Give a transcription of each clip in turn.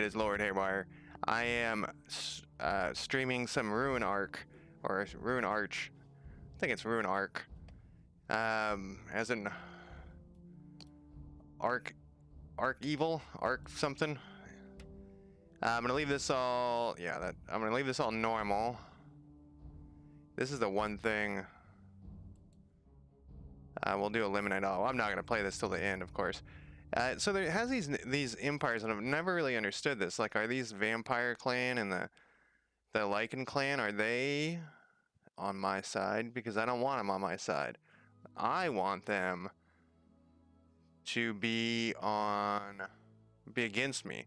It is Lord Haywire. I am streaming some Ruinarch, or Ruinarch. I think it's Ruinarch. As in Arc Evil, Arc something. I'm gonna leave this all. Yeah, I'm gonna leave this all normal. This is the one thing. We'll do eliminate all. I'm not gonna play this till the end, of course. So there has these empires, and I've never really understood this. Like, are these Vampire Clan and the Lycan Clan, are they on my side? Because I don't want them on my side. I want them to be against me.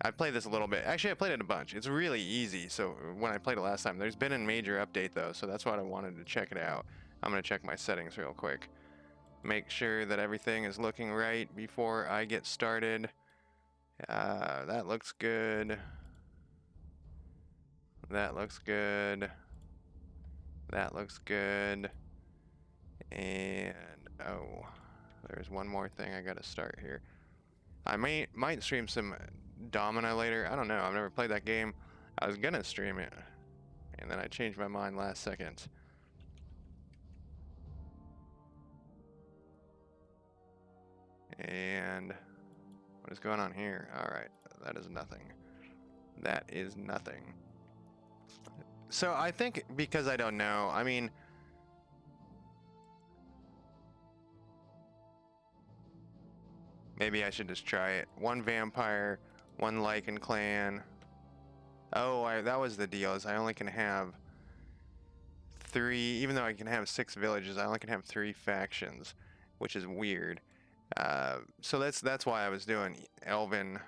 I played this a little bit. Actually, I played it a bunch. It's really easy. So when I played it last time, there's been a major update though, so that's why I wanted to check it out. I'm gonna check my settings real quick. Make sure that everything is looking right before I get started. That looks good. That looks good. That looks good. And oh, there's one more thing I gotta start here. I might stream some Domina later. I don't know. I've never played that game. I was gonna stream it, and then I changed my mind last second. And what is going on here? All right, that is nothing. That is nothing. So I think because I don't know, I mean, maybe I should just try it. One vampire, one Lycan clan. Oh, that was the deal, is I only can have 3, even though I can have 6 villages, I only can have 3 factions, which is weird. So that's why I was doing Elven.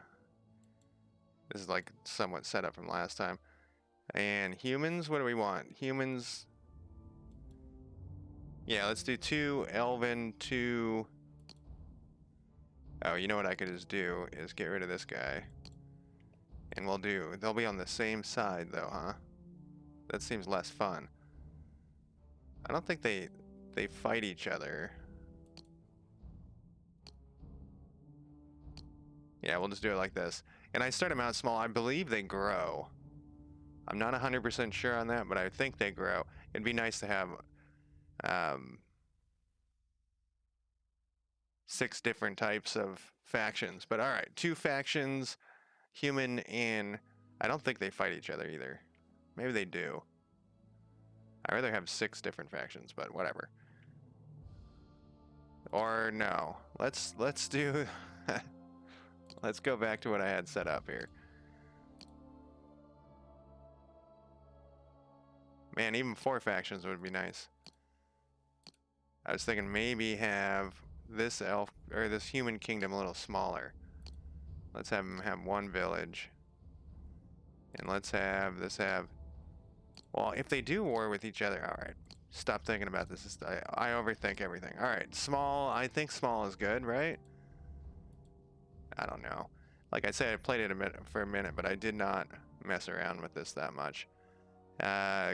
This is like somewhat set up from last time. And humans, what do we want? Humans. Yeah, let's do 2 Elven, 2. Oh, you know what I could just do is get rid of this guy. And they'll be on the same side though, huh? That seems less fun. I don't think they fight each other. Yeah, we'll just do it like this. And I start them out small. I believe they grow. I'm not 100% sure on that, but I think they grow. It'd be nice to have 6 different types of factions. But all right, 2 factions, human and I don't think they fight each other either. Maybe they do. I'd rather have 6 different factions, but whatever. Or no. Let's do let's go back to what I had set up here. Man, even 4 factions would be nice. I was thinking maybe have this elf or this human kingdom a little smaller. Let's have them have 1 village. And let's have this have. Well, if they do war with each other, all right. Stop thinking about this. I overthink everything. All right, small. I think small is good, right? I don't know. Like I said, I played it for a minute, but I did not mess around with this that much.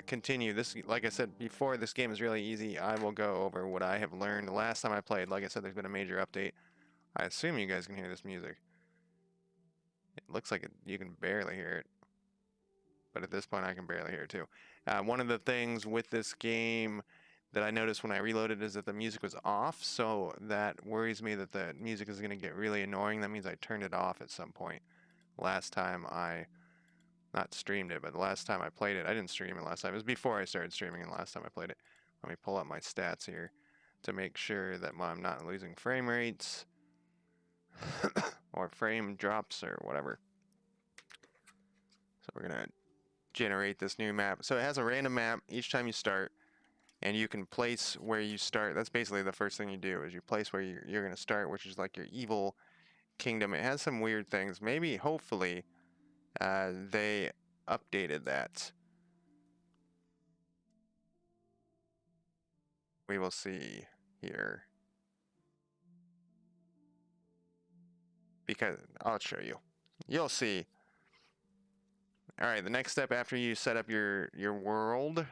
Continue. This, like I said before, this game is really easy. I will go over what I have learned. The last time I played, like I said, there's been a major update. I assume you guys can hear this music. It looks like you can barely hear it. But at this point, I can barely hear it too. One of the things with this game that I noticed when I reloaded is that the music was off, so that worries me that the music is going to get really annoying. That means I turned it off at some point. Last time I, not streamed it, but the last time I played it, I didn't stream it last time. It was before I started streaming, and last time I played it. Let me pull up my stats here to make sure that I'm not losing frame rates or frame drops or whatever. So we're going to generate this new map. So it has a random map each time you start, and you can place where you start. That's basically the first thing you do, is you place where you're going to start, which is like your evil kingdom. It has some weird things. Maybe, hopefully, they updated that. We will see here. Because I'll show you. You'll see. All right, the next step after you set up your world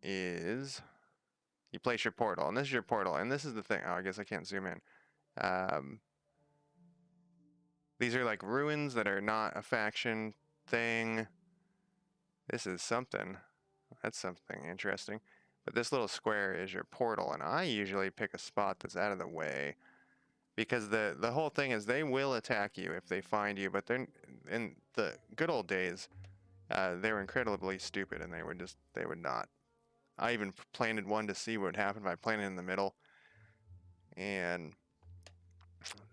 is you place your portal, and this is your portal, and this is the thing. Oh, I guess I can't zoom in. These are like ruins that are not a faction thing. This is something. That's something interesting. But this little square is your portal, and I usually pick a spot that's out of the way. Because the whole thing is they will attack you if they find you, but they're in the good old days, they were incredibly stupid and they would not. I even planted one to see what would happen if I planted in the middle. And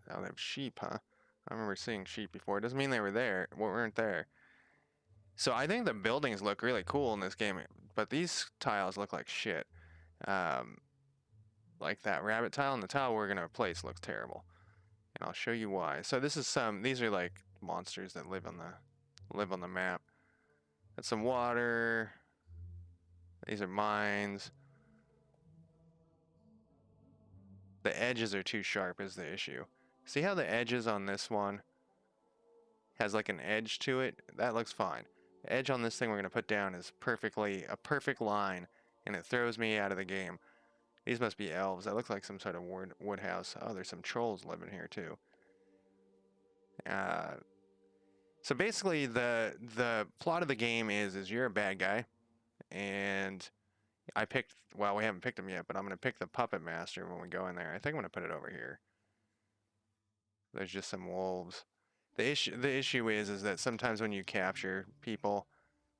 now they have sheep, huh? I remember seeing sheep before. It doesn't mean they were there, weren't there. So I think the buildings look really cool in this game, but these tiles look like shit. Like that rabbit tile, and the tile we're gonna replace looks terrible. And I'll show you why. So these are like monsters that live on the map. That's some water. These are mines. The edges are too sharp is the issue. See how the edges on this one has like an edge to it? That looks fine. The edge on this thing we're gonna put down is a perfect line, and it throws me out of the game. These must be elves. That looks like some sort of wood house. Oh, there's some trolls living here too. So basically, the plot of the game is you're a bad guy, and well, we haven't picked him yet, but I'm gonna pick the puppet master when we go in there. I think I'm gonna put it over here. There's just some wolves. The issue is that sometimes when you capture people,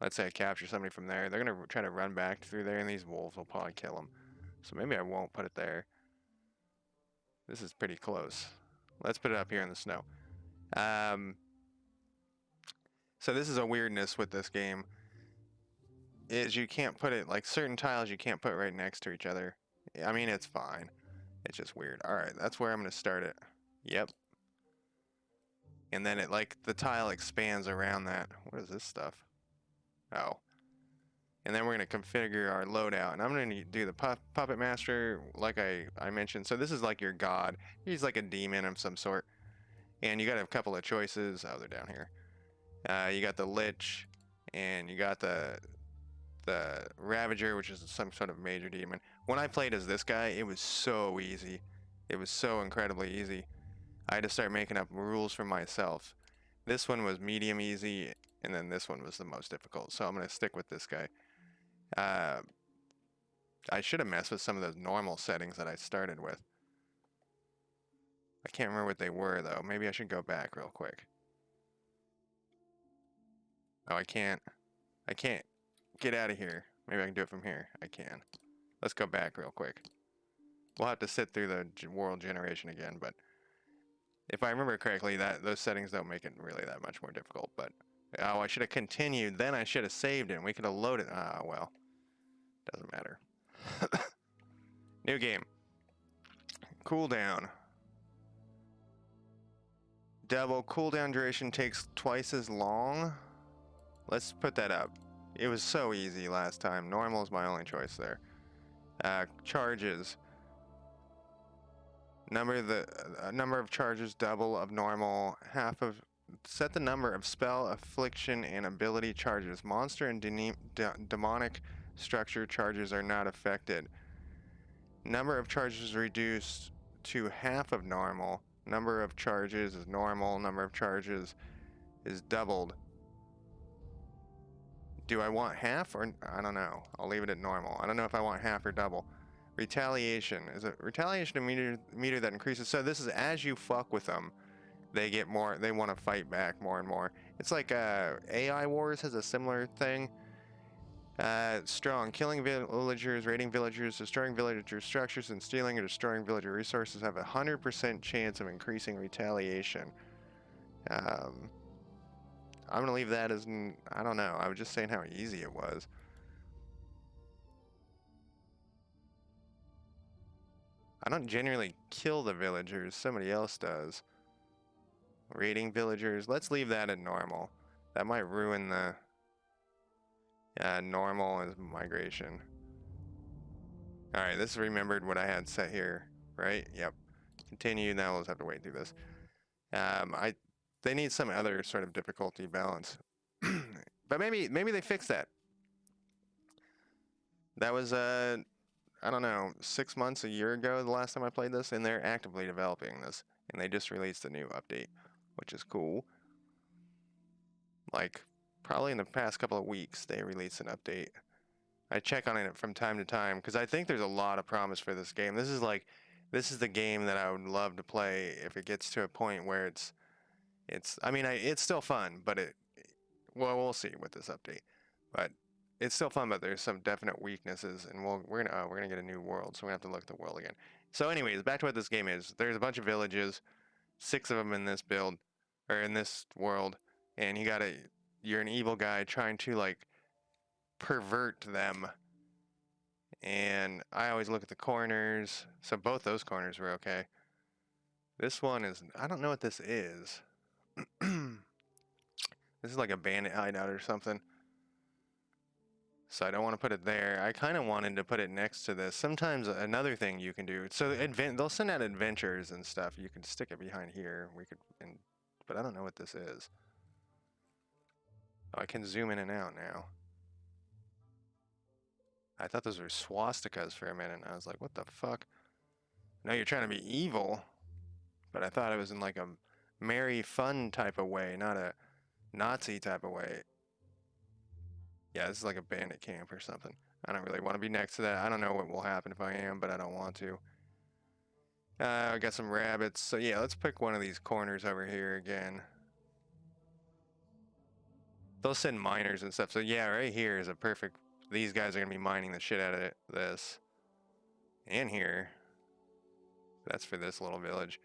let's say I capture somebody from there, they're gonna try to run back through there, and these wolves will probably kill them. So maybe I won't put it there. This is pretty close. Let's put it up here in the snow. So this is a weirdness with this game, is you can't put it, like certain tiles you can't put right next to each other. I mean, it's fine. It's just weird. Alright, that's where I'm going to start it. Yep. And then it, like, the tile expands around that. What is this stuff? Oh. And then we're going to configure our loadout. And I'm going to do the Puppet Master, like I mentioned. So this is like your god. He's like a demon of some sort. And you got a couple of choices. Oh, they're down here. You got the Lich, and you got the Ravager, which is some sort of major demon. When I played as this guy, it was so easy. It was so incredibly easy. I had to start making up rules for myself. This one was medium easy, and then this one was the most difficult. So I'm going to stick with this guy. I should have messed with some of those normal settings that I started with. I can't remember what they were, though. Maybe I should go back real quick. Oh, I can't get out of here. Maybe I can do it from here. I can. Let's go back real quick. We'll have to sit through the world generation again, but if I remember correctly, those settings don't make it really that much more difficult. But oh, I should have continued. Then I should have saved it, and we could have loaded. Ah, well, doesn't matter. New game. Cooldown. Double cooldown duration takes twice as long. Let's put that up. It was so easy last time. Normal is my only choice there. Charges. Number of charges double of normal. Set the number of spell, affliction, and ability charges. Monster and demonic structure charges are not affected. Number of charges reduced to half of normal. Number of charges is normal. Number of charges is doubled. Do I want half or I don't know. I'll leave it at normal. I don't know if I want half or double. Retaliation. Is it retaliation a meter that increases? So this is as you fuck with them, they get more, they want to fight back more and more. It's like AI Wars has a similar thing. Strong. Killing villagers, raiding villagers, destroying villager structures, and stealing or destroying villager resources have a 100% chance of increasing retaliation. I'm going to leave that as, I don't know. I was just saying how easy it was. I don't generally kill the villagers. Somebody else does. Raiding villagers. Let's leave that at normal. That might ruin the normal as migration. Alright, this remembered what I had set here, right? Yep. Continue. Now we'll just have to wait through this. They need some other sort of difficulty balance. But maybe they fixed that. That was, I don't know, 6 months, a year ago, the last time I played this, and they're actively developing this. And they just released a new update. which is cool. Like, probably in the past couple of weeks, they released an update. I check on it from time to time because I think there's a lot of promise for this game. This is the game that I would love to play if it gets to a point where it's still fun, but well, we'll see with this update. But it's still fun, but there's some definite weaknesses, and we're gonna get a new world, so we have to look at the world again. So, anyways, back to what this game is. There's a bunch of villages, 6 of them in this build, or in this world, and you're an evil guy trying to like pervert them. And I always look at the corners, so both those corners were okay. This one is, I don't know what this is. This is like a bandit hideout or something. So I don't want to put it there. I kind of wanted to put it next to this. Sometimes another thing you can do, so they'll send out adventures and stuff. You can stick it behind here. But I don't know what this is. Oh, I can zoom in and out now. I thought those were swastikas for a minute. I was like, what the fuck? No, you're trying to be evil. But I thought it was in like a merry, fun type of way, not a Nazi type of way. Yeah, this is like a bandit camp or something. I don't really want to be next to that. I don't know what will happen if I am, but I don't want to. I got some rabbits. So yeah, let's pick one of these corners over here again. They'll send miners and stuff. So yeah, right here is a perfect... These guys are going to be mining the shit out of this. And here. That's for this little village.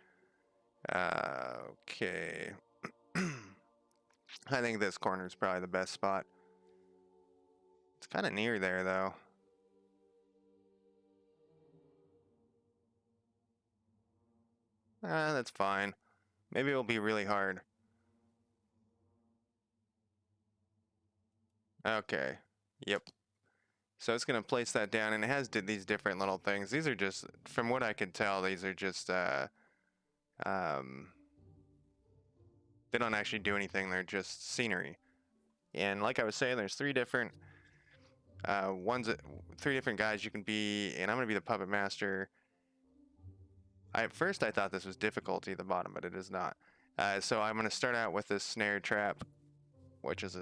Okay. I think this corner is probably the best spot. It's kind of near there, though. That's fine. Maybe it'll be really hard. Okay. Yep. So it's going to place that down, and it has these different little things. These are just, from what I can tell, these are just, they don't actually do anything. They're just scenery. And like I was saying, there's three different guys you can be, and I'm going to be the puppet master. At first I thought this was difficulty at the bottom, but it is not. So I'm going to start out with this snare trap, which is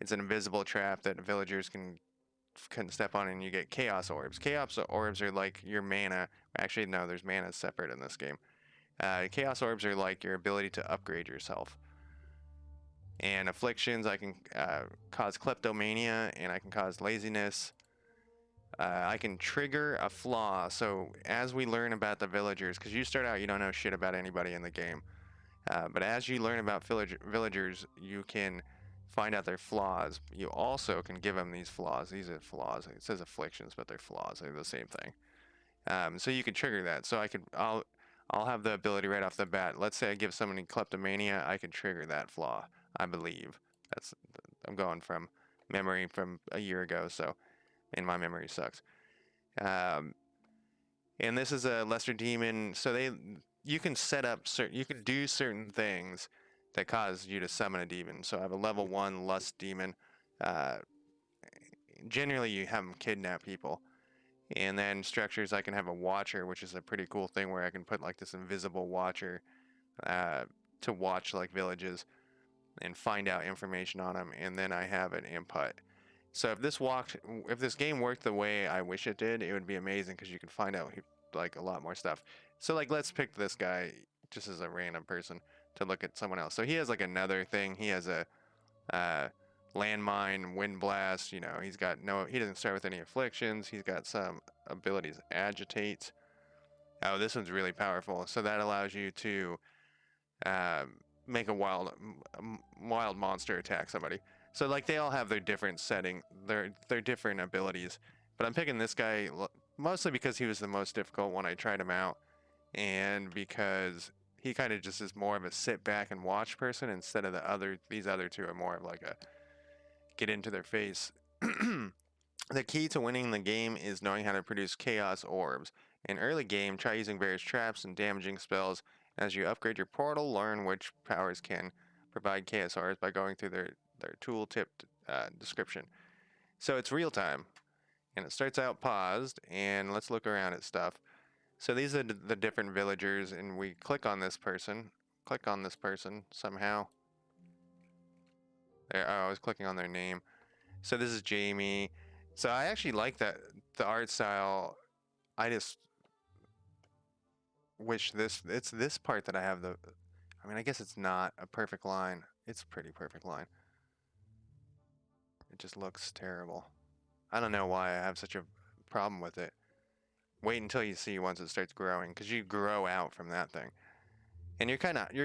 it's an invisible trap that villagers can step on, and you get chaos orbs. Chaos orbs are like your mana. Actually, no, there's mana separate in this game. Chaos orbs are like your ability to upgrade yourself. And afflictions, I can cause kleptomania, and I can cause laziness. I can trigger a flaw. So as we learn about the villagers, because you start out, you don't know shit about anybody in the game. But as you learn about villagers, you can find out their flaws. You also can give them these flaws. These are flaws. It says afflictions, but they're flaws. They're the same thing. So you can trigger that. So I'll have the ability right off the bat. Let's say I give somebody kleptomania, I can trigger that flaw. I believe I'm going from memory from a year ago, and my memory sucks. And this is a lesser demon, so you can set up you can do certain things that cause you to summon a demon. So I have a level 1 lust demon. Generally, you have them kidnap people. And then structures, I can have a watcher, which is a pretty cool thing where I can put like this invisible watcher to watch like villages and find out information on them. And then I have an input. So if this game worked the way I wish it did, it would be amazing because you can find out like a lot more stuff. So like let's pick this guy just as a random person to look at someone else. So he has like another thing. He has a landmine, wind blast. He doesn't start with any afflictions. He's got some abilities, agitate. Oh, this one's really powerful. So that allows you to make a wild monster attack somebody. So like they all have their different setting, their different abilities. But I'm picking this guy mostly because he was the most difficult when I tried him out, and because he kind of just is more of a sit back and watch person instead of these other two are more of like a get into their face. The key to winning the game is knowing how to produce chaos orbs. In early game, try using various traps and damaging spells. As you upgrade your portal, learn which powers can provide chaos orbs by going through their tooltip description. So it's real time, and it starts out paused, and let's look around at stuff. So these are the different villagers, and we click on this person. click on this person somehow. There, oh, I was clicking on their name. So this is Jamie. So I actually like that, the art style. I just wish it's this part that I have the, I mean, I guess it's not a perfect line. It's a pretty perfect line. It just looks terrible. I don't know why I have such a problem with it. Wait until you see once it starts growing, because you grow out from that thing. And you're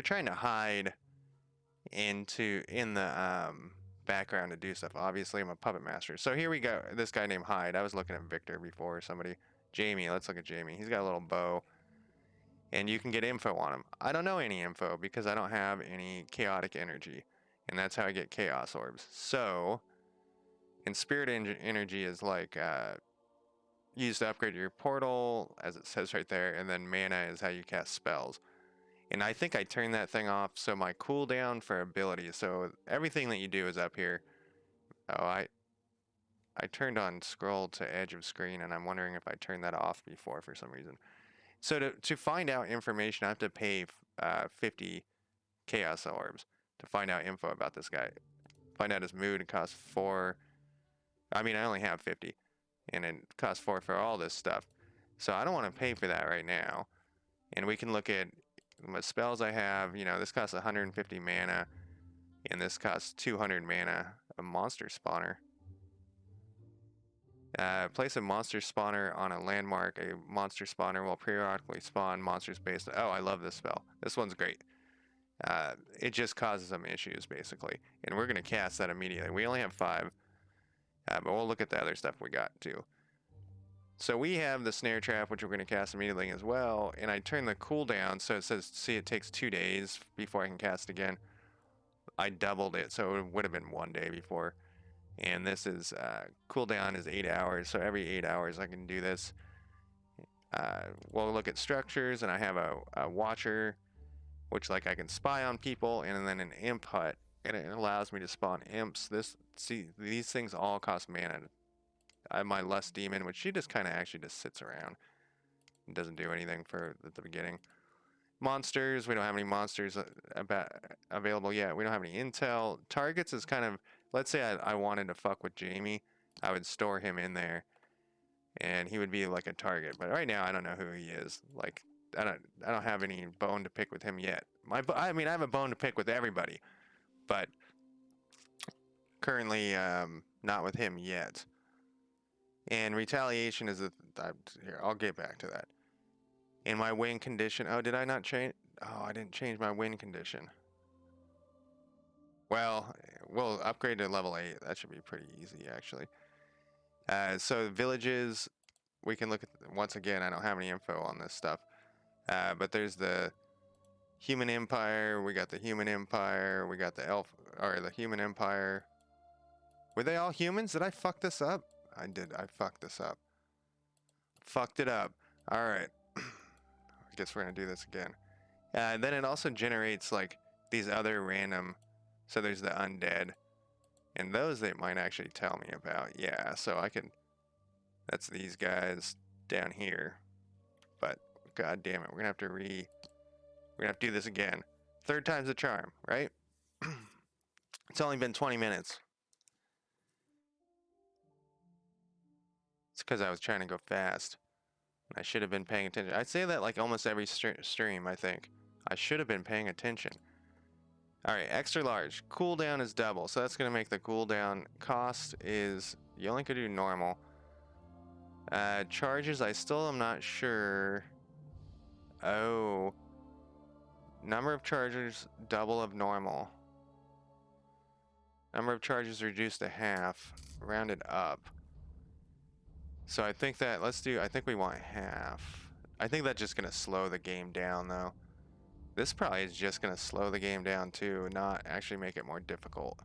trying to hide in the background to do stuff. Obviously, I'm a puppet master. So here we go. This guy named Hyde. I was looking at Victor before. Somebody, Jamie. Let's look at Jamie. He's got a little bow, and you can get info on him. I don't know any info because I don't have any chaotic energy, and that's how I get chaos orbs. So, and spirit energy is like used to upgrade your portal, as it says right there, and then mana is how you cast spells. And I think I turned that thing off, so my cooldown for abilities, so everything that you do is up here. Oh, I turned on scroll to edge of screen, and I'm wondering if I turned that off before for some reason. So to find out information, I have to pay 50 chaos orbs to find out info about this guy. Find out his mood, it costs 4. I mean, I only have 50, and it costs 4 for all this stuff. So I don't want to pay for that right now. And we can look at what spells I have. You know, this costs 150 mana, and this costs 200 mana. A monster spawner. Place a monster spawner on a landmark. A monster spawner will periodically spawn monsters based. Oh, I love this spell. This one's great. It just causes some issues, basically. And we're going to cast that immediately. We only have 5. But we'll look at the other stuff we got, too. So we have the snare trap, which we're going to cast immediately as well. And I turn the cooldown, so it says, see, it takes 2 days before I can cast again. I doubled it, so it would have been 1 day before. And this is, cooldown is 8 hours, so every 8 hours I can do this. We'll look at structures, and I have a watcher, which, like, I can spy on people, and then an imp hut, and it allows me to spawn imps. See, these things all cost mana. I have my Lust Demon, which she just kind of actually just sits around. It doesn't do anything at the beginning. Monsters, we don't have any monsters available yet. We don't have any intel. Targets is kind of, let's say I wanted to fuck with Jamie, I would store him in there, and he would be like a target. But right now, I don't know who he is. Like, I don't have any bone to pick with him yet. I mean, I have a bone to pick with everybody, but currently not with him yet. And retaliation is here. I'll get back to that. And my win condition. Oh, did I not change? Oh, I didn't change my win condition. Well, we'll upgrade to level 8. That should be pretty easy, actually. So villages, we can look at. Once again, I don't have any info on this stuff. But there's the Human Empire. We got the Human Empire. We got the the Human Empire. Were they all humans? Did I fuck this up? I did. I fucked this up. Fucked it up. All right. I guess we're gonna do this again. Then it also generates like these other random. So there's the undead, and those they might actually tell me about. Yeah. So I can. That's these guys down here. But god damn it, we're gonna have to We're gonna have to do this again. 3rd time's the charm, right? It's only been 20 minutes. It's because I was trying to go fast. I should have been paying attention. I'd say that like almost every stream, I think. I should have been paying attention. Alright, extra large. Cooldown is double, so that's going to make the cooldown cost is... You only could do normal. Charges, I still am not sure. Oh. Number of charges, double of normal. Number of charges reduced to half. Rounded up. So I think that, I think we want half. I think that's just going to slow the game down, though. This probably is just going to slow the game down, too, not actually make it more difficult.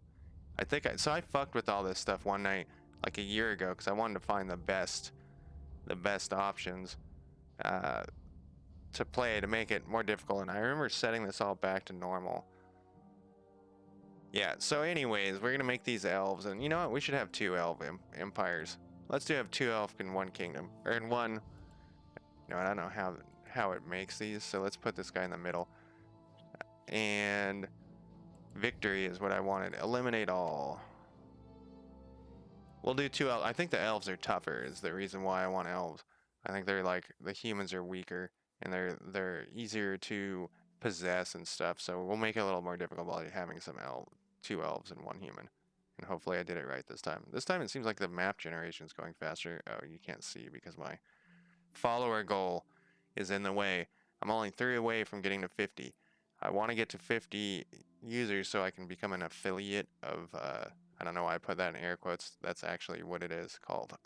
So I fucked with all this stuff one night, like a year ago, because I wanted to find the best options to play to make it more difficult, and I remember setting this all back to normal. Yeah, so anyways, we're going to make these elves, and you know what? We should have 2 elf empires. Let's have 2 elf in 1 kingdom, or in 1. No, I don't know how it makes these, so let's put this guy in the middle. And victory is what I wanted. Eliminate all. We'll do 2 elves. I think the elves are tougher is the reason why I want elves. I think they're like, the humans are weaker and they're easier to possess and stuff. So we'll make it a little more difficult by having 2 elves and 1 human. And hopefully I did it right this time. This time it seems like the map generation is going faster. Oh, you can't see because my follower goal is in the way. I'm only 3 away from getting to 50. I want to get to 50 users so I can become an affiliate of, I don't know why I put that in air quotes. That's actually what it is called.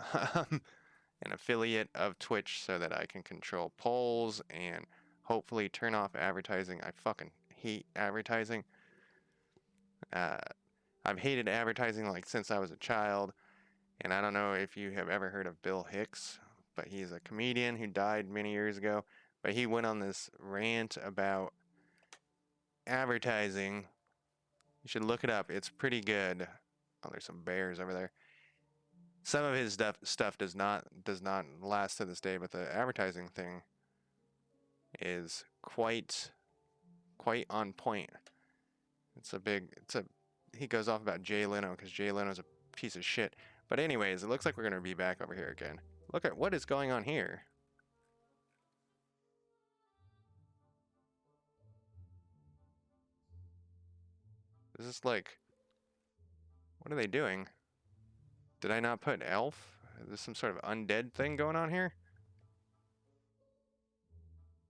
An affiliate of Twitch so that I can control polls and hopefully turn off advertising. I fucking hate advertising. I've hated advertising like since I was a child. And I don't know if you have ever heard of Bill Hicks, but he's a comedian who died many years ago. But he went on this rant about advertising. You should look it up. It's pretty good. Oh, there's some bears over there. Some of his stuff does not last to this day, but the advertising thing is quite on point. He goes off about Jay Leno because Jay Leno's a piece of shit. But anyways, it looks like we're gonna be back over here again. Look at what is going on here. Is this like, what are they doing? Did I not put elf? Is this some sort of undead thing going on here?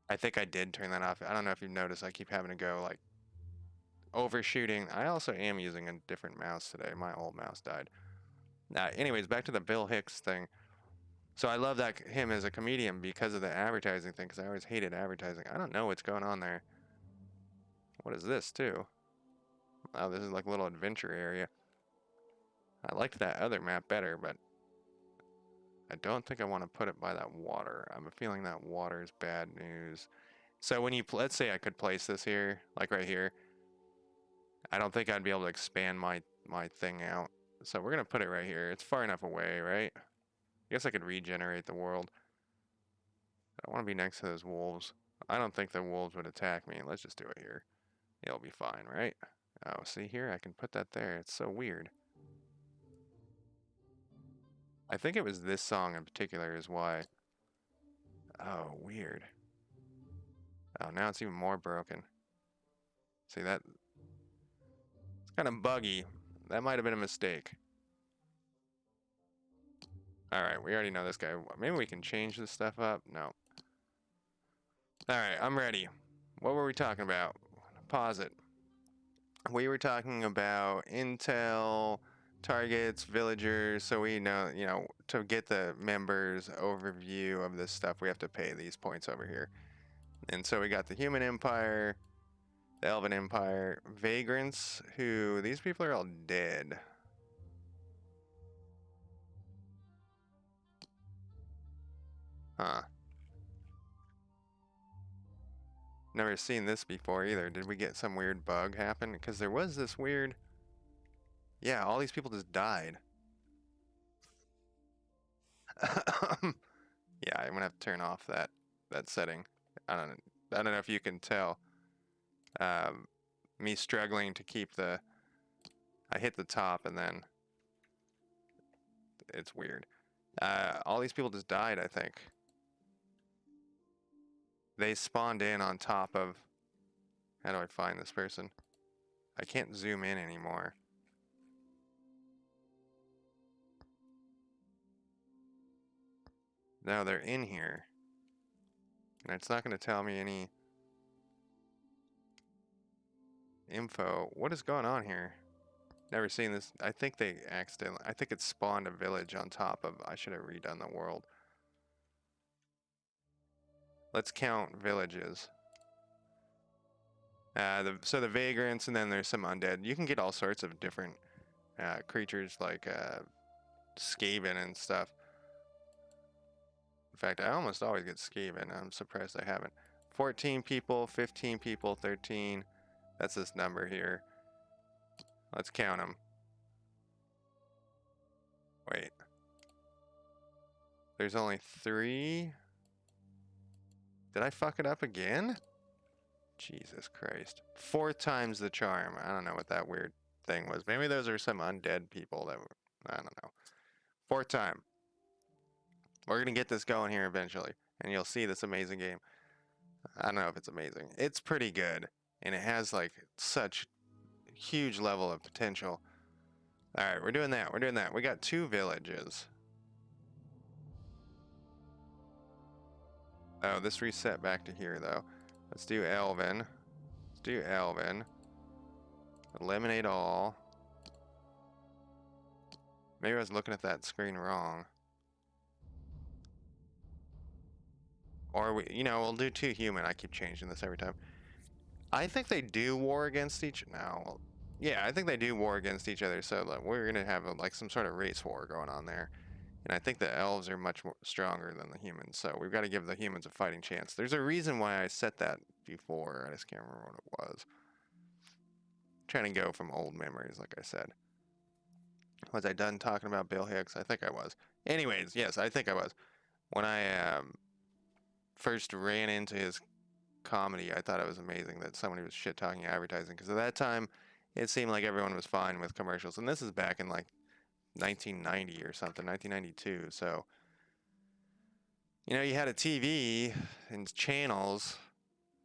I think I did turn that off. I don't know if you've noticed, I keep having to go like overshooting. I also am using a different mouse today. My old mouse died. Anyways, back to the Bill Hicks thing. So I love that him as a comedian because of the advertising thing, because I always hated advertising. I don't know what's going on there. What is this too? Oh, this is like a little adventure area. I liked that other map better, but I don't think I want to put it by that water. I have a feeling that water is bad news. So when you, let's say I could place this here, like right here, I don't think I'd be able to expand my thing out. So we're going to put it right here. It's far enough away, right? I guess I could regenerate the world. I want to be next to those wolves. I don't think the wolves would attack me. Let's just do it here. It'll be fine, right? Oh, see here? I can put that there. It's so weird. I think it was this song in particular is why. Oh, weird. Oh, now it's even more broken. See that? It's kind of buggy. That might have been a mistake. Alright, we already know this guy. Maybe we can change this stuff up? No. Alright, I'm ready. What were we talking about? Pause it. We were talking about intel, targets, villagers, so we know, you know, to get the members overview of this stuff, we have to pay these points over here. And so we got the human empire, the elven empire, vagrants, who, these people are all dead. Huh. Never seen this before either. Did we get some weird bug happen? Because there was this weird... Yeah, all these people just died. Yeah, I'm gonna have to turn off that setting. I don't know if you can tell. Me struggling to keep the... I hit the top and then... It's weird. All these people just died, I think. They spawned in on top of... How do I find this person? I can't zoom in anymore. No, they're in here. And it's not going to tell me any info. What is going on here? Never seen this. I think they accidentally... I think it spawned a village on top of... I should have redone the world. Let's count villages. So the vagrants, and then there's some undead. You can get all sorts of different creatures like Skaven and stuff. In fact, I almost always get Skaven. I'm surprised I haven't. 14 people, 15 people, 13. That's this number here. Let's count them. Wait. There's only 3? Did I fuck it up again? Jesus Christ. 4 times the charm. I don't know what that weird thing was. Maybe those are some undead people that were, I don't know. 4th time. We're going to get this going here eventually, and you'll see this amazing game. I don't know if it's amazing. It's pretty good, and it has like such huge level of potential. All right, we're doing that. We're doing that. We got 2 villages. Oh, this reset back to here though. Let's do Elven. Let's do Elven. Eliminate all. Maybe I was looking at that screen wrong. Or we, you know, we'll do 2 human. I keep changing this every time. I think they do war against each. No, yeah, I think they do war against each other. So like, we're gonna have like some sort of race war going on there. And I think the elves are much more stronger than the humans. So we've got to give the humans a fighting chance. There's a reason why I set that before. I just can't remember what it was. I'm trying to go from old memories, like I said. Was I done talking about Bill Hicks? I think I was. Anyways, yes, I think I was. When I first ran into his comedy, I thought it was amazing that somebody was shit talking advertising, because at that time it seemed like everyone was fine with commercials, and this is back in like 1990 or something, 1992. So you know, you had a TV and channels,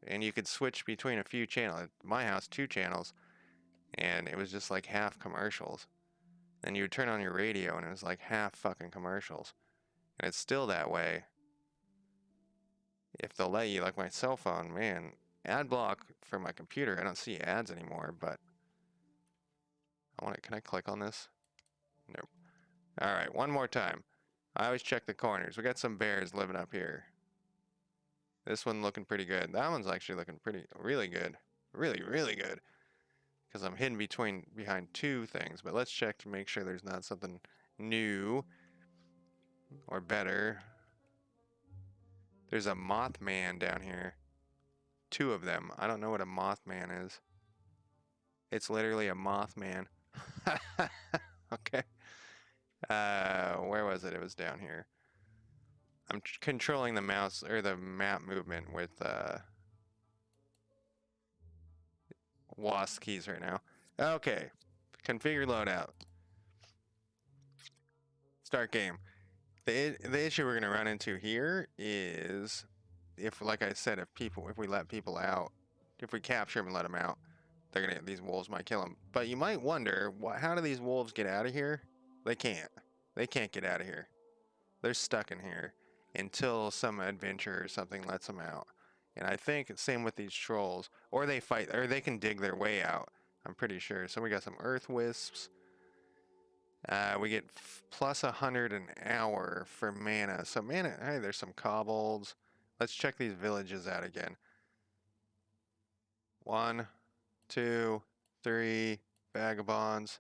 and you could switch between a few channels. At my house, 2 channels, and it was just like half commercials. Then you would turn on your radio, and it was like half fucking commercials. And it's still that way. If they'll let you, like my cell phone, man, ad block for my computer, I don't see ads anymore, but I want to, can I click on this? Nope. All right, one more time. I always check the corners. We got some bears living up here. This one looking pretty good. That one's actually looking really good. Really, really good. Because I'm hidden behind 2 things. But let's check to make sure there's not something new or better. There's a Mothman down here. 2 of them. I don't know what a Mothman is. It's literally a Mothman. Okay. Where was it? It was down here. I'm controlling the mouse or the map movement with WASD keys right now. Okay. Configure loadout. Start game. The issue we're going to run into here is if, like I said, if we let people out, if we capture them and let them out, these wolves might kill them. But you might wonder, how do these wolves get out of here? They can't. They can't get out of here. They're stuck in here until some adventure or something lets them out. And I think same with these trolls, or they fight, or they can dig their way out. I'm pretty sure. So we got some earth wisps. We get plus 100 an hour for mana. So mana, hey, there's some kobolds. Let's check these villages out again. 1, 2, 3, vagabonds.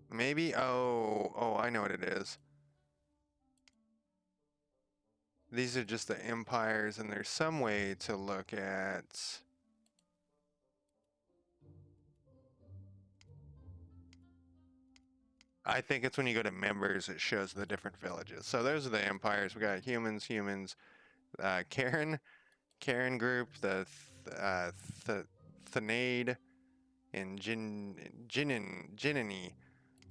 Maybe, oh, I know what it is. These are just the empires, and there's some way to look at... I think it's when you go to members, it shows the different villages. So those are the empires. We got humans, Karen group, the Thanade, and Jinnini.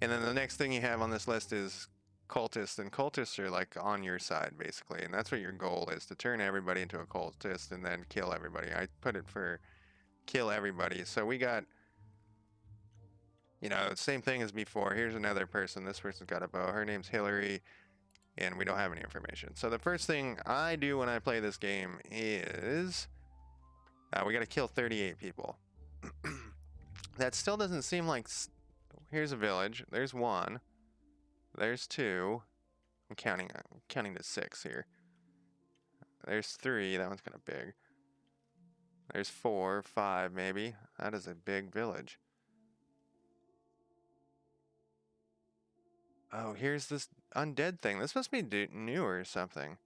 And then the next thing you have on this list is cultists, and cultists are like on your side basically, and that's what your goal is, to turn everybody into a cultist and then kill everybody. I put it for kill everybody. So we got, you know, same thing as before. Here's another person. This person's got a bow. Her name's Hillary, and we don't have any information. So the first thing I do when I play this game is we got to kill 38 people. That still doesn't seem like... Here's a village. There's 1. There's 2. I'm counting to 6 here. There's 3. That one's kind of big. There's 4, 5 maybe. That is a big village. Oh, here's this undead thing. This must be new or something.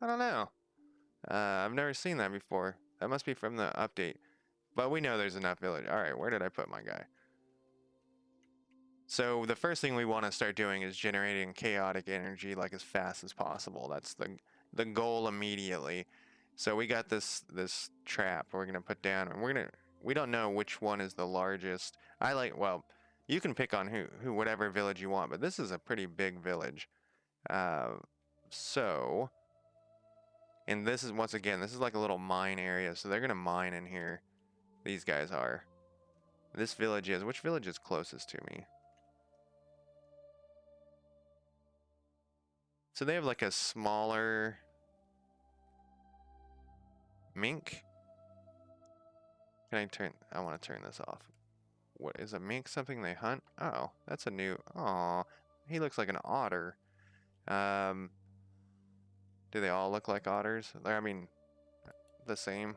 I don't know. I've never seen that before. That must be from the update. But we know there's enough village. Alright, where did I put my guy? So the first thing we want to start doing is generating chaotic energy like as fast as possible. That's the goal immediately. So we got this trap we're gonna put down, and we don't know which one is the largest. Well, you can pick on whatever village you want, but this is a pretty big village. Uh, so, and this is once again, this is like a little mine area, so they're gonna mine in here. These guys are. This village is. Which village is closest to me? So they have like a smaller mink. I want to turn this off. What is a mink? Something they hunt? Oh, that's a new. Aw, he looks like an otter. Um, do they all look like otters? I mean, the same.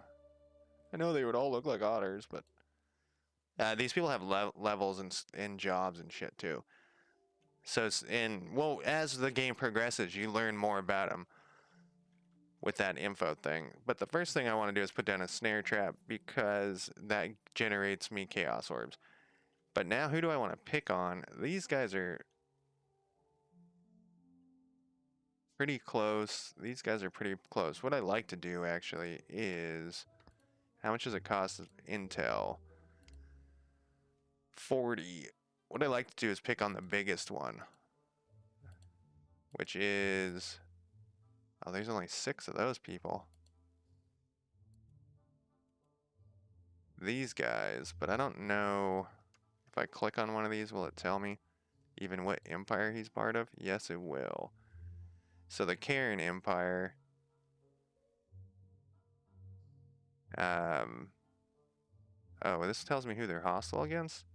I know they would all look like otters, but these people have levels and jobs and shit too. So well, as the game progresses, you learn more about them with that info thing. But the first thing I want to do is put down a snare trap because that generates me chaos orbs. But now who do I want to pick on? These guys are pretty close. These guys are pretty close. What I like to do actually is, how much does it cost intel? 40. What I like to do is pick on the biggest one, which is, oh, there's only 6 of those people. These guys, but I don't know if I click on one of these, will it tell me even what empire he's part of? Yes, it will. So the Karen Empire, oh, this tells me who they're hostile against.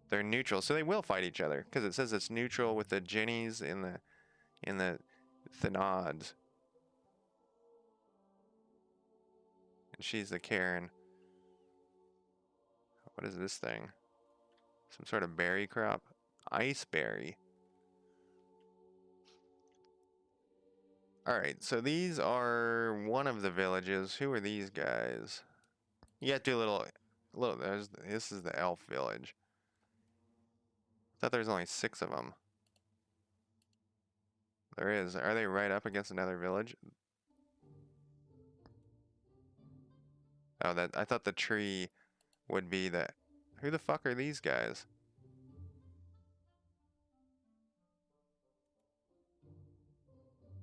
They're neutral, so they will fight each other because it says it's neutral with the Jennies in the Thenods, and she's the Karen. What is this thing? Some sort of berry crop? Ice berry. Alright, so these are one of the villages. Who are these guys? You have to do a little, this is the elf village. I thought there was only 6 of them. There is. Are they right up against another village? Oh, I thought the tree would be the... Who the fuck are these guys?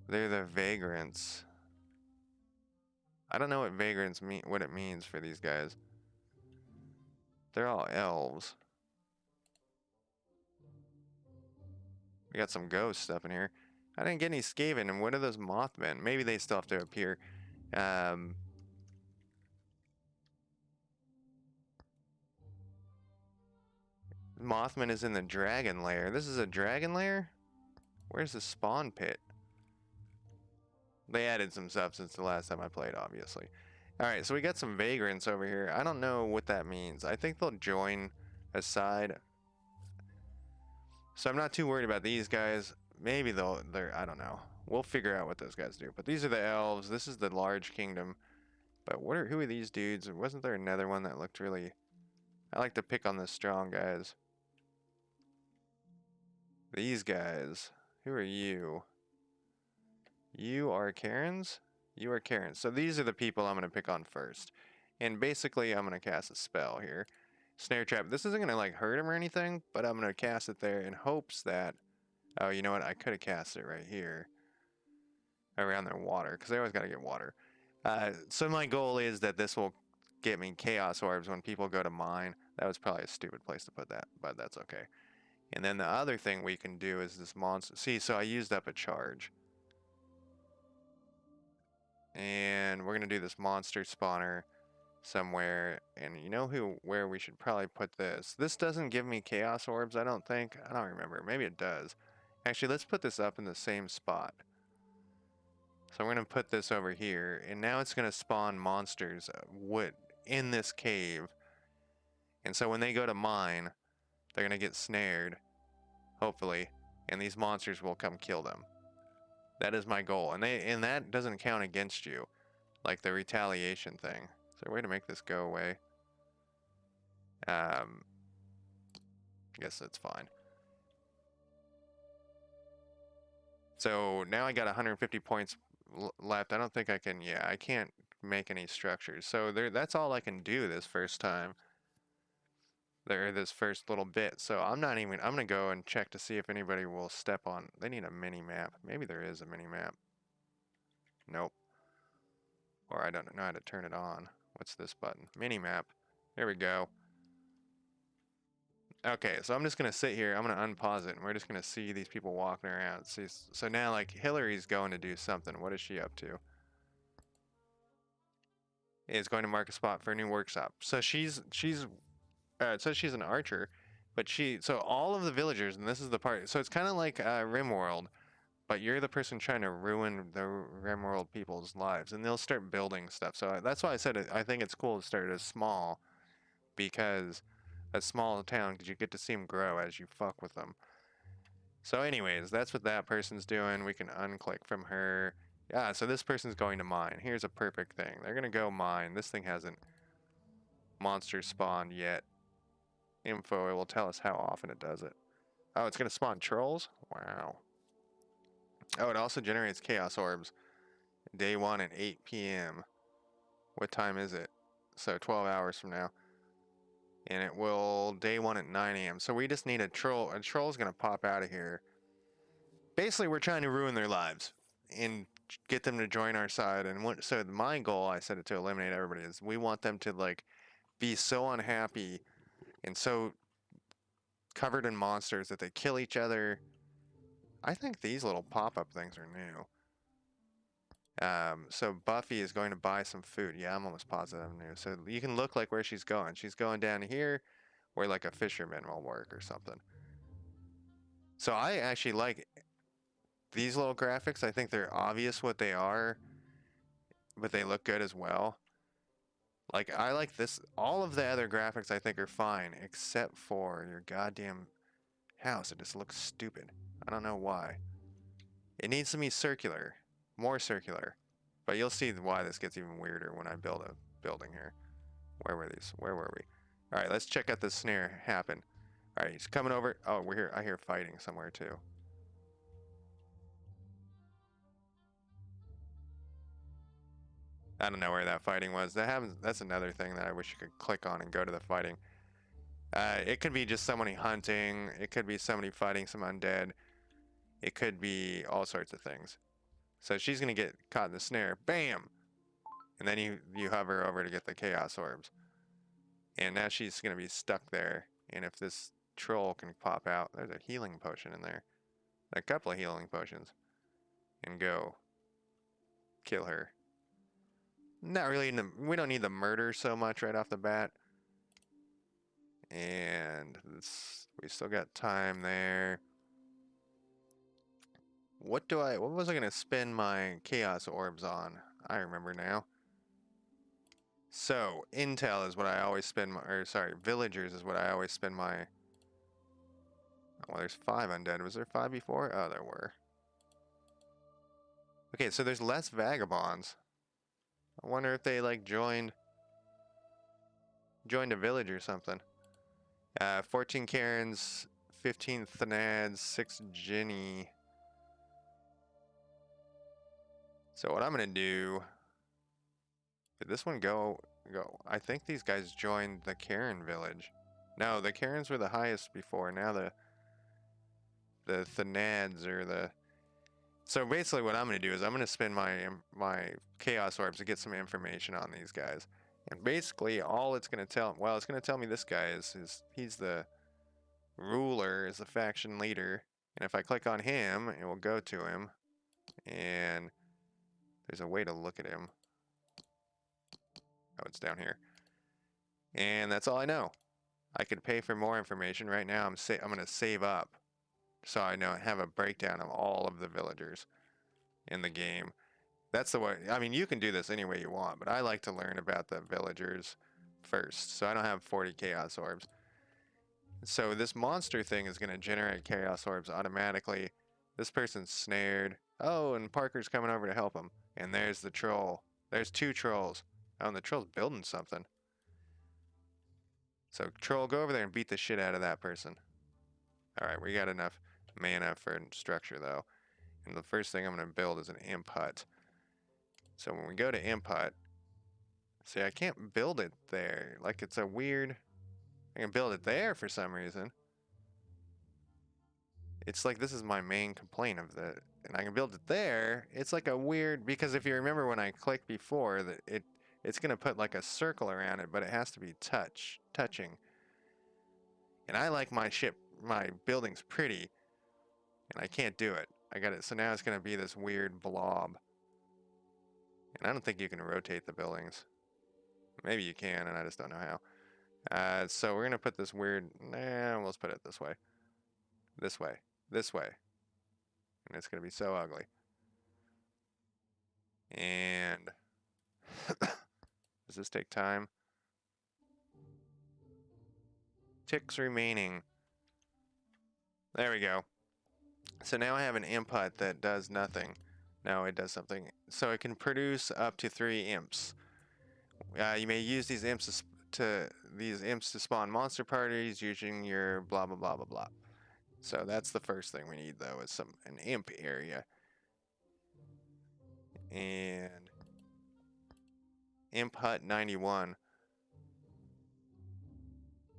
They're the vagrants. I don't know what vagrants mean, what it means for these guys. They're all elves. We got some ghosts up in here. I didn't get any Skaven, and what are those Mothmen? Maybe they still have to appear. Mothman is in the dragon lair. This is a dragon lair? Where's the spawn pit? They added some stuff since the last time I played, obviously. Alright, so we got some vagrants over here. I don't know what that means. I think they'll join a side. So I'm not too worried about these guys. Maybe they're, I don't know. We'll figure out what those guys do. But these are the elves. This is the large kingdom. But who are these dudes? Wasn't there another one that looked really... I like to pick on the strong guys. These guys. Who are you? You are Karens? You are Karens. So these are the people I'm going to pick on first. And basically, I'm going to cast a spell here. Snare trap. This isn't going to like hurt him or anything, but I'm going to cast it there in hopes that... Oh, you know what? I could have cast it right here. Around their water, because they always got to get water. So my goal is that this will get me chaos orbs when people go to mine. That was probably a stupid place to put that, but that's okay. And then the other thing we can do is this monster. See, so I used up a charge. And we're going to do this monster spawner somewhere. And you know where we should probably put this? This doesn't give me chaos orbs, I don't think. I don't remember. Maybe it does. Actually, let's put this up in the same spot. So I'm going to put this over here. And now it's going to spawn monsters in this cave. And so when they go to mine, they're going to get snared. Hopefully. And these monsters will come kill them. That is my goal. And that doesn't count against you. Like the retaliation thing. Is there a way to make this go away? I guess that's fine. So now I got 150 points left. I don't think I can, yeah, I can't make any structures. So that's all I can do this first time. This first little bit. So I'm gonna go and check to see if anybody will step on. They need a mini map. Maybe there is a mini map. Nope. Or I don't know how to turn it on. What's this button? Mini map. There we go. Okay, so I'm just gonna sit here. I'm gonna unpause it, and we're just gonna see these people walking around. See, so now like Hillary's going to do something. What is she up to? Is going to mark a spot for a new workshop. So it says she's an archer, but so all of the villagers, and this is the part. So it's kind of like RimWorld, but you're the person trying to ruin the RimWorld people's lives, and they'll start building stuff. So that's why I said I think it's cool to start as small, because a small town, because you get to see them grow as you fuck with them. So anyways, that's what that person's doing. We can unclick from her. Yeah, so this person's going to mine. Here's a perfect thing. They're going to go mine. This thing hasn't monster spawned yet. Info, it will tell us how often it does it. Oh, it's going to spawn trolls? Wow. Oh, it also generates chaos orbs. Day 1 at 8 p.m. What time is it? So 12 hours from now. And it will day 1 at 9 a.m. So we just need a troll. A troll's going to pop out of here. Basically, we're trying to ruin their lives and get them to join our side. And so my goal, I said it to eliminate everybody, is we want them to like be so unhappy and so covered in monsters that they kill each other. I think these little pop-up things are new. So Buffy is going to buy some food. Yeah, I'm almost positive I'm new. So you can look like where she's going. She's going down here where like a fisherman will work or something. So I actually like these little graphics. I think they're obvious what they are, but they look good as well. Like, I like this. All of the other graphics I think are fine, except for your goddamn house. It just looks stupid. I don't know why. It needs to be circular. More circular. But you'll see why this gets even weirder when I build a building here. Where were these? Where were we? Alright, let's check out this snare happen. Alright, he's coming over. Oh, we're here. I hear fighting somewhere too. I don't know where that fighting was. That's another thing that I wish you could click on and go to the fighting. It could be just somebody hunting. It could be somebody fighting some undead. It could be all sorts of things. So she's going to get caught in the snare. Bam! And then you hover over to get the chaos orbs. And now she's going to be stuck there. And if this troll can pop out, there's a healing potion in there. A couple of healing potions. And go kill her. Not really, we don't need the murder so much right off the bat. And we still got time there. What was I gonna spend my chaos orbs on? I remember now. So, intel is what I always spend villagers is what I always spend my... Well, there's 5 undead. Was there 5 before? Oh, there were. Okay, so there's less vagabonds. I wonder if they, like, joined a village or something. 14 Karens, 15 Thanads, 6 Ginny. So what I'm gonna do... Did this one go? I think these guys joined the Karen village. No, the Karens were the highest before. Now the Thanads are the... So basically what I'm going to do is I'm going to spend my chaos orbs to get some information on these guys. And basically all it's going to tell... Well, it's going to tell me this guy he's the ruler, is the faction leader. And if I click on him, it will go to him. And there's a way to look at him. Oh, it's down here. And that's all I know. I could pay for more information. Right now I'm going to save up. So I have a breakdown of all of the villagers in the game. That's the way, I mean, you can do this any way you want, but I like to learn about the villagers first. So I don't have 40 chaos orbs. So this monster thing is going to generate chaos orbs automatically. This person's snared. Oh, and Parker's coming over to help him. And there's the troll. There's 2 trolls. Oh, and the troll's building something. So troll, go over there and beat the shit out of that person. Alright, we got enough mana for structure, though. And the first thing I'm going to build is an imp hut. So when we go to imp hut, see, I can't build it there. Like, it's a weird... I can build it there for some reason. It's like this is my main complaint of the... And I can build it there. It's like a weird... Because if you remember when I clicked before, that it's going to put like a circle around it, but it has to be touching. And I like my buildings pretty, and I can't do it. I got it. So now it's going to be this weird blob. And I don't think you can rotate the buildings. Maybe you can, and I just don't know how. So we're going to put this weird... Nah, let's put it this way. This way. This way. And it's going to be so ugly. And... Does this take time? Ticks remaining. There we go. So now I have an imp hut that does nothing. No, it does something. So it can produce up to 3 imps. You may use these imps to spawn monster parties using your blah blah blah blah blah. So that's the first thing we need, though, is an imp area. And imp hut 91.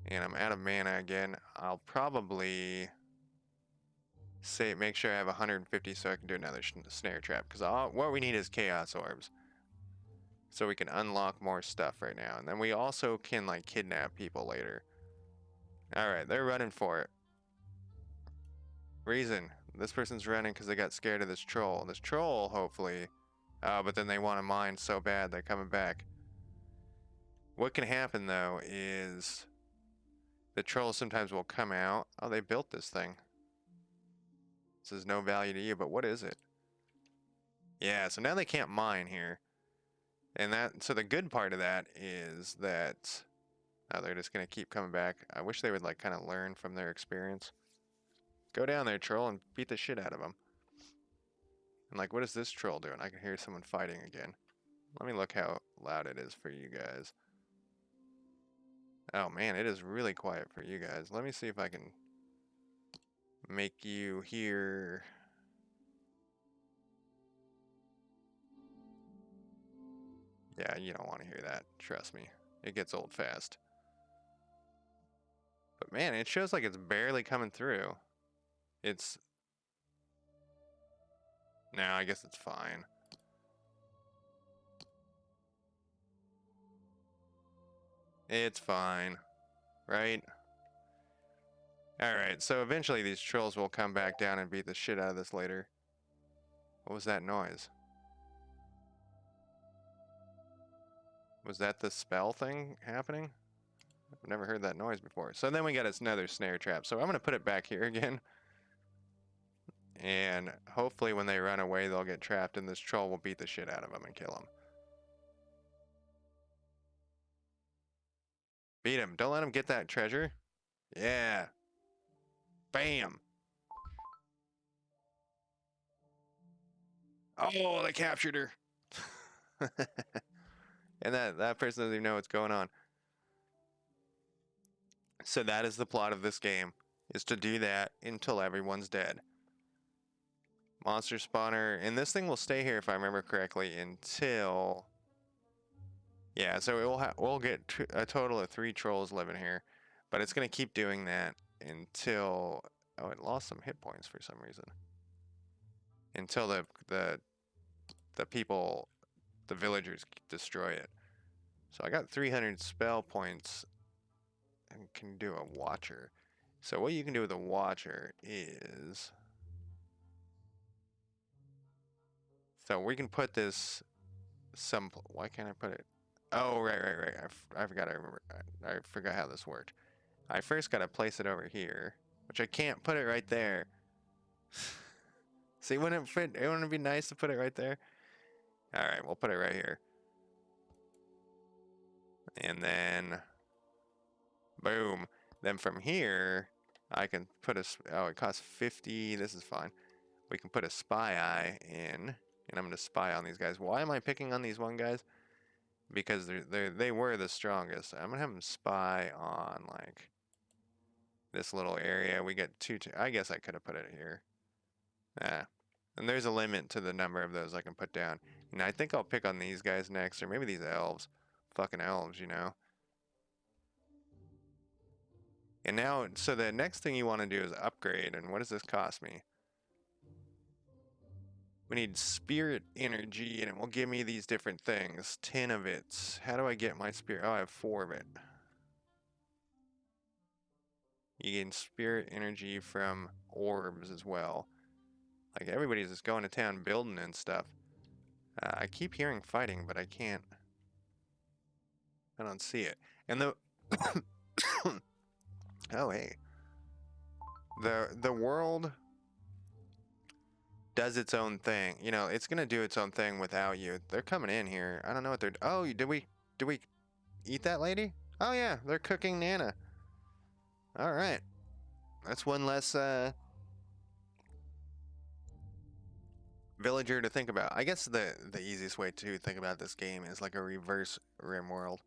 And I'm out of mana again. I'll probably make sure I have 150 so I can do another snare trap, because what we need is chaos orbs. So we can unlock more stuff right now. And then we also can, like, kidnap people later. Alright, they're running for it. Reason. This person's running because they got scared of this troll. This troll, hopefully... Oh, but then they want to mine so bad they're coming back. What can happen, though, is... The trolls sometimes will come out. Oh, they built this thing. This is no value to you, but what is it? Yeah, so now they can't mine here. And so the good part of that is that... Oh, they're just going to keep coming back. I wish they would, like, kind of learn from their experience. Go down there, troll, and beat the shit out of them. And, like, what is this troll doing? I can hear someone fighting again. Let me look how loud it is for you guys. Oh, man, it is really quiet for you guys. Let me see if I can make you hear... Yeah, you don't want to hear that. Trust me. It gets old fast. But, man, it shows like it's barely coming through. It's... No, I guess it's fine. It's fine. Right? Alright, so eventually these trolls will come back down and beat the shit out of this later. What was that noise? Was that the spell thing happening? I've never heard that noise before. So then we got another snare trap. So I'm going to put it back here again. And hopefully when they run away, they'll get trapped and this troll will beat the shit out of them and kill them. Beat him. Don't let him get that treasure. Yeah. Bam. Oh, they captured her. And that person doesn't even know what's going on. So that is the plot of this game, is to do that until everyone's dead. Monster spawner, and this thing will stay here if I remember correctly until... Yeah, so we'll get a total of 3 trolls living here, but it's going to keep doing that until... Oh, it lost some hit points for some reason. Until the people, the villagers, destroy it. So I got 300 spell points and can do a watcher. So what you can do with a watcher is... So we can put this why can't I put it? Oh, right. I forgot. I forgot how this worked. I first got to place it over here, which I can't put it right there. See, wouldn't it fit? Wouldn't it be nice to put it right there? All right, we'll put it right here. And then, boom. Then from here, I can put oh, it costs 50. This is fine. We can put a spy eye in, and I'm going to spy on these guys. Why am I picking on these one guys? Because they were the strongest. I'm going to have them spy on, like, this little area. We get two. I guess I could have put it here. Ah. And there's a limit to the number of those I can put down. And I think I'll pick on these guys next, or maybe these elves. Fucking elves, you know? And now, so the next thing you want to do is upgrade, and what does this cost me? We need spirit energy, and it will give me these different things. 10 of it. How do I get my spirit? Oh, I have 4 of it. You gain spirit energy from orbs as well. Like, everybody's just going to town building and stuff. I keep hearing fighting, but I can't. I don't see it. And the... oh, hey. The world does its own thing. You know, it's gonna do its own thing without you. They're coming in here. I don't know what they're... Oh, did we eat that lady? Oh, yeah. They're cooking Nana. All right. That's one less, villager to think about. I guess the easiest way to think about this game is like a reverse RimWorld.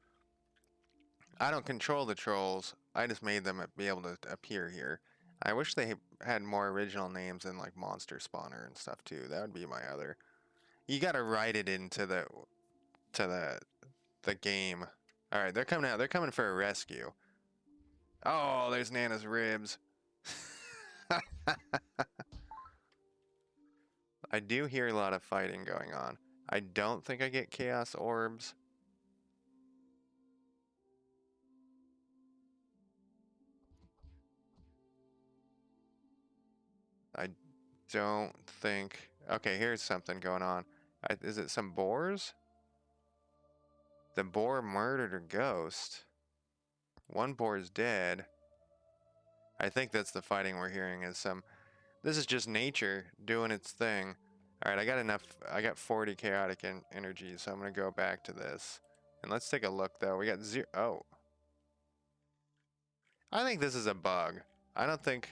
I don't control the trolls. I just made them be able to appear here. I wish they had more original names than like Monster Spawner and stuff too. That would be my other. You gotta write it into the game. All right, they're coming out. They're coming for a rescue. Oh, there's Nana's ribs. I do hear a lot of fighting going on. I don't think I get chaos orbs. I don't think... Okay, here's something going on. Is it some boars? The boar murdered a ghost. One boar is dead. I think that's the fighting we're hearing is some... This is just nature doing its thing. Alright, I got enough... I got 40 chaotic energy, so I'm going to go back to this. And let's take a look, though. We got 0... Oh. I think this is a bug. I think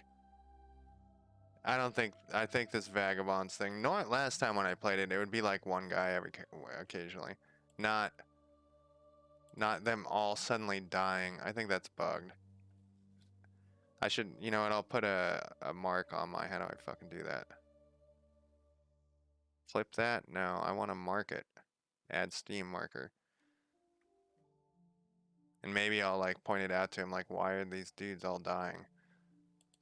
this vagabonds thing. Not last time when I played it, it would be like one guy occasionally. Not them all suddenly dying. I think that's bugged. I should, you know what, I'll put a mark on my, how do I fucking do that? Flip that? No, I want to mark it. Add Steam marker. And maybe I'll like point it out to him, like, why are these dudes all dying?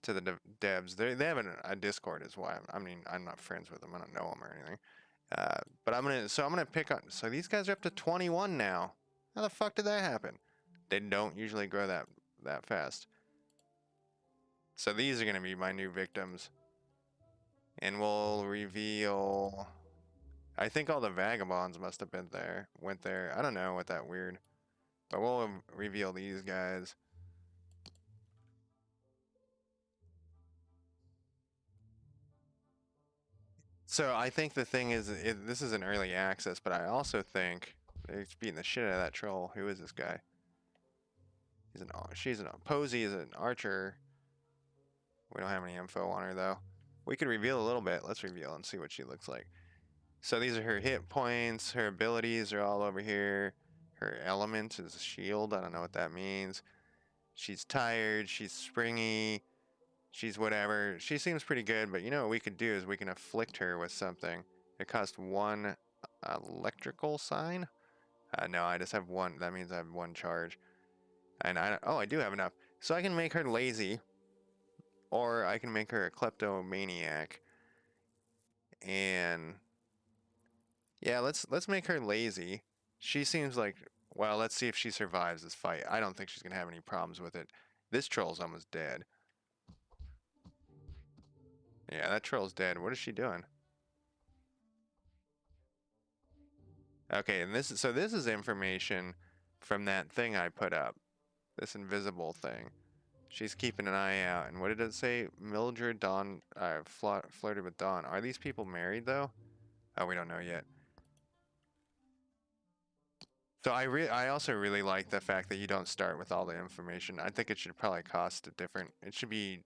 To the devs. They have a Discord is why. I mean, I'm not friends with them. I don't know them or anything. But I'm gonna pick on. So these guys are up to 21 now. How the fuck did that happen? They don't usually grow that fast. So these are gonna be my new victims, and we'll reveal. I think all the vagabonds must have been there. Went there. I don't know what that weird. But we'll reveal these guys. So I think the thing is, this is an early access, but I also think they're beating the shit out of that troll. Who is this guy? She's an Posey is an archer. We don't have any info on her though. We could reveal a little bit. Let's reveal and see what she looks like. So these are her hit points. Her abilities are all over here. Her element is a shield. I don't know what that means. She's tired. She's springy. She's whatever. She seems pretty good, but you know what we could do is we can afflict her with something. It costs 1 electrical sign. No, I just have 1. That means I have 1 charge. And I do have enough. So I can make her lazy, or I can make her a kleptomaniac. And yeah, let's make her lazy. She seems like, well, let's see if she survives this fight. I don't think she's gonna have any problems with it. This troll's almost dead. Yeah, that troll's dead. What is she doing? Okay, and this is information from that thing I put up. This invisible thing. She's keeping an eye out. And what did it say? Mildred Dawn flirted with Dawn. Are these people married though? Oh, we don't know yet. So I also really like the fact that you don't start with all the information. I think it should probably cost a different. It should be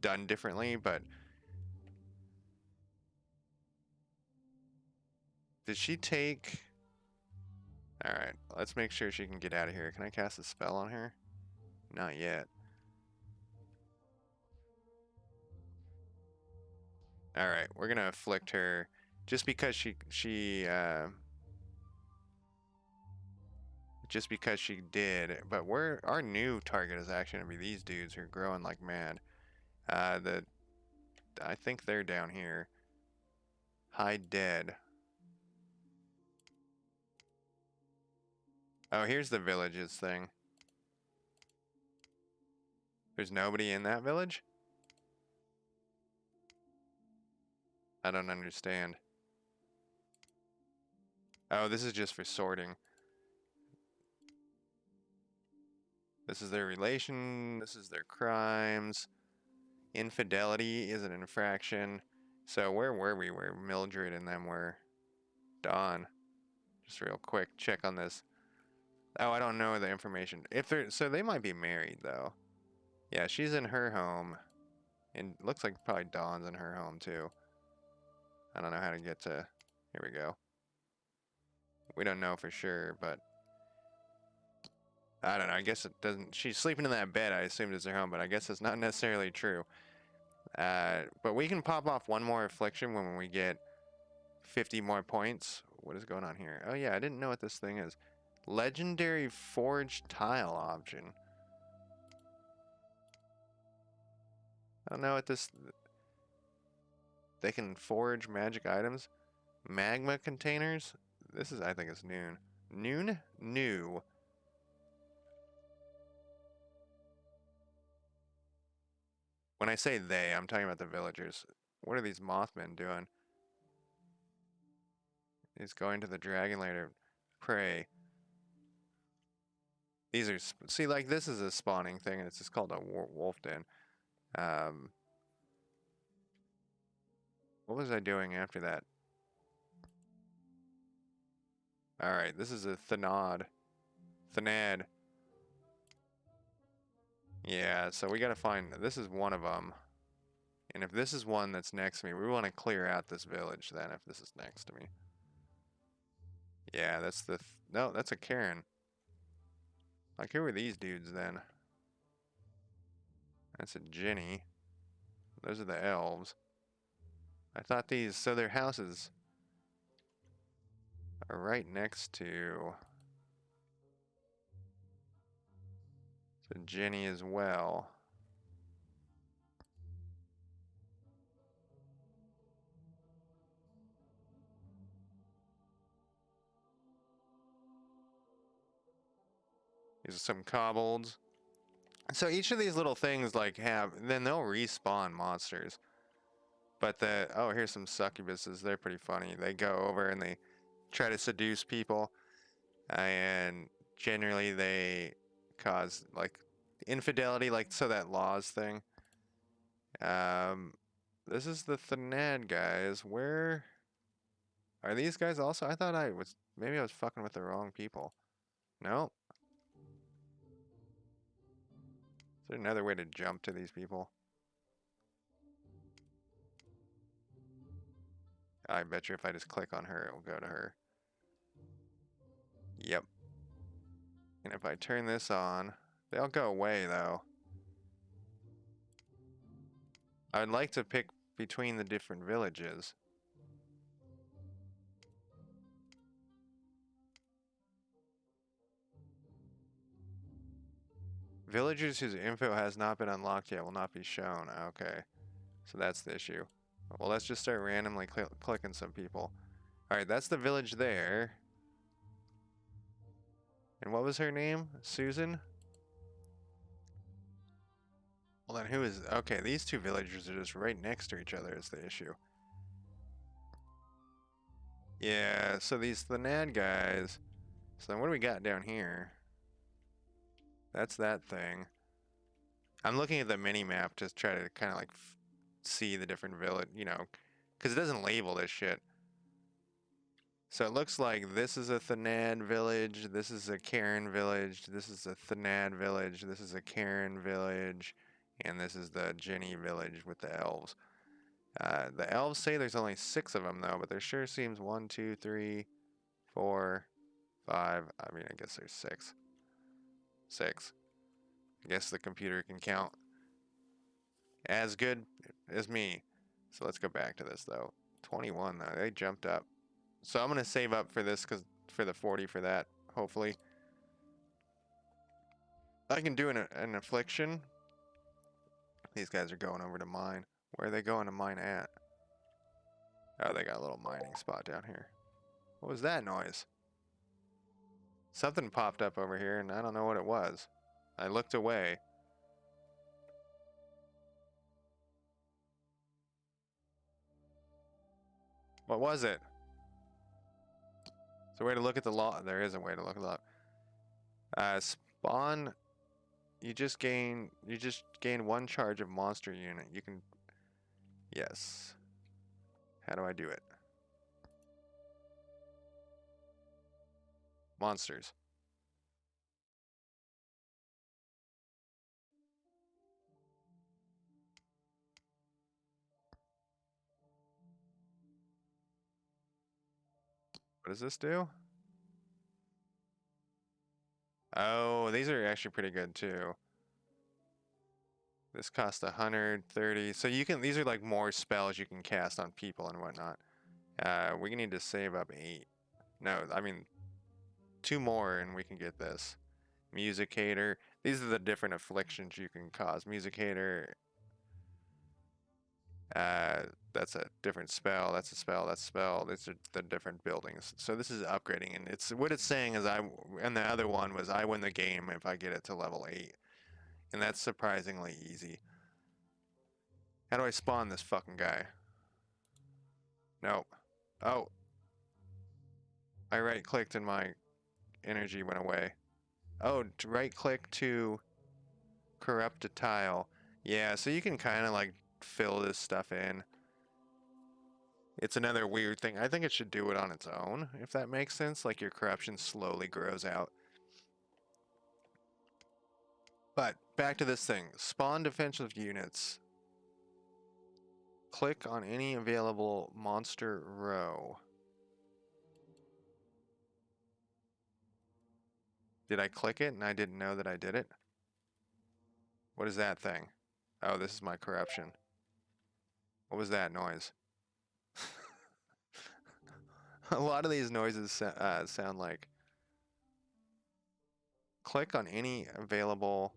done differently, but did she take... Alright, let's make sure she can get out of here. Can I cast a spell on her? Not yet. All right, we're gonna afflict her just because just because she did. But our new target is actually gonna be these dudes who are growing like mad. I think they're down here. Hide dead. Oh, here's the villages thing. There's nobody in that village? I don't understand. Oh, this is just for sorting. This is their relation. This is their crimes. Infidelity is an infraction. So where were we? Where Mildred and them were? Dawn. Just real quick, check on this. Oh, I don't know the information. So they might be married though. Yeah, she's in her home, and looks like probably Dawn's in her home too. I don't know how to get to. Here we go. We don't know for sure, but I don't know. I guess it doesn't. She's sleeping in that bed. I assumed it's her home, but I guess it's not necessarily true. But we can pop off one more affliction when we get 50 more points. What is going on here? Oh yeah, I didn't know what this thing is. Legendary forged tile option. I don't know what this. They can forge magic items. Magma containers. This is, I think it's noon. Noon? New. When I say they, I'm talking about the villagers. What are these Mothmen doing? He's going to the dragon lair to pray. These are, see, like this is a spawning thing, and it's just called a wolf den. What was I doing after that? Alright, this is a Thanad. Thanad. Yeah, so we gotta find, this is one of them. And if this is one that's next to me, we want to clear out this village then, if this is next to me. Yeah, that's the, no, that's a Karen. Like, who are these dudes then? That's a Jenny. Those are the elves. I thought these, so their houses are right next to so Jenny as well. These are some kobolds. So each of these little things like then they'll respawn monsters. But oh, here's some succubuses. They're pretty funny. They go over and they try to seduce people. And generally they cause like infidelity, like so that laws thing. This is the Thanad guys. Where are these guys also? I thought maybe I was fucking with the wrong people. No. Is there another way to jump to these people? I bet you if I just click on her, it will go to her. Yep. And if I turn this on, they'll go away though. I would like to pick between the different villages. Villagers whose info has not been unlocked yet will not be shown. Okay. So that's the issue. Well, let's just start randomly clicking some people. Alright, that's the village there. And what was her name? Susan? Well, then who is... Okay, these two villagers are just right next to each other is the issue. Yeah, so these Thanad guys... So then what do we got down here? That's that thing. I'm looking at the mini-map to try to kind of like see the different village, you know, because it doesn't label this shit. So it looks like this is a Thanad village, this is a Karen village, this is a Thanad village, this is a Karen village, and this is the Jenny village with the elves. The elves say there's only 6 of them though, but there sure seems 1, 2, 3, 4, 5. I mean, I guess there's 6. 6. I guess the computer can count as good as me. So let's go back to this though. 21 though, they jumped up. So I'm gonna save up for this for the 40 for that, hopefully. I can do an affliction. These guys are going over to mine. Where are they going to mine at? Oh, they got a little mining spot down here. What was that noise? Something popped up over here and I don't know what it was. I looked away. What was it? Is there a way to look at the log? There is a way to look at the log. Spawn. You just gain one charge of monster unit. You can. Yes. How do I do it? Monsters. What does this do? Oh, these are actually pretty good too. This costs 130. So you can, these are like more spells you can cast on people and whatnot. We need to save up 8. No, I mean 2 more and we can get this. Musicator. These are the different afflictions you can cause. Musicator. That's a different spell. That's a spell. That's a spell. These are the different buildings. So this is upgrading, and it's what it's saying is and the other one was I win the game if I get it to level 8, and that's surprisingly easy. How do I spawn this fucking guy? Nope. Oh. I right clicked and my energy went away. Oh, right click to corrupt a tile. Yeah, so you can kind of like fill this stuff in. It's another weird thing. I think it should do it on its own, if that makes sense. Like your corruption slowly grows out. But back to this thing. Spawn defensive units. Click on any available monster row. Did I click it and I didn't know that I did it? What is that thing? Oh, this is my corruption. What was that noise? A lot of these noises sound like click on any available.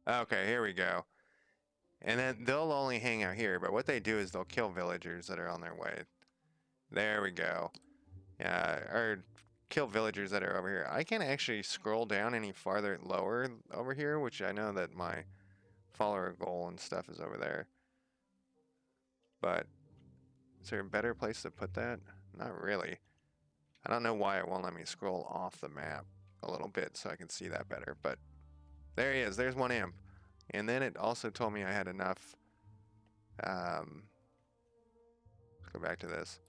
Okay, here we go. And then they'll only hang out here, but what they do is they'll kill villagers that are on their way. There we go. Yeah, or kill villagers that are over here. I can't actually scroll down any farther lower over here, which I know that my follower goal and stuff is over there. But is there a better place to put that? Not really. I don't know why it won't let me scroll off the map a little bit so I can see that better, but there he is. There's one imp. And then it also told me I had enough. Let's go back to this.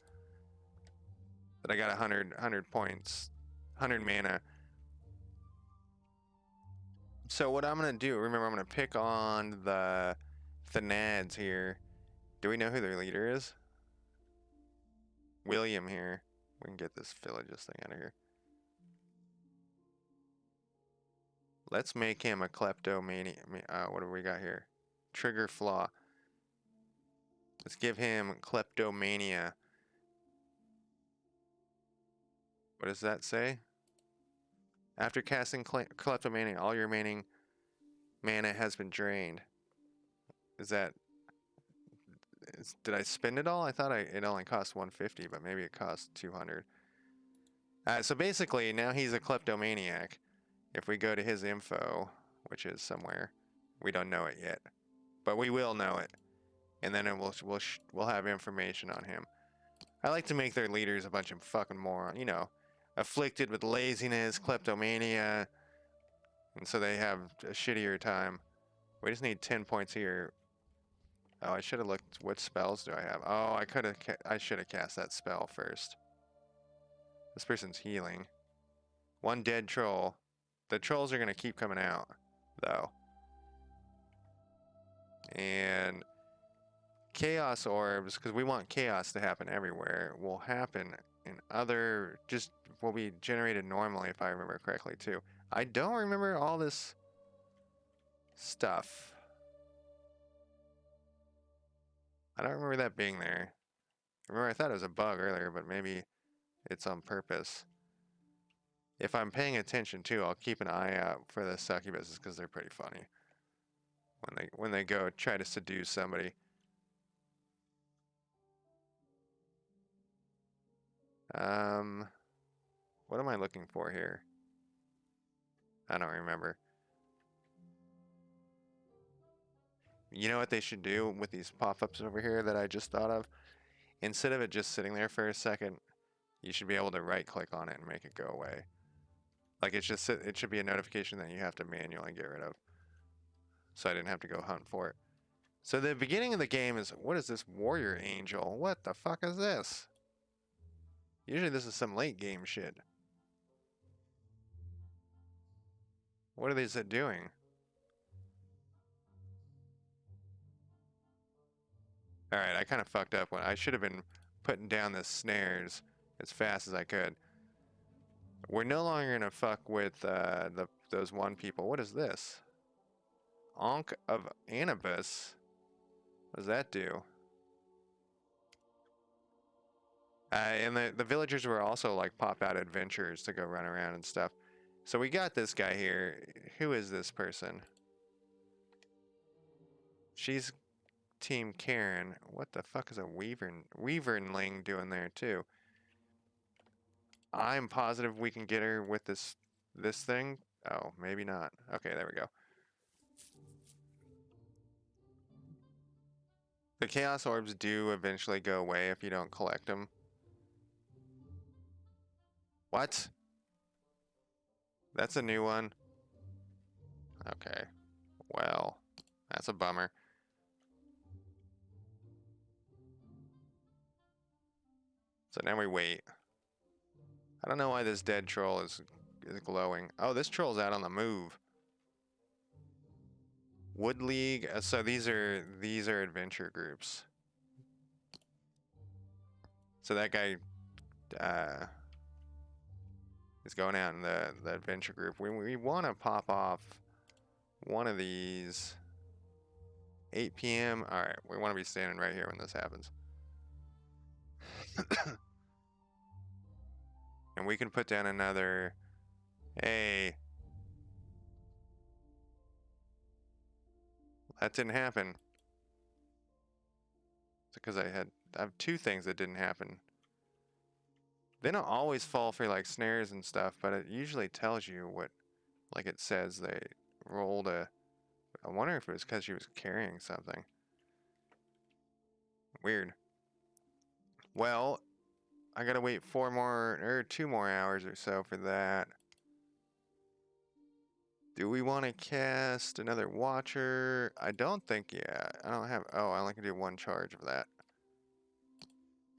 That I got 100 points, 100 mana. So what I'm gonna do, remember I'm gonna pick on the Nads here. Do we know who their leader is? William here. We can get this villages thing out of here. Let's make him a kleptomaniac. What do we got here? Trigger flaw. Let's give him kleptomania. What does that say? After casting kleptomania, all your remaining mana has been drained. Is that... did I spend it all? I thought it only cost 150, but maybe it cost 200. So basically, now he's a kleptomaniac. If we go to his info, which is somewhere, we don't know it yet, but we will know it, and then we'll have information on him. I like to make their leaders a bunch of fucking moron, you know, afflicted with laziness, kleptomania, and so they have a shittier time. We just need 10 points here. Oh, I should have looked. What spells do I have? Oh, I should have cast that spell first. This person's healing. One dead troll. The trolls are going to keep coming out, though. And chaos orbs, because we want chaos to happen everywhere, will happen in other, will be generated normally, if I remember correctly, too. I don't remember all this stuff. I don't remember that being there. Remember, I thought it was a bug earlier, but maybe it's on purpose. If I'm paying attention too, I'll keep an eye out for the succubuses because they're pretty funny. When they go try to seduce somebody. What am I looking for here? I don't remember. You know what they should do with these pop-ups over here that I just thought of? Instead of it just sitting there for a second, you should be able to right-click on it and make it go away. Like it should be a notification that you have to manually get rid of. So I didn't have to go hunt for it. So the beginning of the game is, what is this warrior angel? What the fuck is this? Usually this is some late game shit. What are these doing? Alright, I kind of fucked up when I should have been putting down the snares as fast as I could. We're no longer gonna fuck with those one people. What is this? Ankh of Anubis? What does that do? And the villagers were also like pop out adventurers to go run around and stuff. So we got this guy here. Who is this person? She's Team Karen. What the fuck is a Weavernling doing there too? I'm positive we can get her with this thing. Oh, maybe not. Okay, there we go. The Chaos Orbs do eventually go away if you don't collect them. What? That's a new one. Okay. Well, that's a bummer. So now we wait. I don't know why this dead troll is glowing. Oh, this troll's out on the move. Wood League. So these are adventure groups. So that guy is going out in the adventure group. We want to pop off one of these. 8 p.m. All right, we want to be standing right here when this happens. And we can put down another. Hey. That didn't happen. It's because I have two things that didn't happen. They don't always fall for like snares and stuff, but it usually tells you what, like it says they rolled a. I wonder if it was because she was carrying something. Weird. Well, I gotta wait 2 more hours or so for that. Do we want to cast another Watcher? I don't think, yeah. I don't have, oh, I only can do 1 charge of that.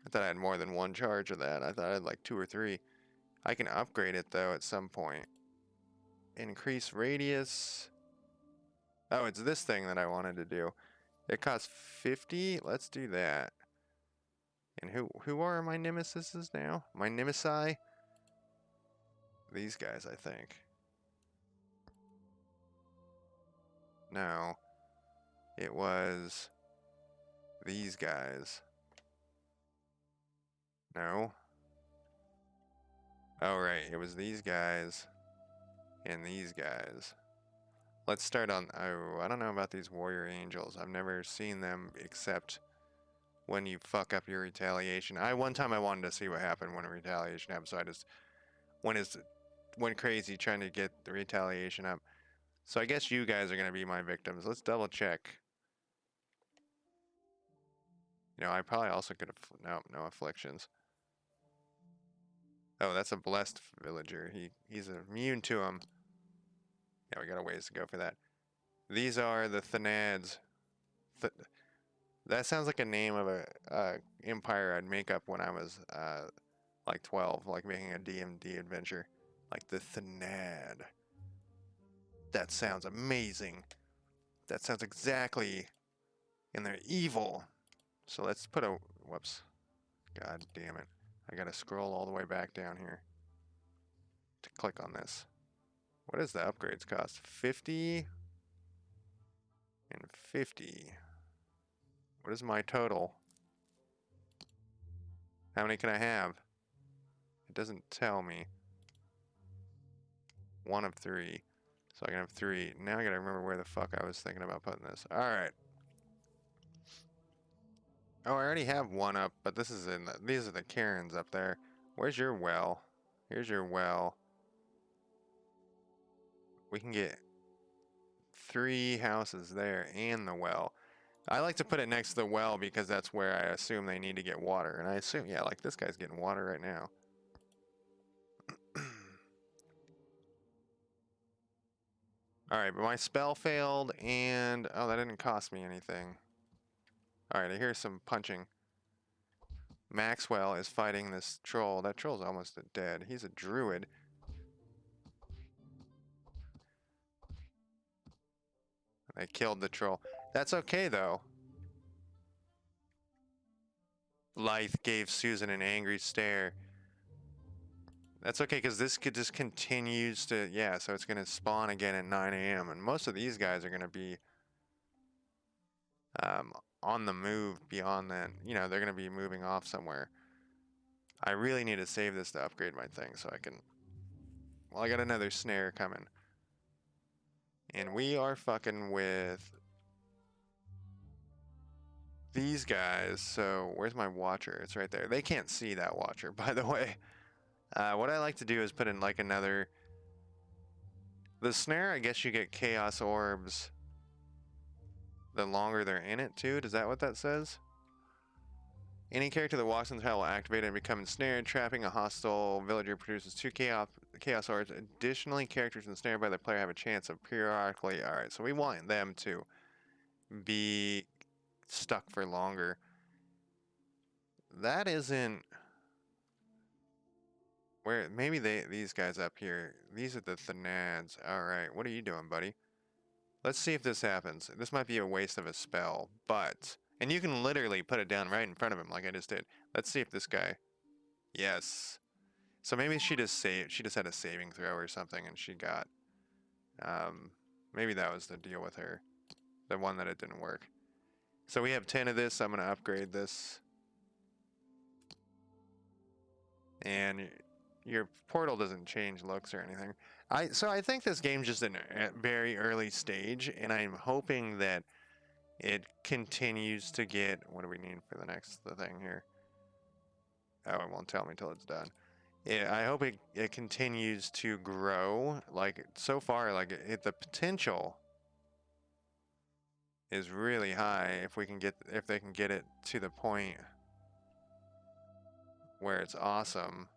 I thought I had more than 1 charge of that. I thought I had like 2 or 3. I can upgrade it though at some point. Increase radius. Oh, it's this thing that I wanted to do. It costs 50. Let's do that. And who are my nemesises now? My nemesi? These guys, I think. No. It was these guys. No. Oh, right. It was these guys and these guys. Let's start on... Oh, I don't know about these warrior angels. I've never seen them except when you fuck up your retaliation. One time I wanted to see what happened when a retaliation happened, so I just went crazy trying to get the retaliation up. So I guess you guys are going to be my victims. Let's double check. You know, I probably also could have... No afflictions. Oh, that's a blessed villager. He's immune to them. Yeah, we got a ways to go for that. These are the Thanads. That sounds like a name of a empire I'd make up when I was like 12, like making a D&D adventure. Like the Thanad. That sounds amazing. That sounds exactly... And they're evil. So let's put a... Whoops. God damn it. I gotta scroll all the way back down here to click on this. What does the upgrades cost? 50 and 50. What is my total? How many can I have? It doesn't tell me. 1 of 3. So I can have 3. Now I gotta remember where the fuck I was thinking about putting this. Alright. Oh, I already have 1 up, but this is in the, these are the cairns up there. Where's your well? Here's your well. We can get 3 houses there and the well. I like to put it next to the well because that's where I assume they need to get water. And I assume, yeah, like this guy's getting water right now. Alright, but my spell failed and... oh, that didn't cost me anything. Alright, I hear some punching. Maxwell is fighting this troll. That troll's almost dead. He's a druid. I killed the troll. That's okay, though. Lythe gave Susan an angry stare. That's okay, because this kid just continues to... yeah, so it's going to spawn again at 9 a.m. And most of these guys are going to be on the move beyond that. You know, they're going to be moving off somewhere. I really need to save this to upgrade my thing so I can... well, I got another snare coming. And we are fucking with these guys. So where's my watcher? It's right there. They can't see that watcher, by the way. What I like to do is put in like another... the snare, I guess you get chaos orbs the longer they're in it too. Is that what that says? Any character that walks in the tile will activate it and become ensnared. Trapping a hostile villager produces 2 chaos orbs. Additionally, characters ensnared by the player have a chance of periodically... alright, so we want them to be stuck for longer. That isn't... where... maybe these guys up here. These are the Thanads. Alright, what are you doing, buddy? Let's see if this happens. This might be a waste of a spell, but... and you can literally put it down right in front of him like I just did. Let's see if this guy... yes. So maybe she just saved... she just had a saving throw or something and she got... maybe that was the deal with her. The one that it didn't work. So we have 10 of this. I'm going to upgrade this. And your portal doesn't change looks or anything. So I think this game's just in a very early stage, and I'm hoping that it continues to get... what do we need for the next thing here? Oh, it won't tell me till it's done. Yeah, I hope it continues to grow. Like, so far, like, the potential is really high if we can get... if they can get it to the point where it's awesome.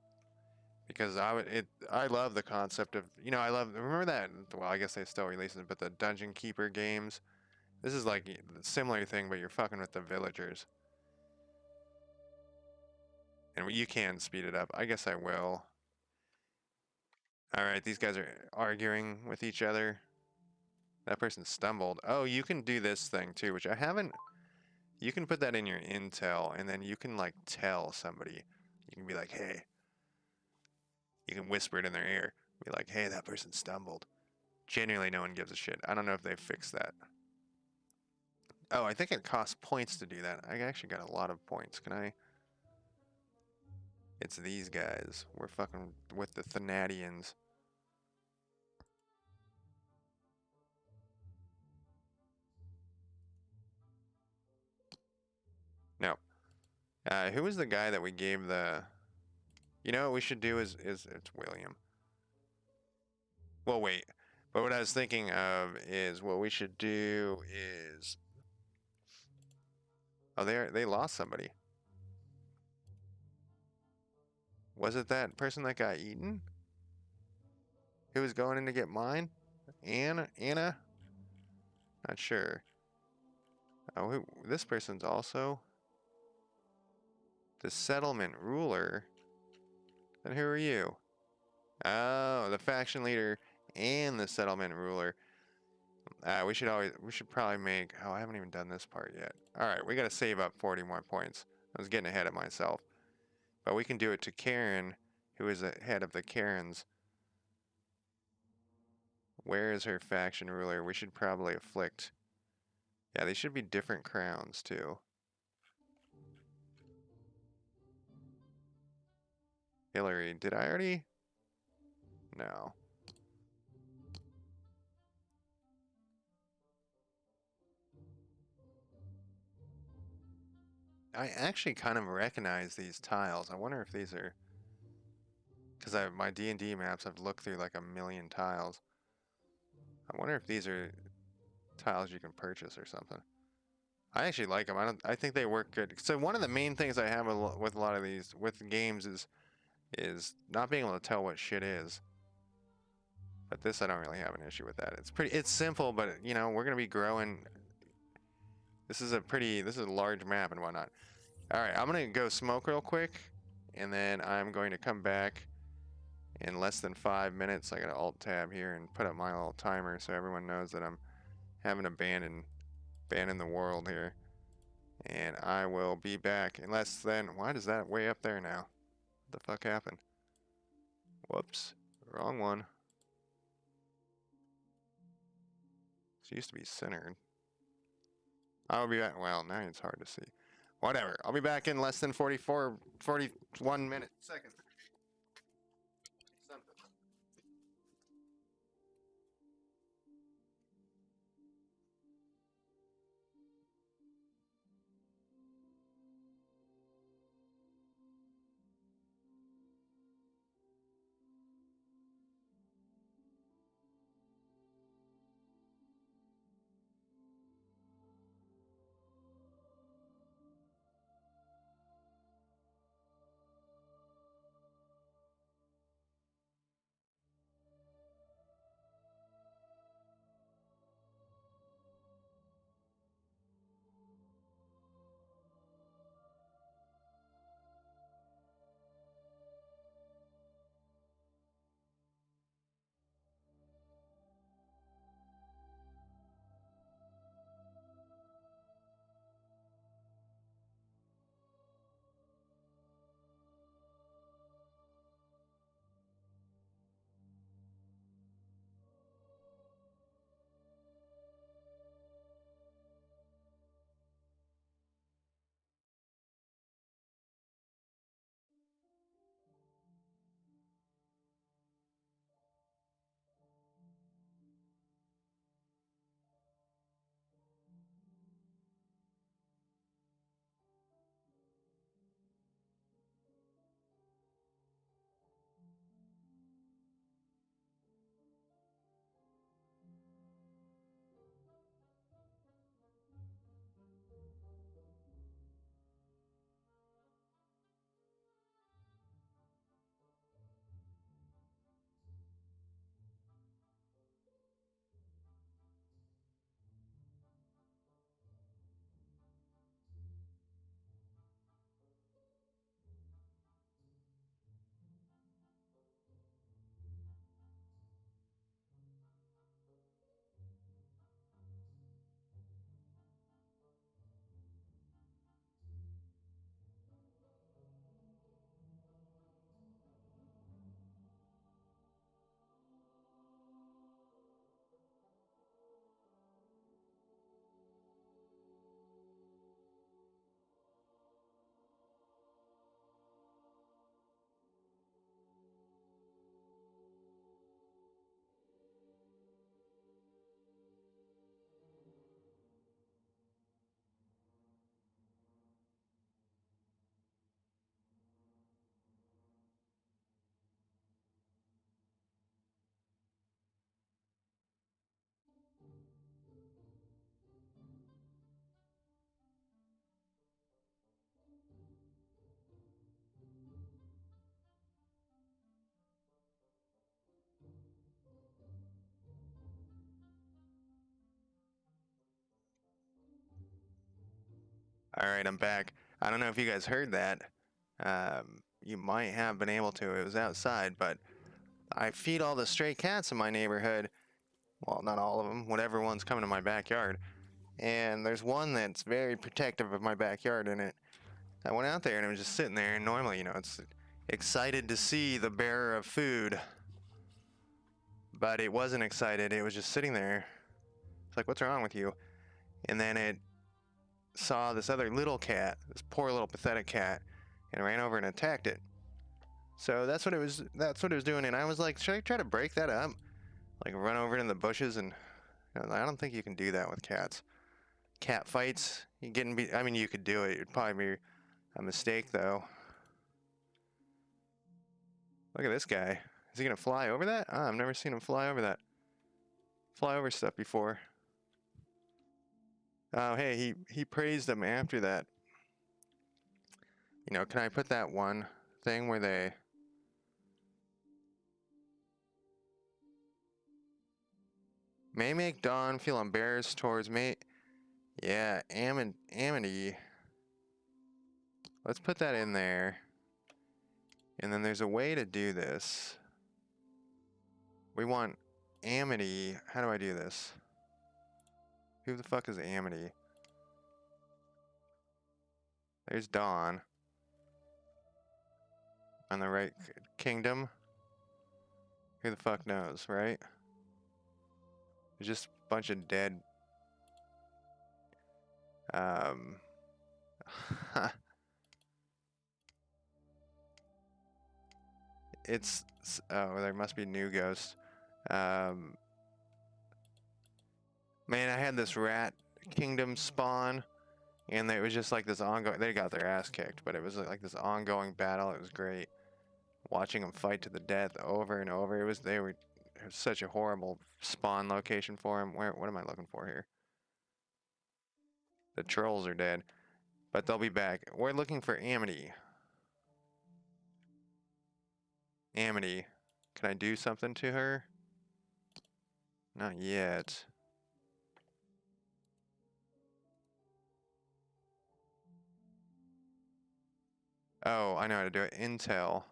Because I love the concept of, you know, remember that, well, I guess they still release it, but the Dungeon Keeper games, this is like a similar thing, but you're fucking with the villagers. And you can speed it up. I guess I will. Alright, these guys are arguing with each other. That person stumbled. Oh, you can do this thing too, which I haven't. You can put that in your intel, and then you can like tell somebody. You can be like, hey. You can whisper it in their ear. Be like, hey, that person stumbled. Generally, no one gives a shit. I don't know if they've fixed that. Oh, I think it costs points to do that. I actually got a lot of points. Can I? It's these guys. We're fucking with the Thanadians. No. Who was the guy that we gave the... you know what we should do is it's William. Well, wait. But what I was thinking of is what we should do is... oh, they lost somebody. Was it that person that got eaten? Who was going in to get mine? Anna? Not sure. Oh, this person's also the settlement ruler. Then who are you? Oh, the faction leader and the settlement ruler. We should probably make... oh, I haven't even done this part yet. Alright, we gotta save up 40 more points. I was getting ahead of myself. But we can do it to Karen, who is the head of the Karens. Where is her faction ruler? We should probably afflict... yeah, they should be different crowns, too. Hillary. Did I already? No. I actually kind of recognize these tiles. I wonder if these are... Because my D&D maps, I've looked through like a million tiles. I wonder if these are tiles you can purchase or something. I actually like them. I think they work good. So one of the main things I have with a lot of these with games is not being able to tell what shit is. But this I don't really have an issue with that. It's simple, but you know, we're gonna be growing. This is a large map and whatnot. All right, I'm gonna go smoke real quick, and then I'm going to come back in less than 5 minutes. I got to alt tab here and put up my little timer so everyone knows that I'm having abandoned the world here. And I will be back in less than... Why is that way up there now? What the fuck happened? Whoops. Wrong one. It used to be centered. I'll be back. Well, now it's hard to see. Whatever. I'll be back in less than 41 minutes. Seconds. Something. All right, I'm back. I don't know if you guys heard that. You might have been able to. It was outside, but I feed all the stray cats in my neighborhood. Well, not all of them. Whatever one's coming to my backyard. And there's one that's very protective of my backyard in it. I went out there and it was just sitting there. And normally, you know, it's excited to see the bearer of food. But it wasn't excited. It was just sitting there. It's like, what's wrong with you? And then it saw this other little cat, this poor little pathetic cat, and ran over and attacked it. So that's what it was. That's what it was doing, and I was like, should I try to break that up? Like run over in the bushes, and I don't think you can do that with cats. Cat fights, you getting be. I mean, you could do it. It'd probably be a mistake, though. Look at this guy. Is he gonna fly over that? Oh, I've never seen him fly over that. Fly over stuff before. Oh, hey, he praised them after that. You know, can I put that one thing where they... May make Dawn feel embarrassed towards me. Yeah, Amity. Let's put that in there. And then there's a way to do this. We want Amity. How do I do this? Who the fuck is Amity? There's Dawn. On the right kingdom. Who the fuck knows, right? There's just a bunch of dead. It's oh, there must be new ghosts. Man, I had this rat kingdom spawn, and it was just like this ongoing. They got their ass kicked, but it was like this ongoing battle. It was great watching them fight to the death over and over. It was such a horrible spawn location for them. What am I looking for here? The trolls are dead, but they'll be back. We're looking for Amity. Amity, can I do something to her? Not yet. Oh, I know how to do it. Intel.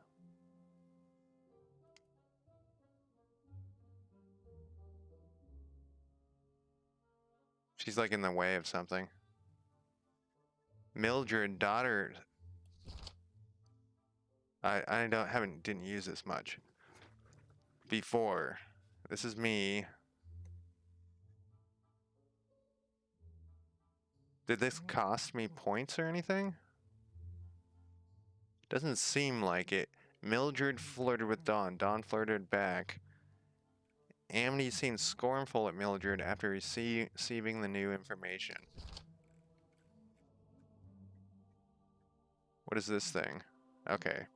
She's like in the way of something. Mildred, daughter. I didn't use this much before. This is me. Did this cost me points or anything? Doesn't seem like it. Mildred flirted with Dawn. Dawn flirted back. Amity seemed scornful at Mildred after receiving the new information. What is this thing? Okay.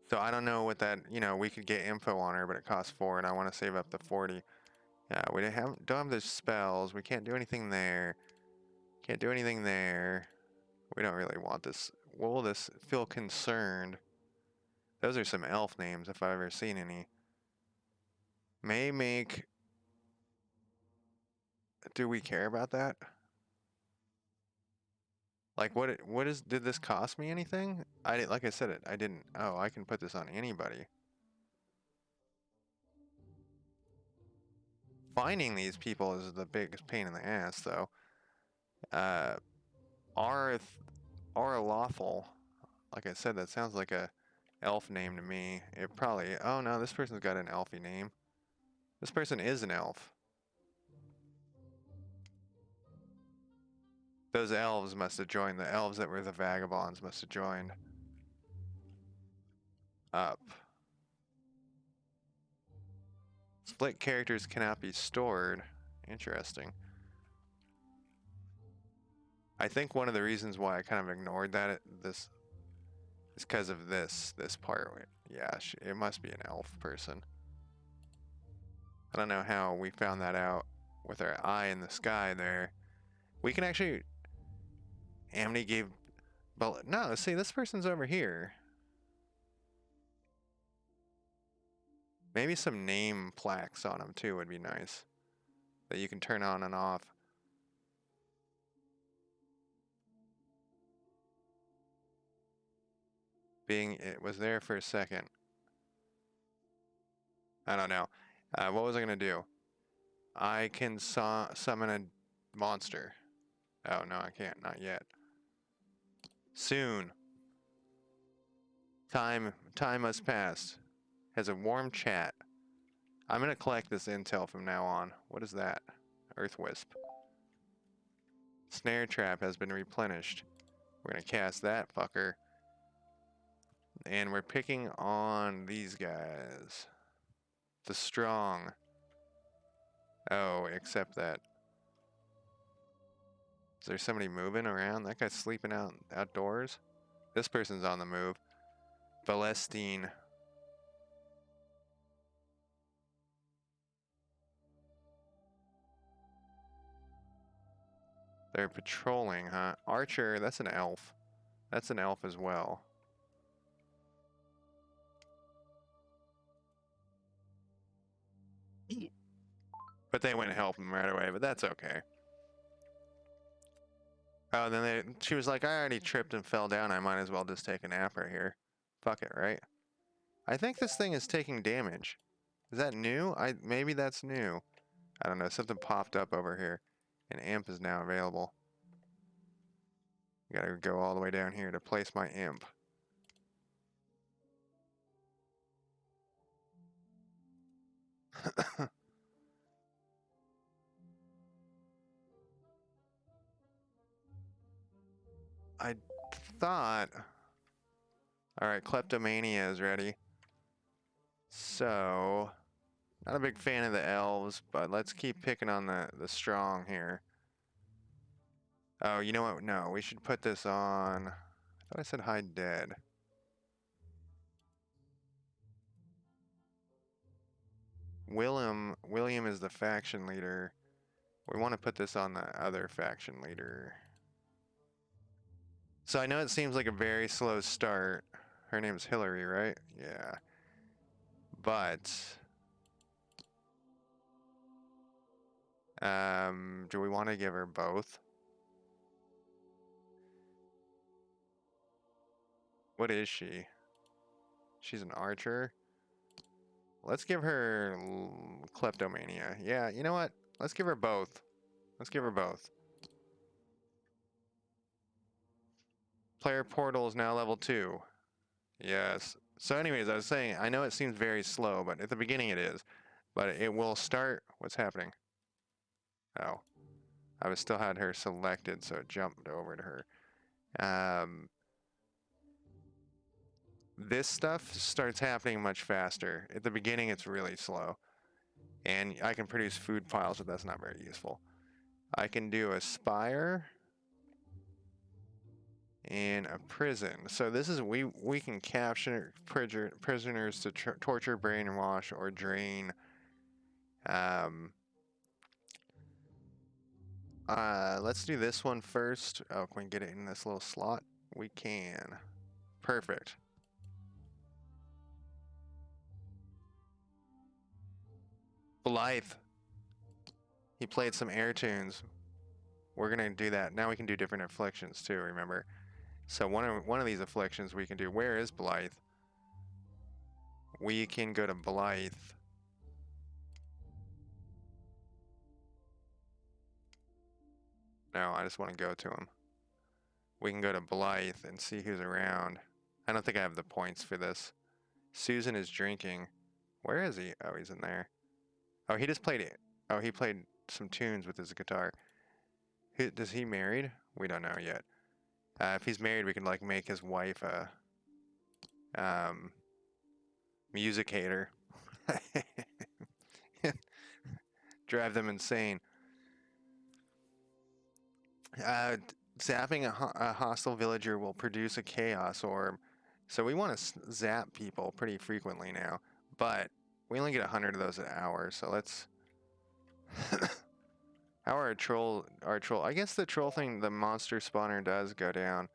So I don't know what that, you know, we could get info on her, but it costs 4, and I want to save up the 40. Yeah, we don't have the spells. We can't do anything there. Can't do anything there. We don't really want this. Will this feel concerned? Those are some elf names, if I've ever seen any. May make... Do we care about that? Like, did this cost me anything? Like I said, I didn't. Oh, I can put this on anybody. Finding these people is the biggest pain in the ass, though. Aura Lawful. Like I said, that sounds like a elf name to me. It probably... Oh, no, this person's got an elfy name. This person is an elf. Those elves must have joined. The elves that were the vagabonds must have joined. Up. Split characters cannot be stored. Interesting. I think one of the reasons why I kind of ignored this is because of this part. Yeah, it must be an elf person. I don't know how we found that out with our eye in the sky there. We can actually... Amity gave... But no, see, this person's over here. Maybe some name plaques on them too would be nice. That you can turn on and off. It was there for a second. I don't know. What was I gonna do? I can summon a monster. Oh no, I can't. Not yet. Soon. Time must pass. Has a warm chat. I'm gonna collect this intel from now on. What is that? Earth Wisp. Snare trap has been replenished. We're gonna cast that fucker. And we're picking on these guys. The strong. Oh, accept that. Is there somebody moving around? That guy's sleeping outdoors? This person's on the move. Celestine. They're patrolling, huh? Archer, that's an elf. That's an elf as well. But they went and helped him right away, but that's okay. Oh, then she was like, I already tripped and fell down. I might as well just take a nap right here. Fuck it, right? I think this thing is taking damage. Is that new? Maybe that's new. I don't know. Something popped up over here. An imp is now available. Gotta go all the way down here to place my imp. I thought... Alright, Kleptomania is ready. So... Not a big fan of the elves, but let's keep picking on the strong here. Oh, you know what? No, we should put this on... I thought I said hide dead. William is the faction leader. We want to put this on the other faction leader. So I know it seems like a very slow start. Her name's Hillary, right? Yeah. But... do we want to give her both? What is she? She's an archer? Let's give her kleptomania. Yeah, you know what? Let's give her both. Let's give her both. Player portal is now level 2. Yes. So anyways, I was saying, I know it seems very slow, but at the beginning it is. But it will start... What's happening? Oh. I was still had her selected, so it jumped over to her. This stuff starts happening much faster. At the beginning, it's really slow. And I can produce food piles, but that's not very useful. I can do a spire and a prison. So this is, we can capture prisoners to torture, brainwash, or drain. Let's do this one first. Oh, can we get it in this little slot? We can. Perfect. Blythe. He played some air tunes. We're gonna do that. Now we can do different afflictions too, remember? So one of these afflictions we can do. Where is Blythe? We can go to Blythe. No, I just want to go to him. We can go to Blythe and see who's around. I don't think I have the points for this. Susan is drinking. Where is he? Oh, he's in there. Oh, he just played it. Oh, he played some tunes with his guitar. Is he married? We don't know yet. If he's married, we can like make his wife a music hater. Drive them insane. Zapping a hostile villager will produce a chaos orb. So we want to zap people pretty frequently now, but we only get 100 of those an hour, so let's... How are our troll... I guess the troll thing, the monster spawner does go down.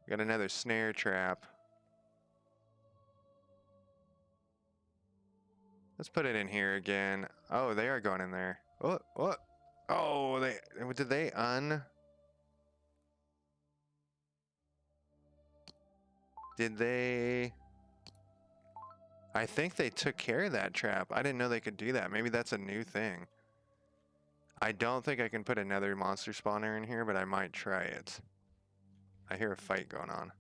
Got another snare trap. Let's put it in here again. Oh, they are going in there. What? What? Oh, did they Did they... I think they took care of that trap. I didn't know they could do that. Maybe that's a new thing. I don't think I can put another monster spawner in here, but I might try it. I hear a fight going on.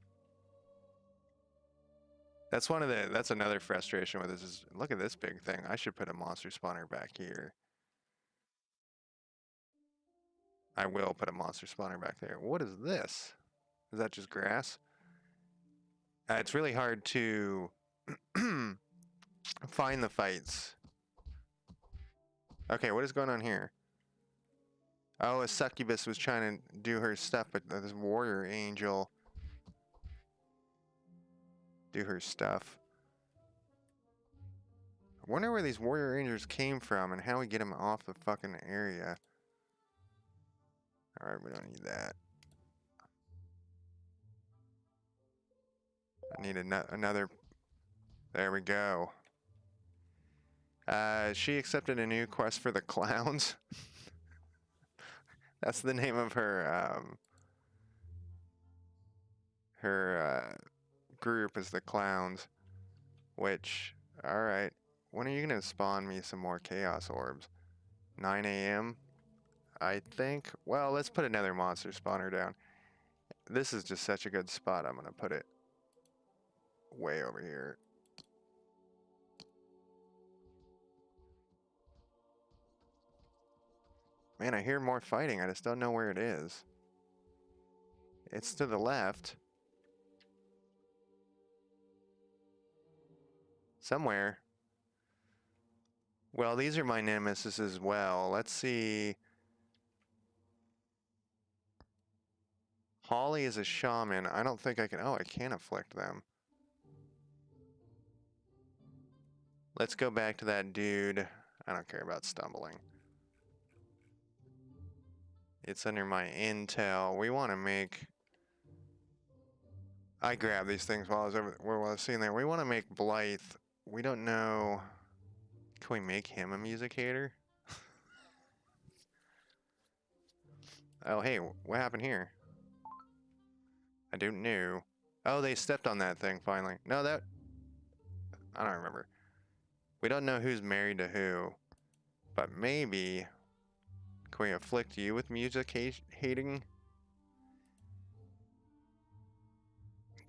That's that's another frustration with this is, look at this big thing. I should put a monster spawner back here. I will put a monster spawner back there. What is this? Is that just grass? It's really hard to find the fights. Okay, what is going on here? Oh, a succubus was trying to do her stuff, but this warrior angel do her stuff. I wonder where these warrior angels came from and how we get them off the fucking area. Alright, we don't need that. I need another... There we go. She accepted a new quest for the clowns. That's the name of her, group is the clowns. Which, alright. When are you gonna spawn me some more chaos orbs? 9 a.m.? I think. Well, let's put another monster spawner down. This is just such a good spot. I'm gonna put it way over here. Man, I hear more fighting. I just don't know where it is. It's to the left. Somewhere. Well, these are my nemesis as well. Let's see. Holly is a shaman. I don't think I can... Oh, I can afflict them. Let's go back to that dude. I don't care about stumbling. It's under my intel. We want to make... I grabbed these things while I was while I was seeing there. We want to make Blythe. We don't know... Can we make him a musicator? Oh, hey, what happened here? I don't know. Oh, they stepped on that thing finally. No, that... I don't remember. We don't know who's married to who. But maybe... Can we afflict you with music hating?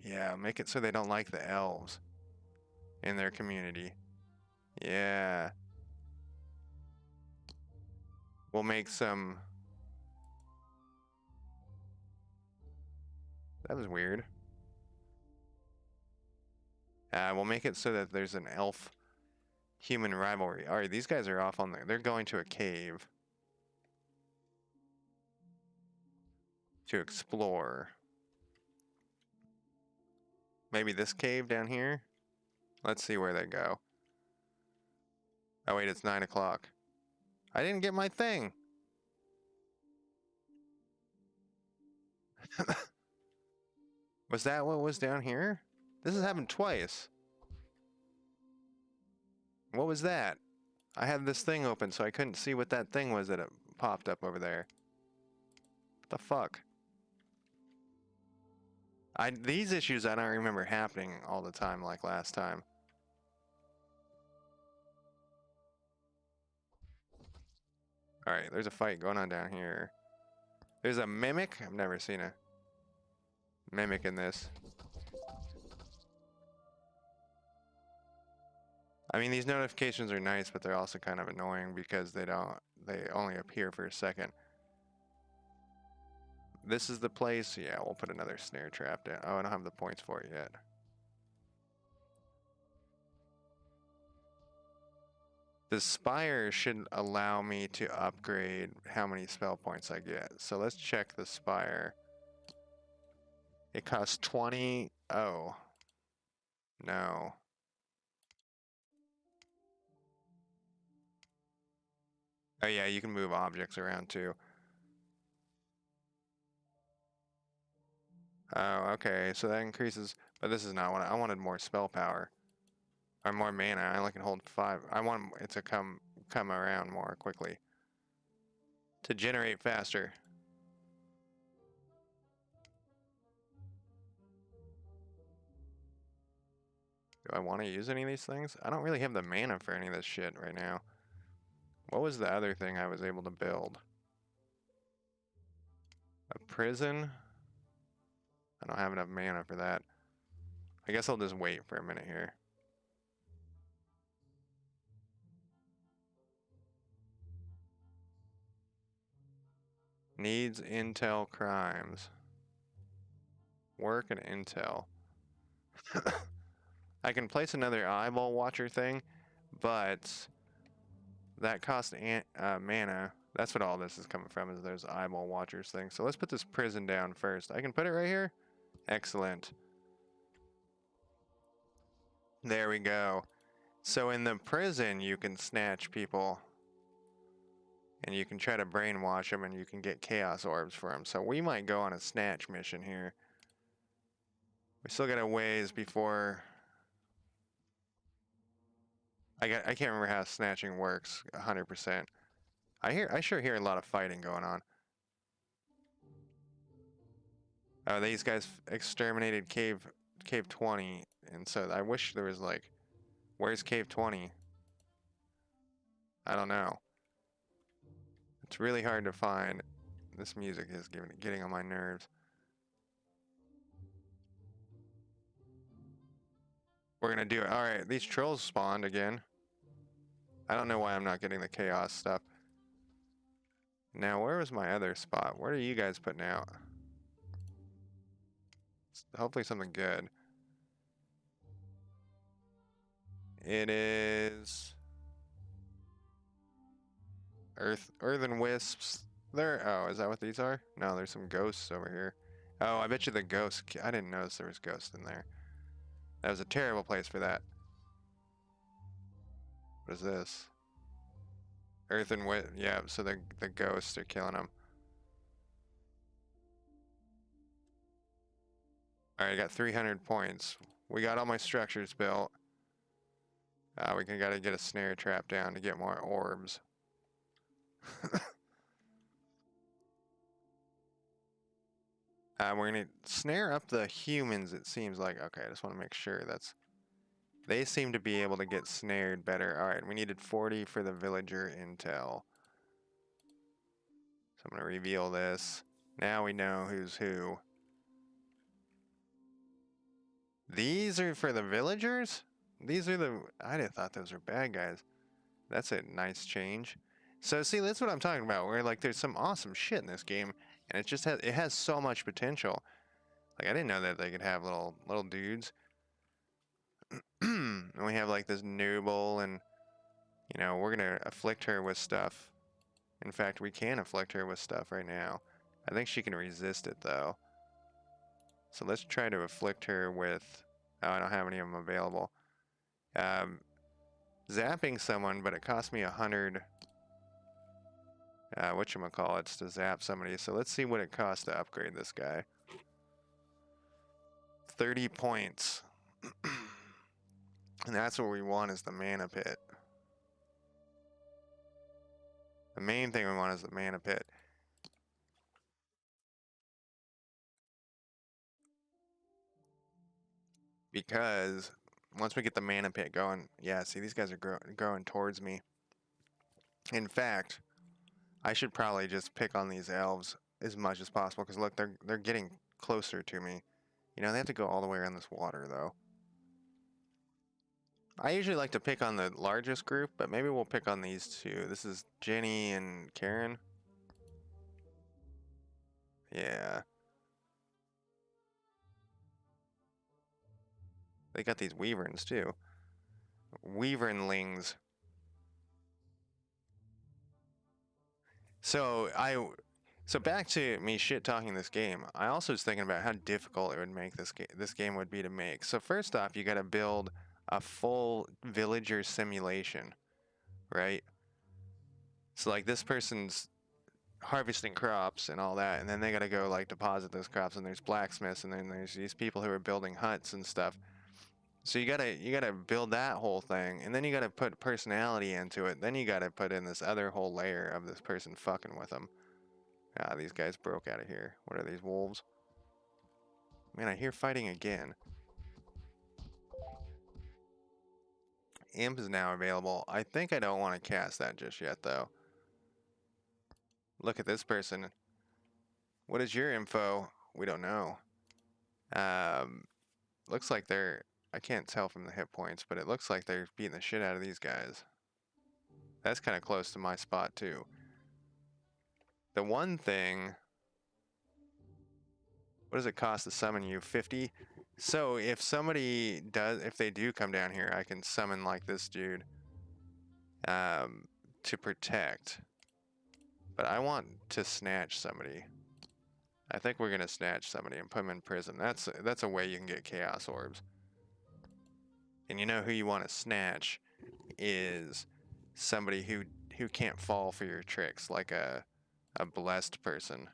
Yeah, make it so they don't like the elves in their community. Yeah. We'll make some... That was weird. We'll make it so that there's an elf-human rivalry. Alright, these guys are off on the... They're going to a cave. To explore. Maybe this cave down here? Let's see where they go. Oh wait, it's 9 o'clock. I didn't get my thing! Was that what was down here? This has happened twice. What was that? I had this thing open so I couldn't see what that thing was that it popped up over there. What the fuck? These issues I don't remember happening all the time like last time. Alright, there's a fight going on down here. There's a mimic? I've never seen a mimic in this. I mean, these notifications are nice, but they're also kind of annoying because they only appear for a second. This is the place? Yeah, we'll put another snare trap down. Oh, I don't have the points for it yet. The spire should allow me to upgrade how many spell points I get. So let's check the spire. It costs 20. Oh. No. Oh yeah, you can move objects around too. Oh, okay, so that increases, but this is not what I wanted. More spell power. Or more mana. I only can hold 5. I want it to come around more quickly. To generate faster. Do I want to use any of these things? I don't really have the mana for any of this shit right now. What was the other thing I was able to build? A prison? I don't have enough mana for that. I guess I'll just wait for a minute here. Needs intel crimes. Work and intel. I can place another eyeball watcher thing, but that costs mana. That's what all this is coming from, is those eyeball watchers things. So let's put this prison down first. I can put it right here? Excellent. There we go. So in the prison, you can snatch people. And you can try to brainwash them, and you can get chaos orbs for them. So we might go on a snatch mission here. We still got a ways before... I can't remember how snatching works 100%. I sure hear a lot of fighting going on. Oh, these guys exterminated cave 20, and so I wish there was like, where's cave 20? I don't know. It's really hard to find. This music is getting on my nerves. We're gonna do it. All right, these trolls spawned again. I don't know why I'm not getting the chaos stuff. Now, where was my other spot? What are you guys putting out? Hopefully something good. It is... Earthen wisps. There. Oh, is that what these are? No, there's some ghosts over here. Oh, I bet you the ghosts. I didn't notice there was ghosts in there. That was a terrible place for that. What is this? Earthen wisp. Yeah, so the ghosts are killing them. Alright, I got 300 points. We got all my structures built. Gotta get a snare trap down to get more orbs. We're gonna snare up the humans, it seems like. Okay, I just want to make sure that's... They seem to be able to get snared better. Alright, we needed 40 for the villager intel. So I'm gonna reveal this. Now we know who's who. These are for the villagers? These are the... I didn't thought those were bad guys. That's a nice change. So see, that's what I'm talking about, where like there's some awesome shit in this game, and it has so much potential. Like I didn't know that they could have little dudes. And we have like this noble, and you know, we're gonna afflict her with stuff. In fact, we can afflict her with stuff right now. I think she can resist it though. So let's try to afflict her with... Oh, I don't have any of them available. Zapping someone, but it cost me 100... whatchamacallits to zap somebody. So let's see what it costs to upgrade this guy. 30 points. And that's what we want, is the mana pit. The main thing we want is the mana pit. Because once we get the mana pit going... Yeah, see, these guys are going towards me. In fact, I should probably just pick on these elves as much as possible, because look, they're getting closer to me. You know, they have to go all the way around this water, though. I usually like to pick on the largest group, but maybe we'll pick on these two. This is Jenny and Karen. Yeah. They got these Weaverns, too. Weavernlings. So back to me shit-talking this game, I also was thinking about how difficult it would make this game would be to make. So first off, you gotta build a full villager simulation, right? So like this person's harvesting crops and all that, and then they gotta go like deposit those crops, and there's blacksmiths, and then there's these people who are building huts and stuff. So you gotta build that whole thing, and then you gotta put personality into it. Then you gotta put in this other whole layer of this person fucking with them. Ah, these guys broke out of here. What are these, wolves? Man, I hear fighting again. Imp is now available. I think I don't want to cast that just yet, though. Look at this person. What is your info? We don't know. Looks like they're... I can't tell from the hit points, but it looks like they're beating the shit out of these guys. That's kind of close to my spot, too. The one thing, what does it cost to summon you? 50? So if somebody does, if they do come down here, I can summon like this dude to protect. But I want to snatch somebody. I think we're gonna snatch somebody and put them in prison. That's a way you can get chaos orbs. And you know who you want to snatch is somebody who can't fall for your tricks, like a blessed person.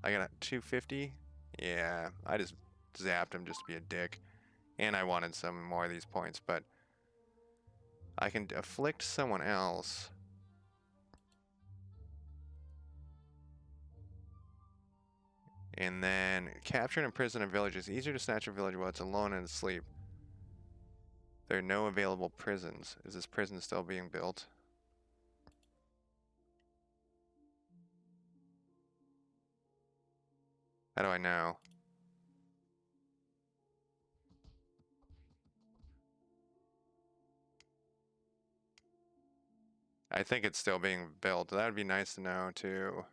I got a 250. Yeah, I just zapped him just to be a dick, and I wanted some more of these points, but I can afflict someone else. And then capture and imprison a village is easier to snatch a village while it's alone and asleep. There are no available prisons. Is this prison still being built? How do I know? I think it's still being built. That would be nice to know too.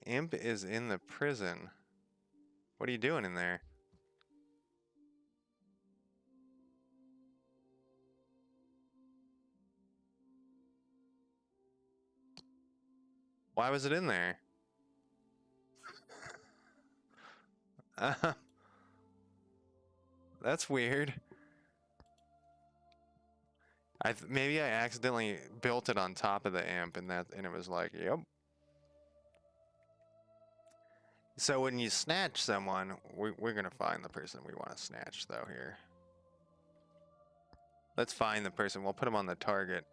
Imp is in the prison. What are you doing in there? Why was it in there? That's weird. Maybe I accidentally built it on top of the imp, and it was like, yep. So when you snatch someone, we're gonna find the person we want to snatch though here. Let's find the person. We'll put him on the target.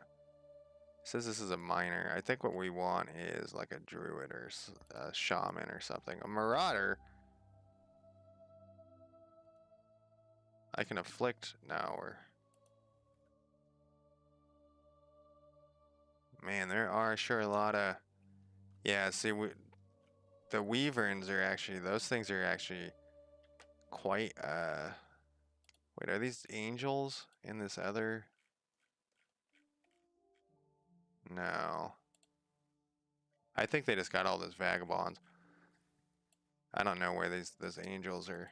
It says this is a miner. I think what we want is like a druid or a shaman or something. A marauder. I can afflict now, or man, there are sure a lot of yeah. See, the wyverns are actually those things are actually quite wait, are these angels in this other? No. I think they just got all those vagabonds. I don't know where those angels are.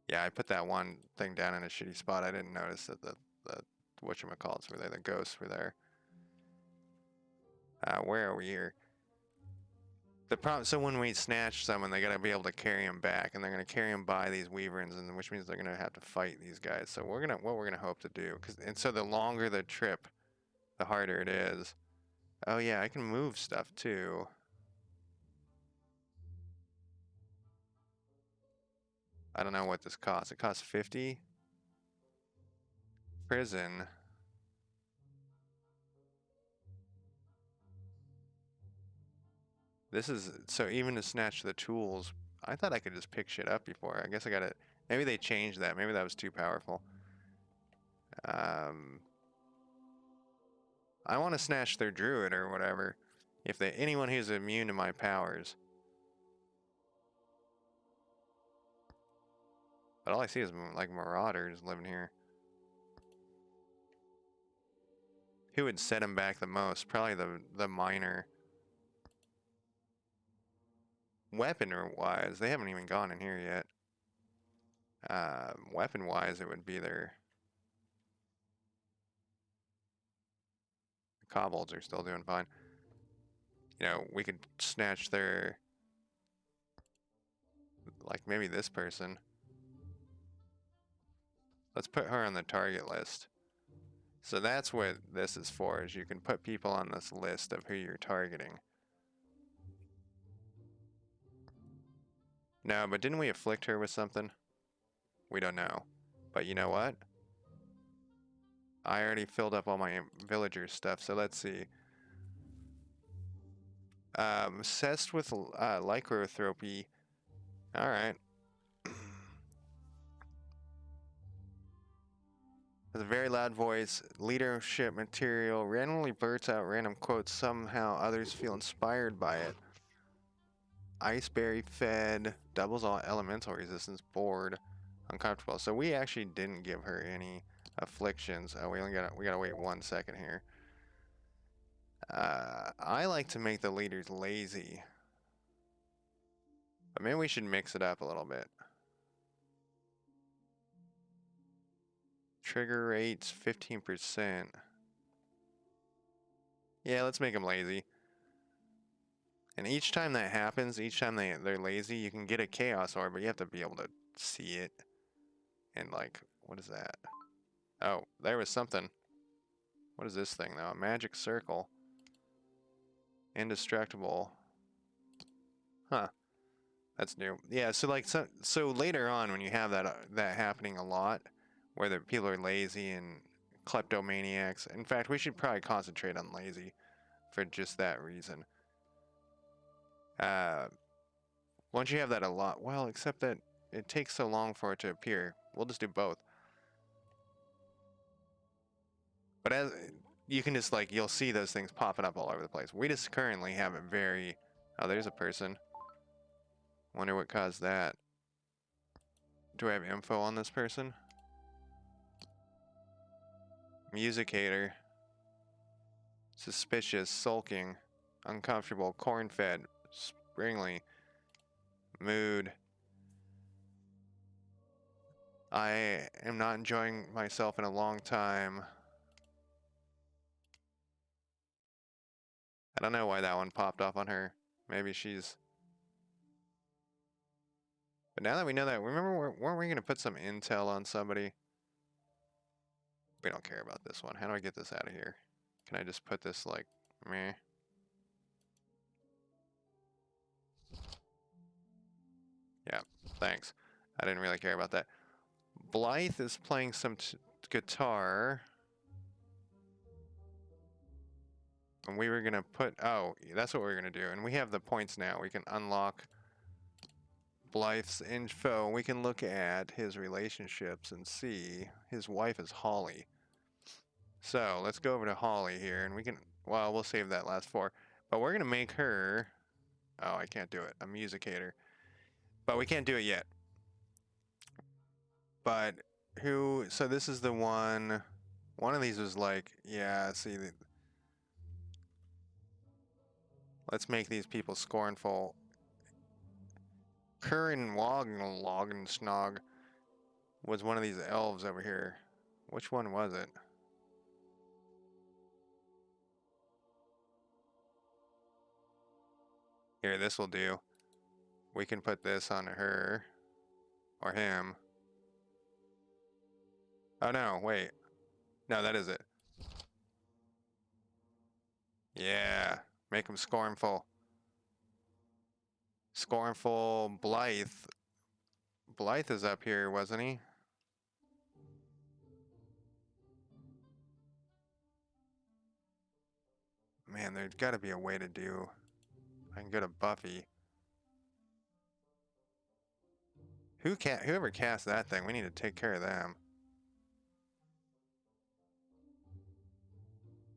Yeah, I put that one thing down in a shitty spot. I didn't notice that the whatchamacallits were there. The ghosts were there. Where are we here? The problem. So when we snatch someone, they gotta be able to carry them back, and they're gonna carry them by these wyverns, and which means they're gonna have to fight these guys. So what we're gonna hope to do, and so the longer the trip, the harder it is. Oh yeah, I can move stuff too. I don't know what this costs. It costs 50. Prison. This is so even to snatch the tools. I thought I could just pick shit up before. I guess I gotta. Maybe they changed that. Maybe that was too powerful. I want to snatch their druid or whatever. If anyone who's immune to my powers. But all I see is like marauders living here. Who would set him back the most? Probably the miner. Weapon-wise, they haven't even gone in here yet. Weapon-wise, it would be their... The kobolds are still doing fine. You know, we could snatch their... Like, maybe this person. Let's put her on the target list. So that's what this is for, is you can put people on this list of who you're targeting. No, but didn't we afflict her with something? We don't know. But you know what? I already filled up all my villagers stuff, so let's see. Obsessed with lycanthropy. Alright. Has a very loud voice, leadership material, randomly blurts out random quotes, somehow others feel inspired by it. Iceberry fed, doubles all elemental resistance, bored. uncomfortable. So we actually didn't give her any afflictions. Oh, we gotta wait 1 second here. I like to make the leaders lazy, but maybe we should mix it up a little bit. Trigger rates 15%. Yeah, let's make them lazy. And each time that happens, each time they're lazy, you can get a chaos orb, but you have to be able to see it. And like, what is that? Oh, there was something. What is this thing though? A magic circle. Indestructible. Huh. That's new. Yeah, so like so later on when you have that happening a lot, where the people are lazy and kleptomaniacs. In fact, we should probably concentrate on lazy for just that reason. Uh, once you have that a lot, well, except that it takes so long for it to appear. We'll just do both. But as you can just like, you'll see those things popping up all over the place. We just currently have it very. Oh, there's a person. Wonder what caused that. Do I have info on this person? Musicator. Suspicious, sulking, uncomfortable, corn-fed, springly, mood. I am not enjoying myself in a long time. I don't know why that one popped off on her. Maybe she's... But now that we know that, remember, weren't we going to put some intel on somebody? We don't care about this one. How do I get this out of here? Can I just put this like, meh? Yeah, thanks. I didn't really care about that. Blythe is playing some guitar. And we were gonna put, oh, that's what we're gonna do. And we have the points now. We can unlock Blythe's info. We can look at his relationships and see his wife is Holly. So let's go over to Holly here and we can, well, we'll save that last 4. But we're gonna make her, oh, I can't do it, a musicator. But we can't do it yet. But who, so this is the one of these was like, yeah, see, let's make these people scornful. Curran Wogensnog was one of these elves over here. Which one was it? Here, this will do. We can put this on her. Or him. Oh no, wait. No, that is it. Yeah. Make him scornful. Scornful Blythe. Blythe is up here, wasn't he? Man, there's got to be a way to do. I can go to Buffy. Whoever cast that thing, we need to take care of them.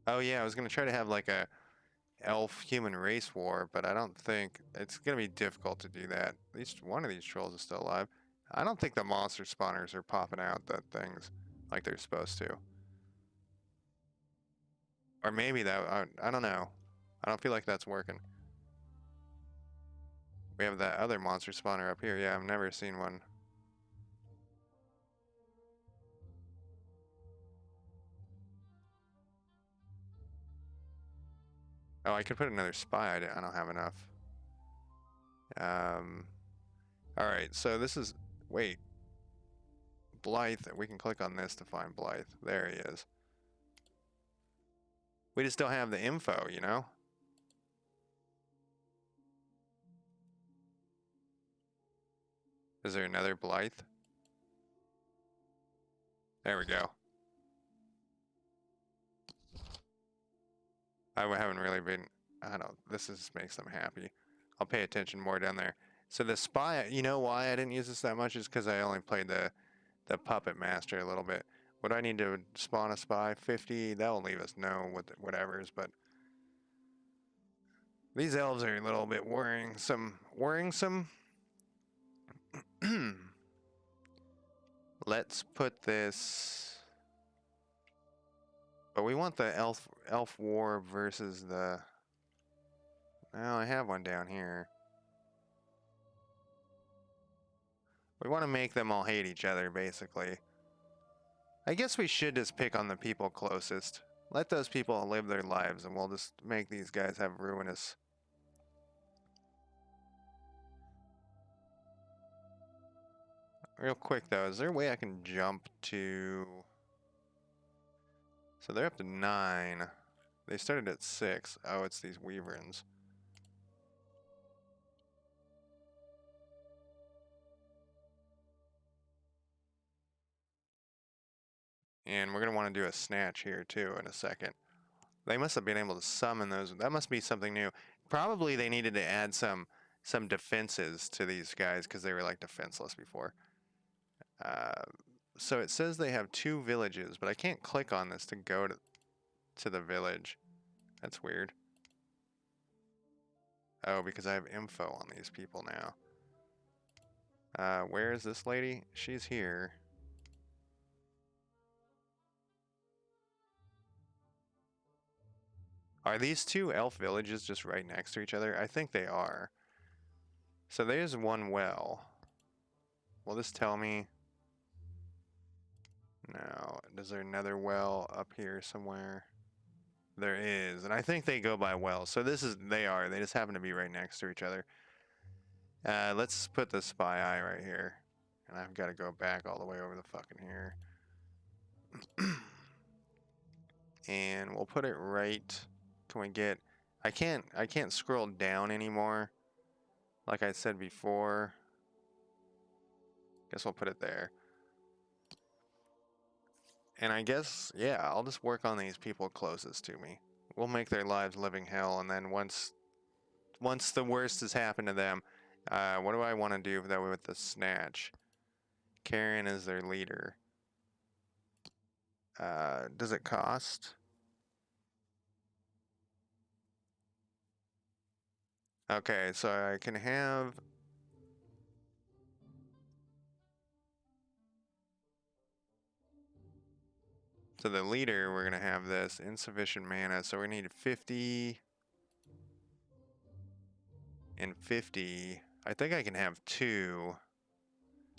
Oh yeah, I was gonna try to have like a elf human race war, but I don't think it's gonna be difficult to do that. At least one of these trolls is still alive. I don't think the monster spawners are popping out that things like they're supposed to. Or maybe that, I don't know. I don't feel like that's working. We have that other monster spawner up here. Yeah, I've never seen one. Oh, I could put another spy. I don't have enough. Alright, so this is, wait. Blythe, we can click on this to find Blythe. There he is. We just don't have the info, you know? Is there another Blythe? There we go. I haven't really been, I don't, this just makes them happy. I'll pay attention more down there. So the spy, you know why I didn't use this that much is because I only played the puppet master a little bit. What do I need to spawn a spy? 50, that will leave us know what whatever's, but these elves are a little bit worrisome. Let's put this... But we want the elf war versus the... Well, I have one down here. We want to make them all hate each other, basically. I guess we should just pick on the people closest. Let those people live their lives, and we'll just make these guys have ruinous... Real quick, though, is there a way I can jump to... So they're up to 9. They started at 6. Oh, it's these wyverns. And we're going to want to do a snatch here, too, in a second. They must have been able to summon those. That must be something new. Probably they needed to add some defenses to these guys because they were, like, defenseless before. So it says they have 2 villages, but I can't click on this to go to the village. That's weird. Oh, because I have info on these people now. Where is this lady? She's here. Are these 2 elf villages just right next to each other? I think they are. So there's one well. Will this tell me? No. Is there another well up here somewhere? There is, and I think they go by wells. So they just happen to be right next to each other. Let's put the spy eye right here. And I've got to go back all the way over the fucking here. And we'll put it right... Can we get... I can't scroll down anymore. Like I said before. Guess we'll put it there. And I guess, yeah, I'll just work on these people closest to me. We'll make their lives living hell, and then once the worst has happened to them, what do I want to do though with the snatch? Karen is their leader. Does it cost? Okay, so I can have... So the leader, we're going to have this insufficient mana, so we need 50 and 50. I think I can have 2.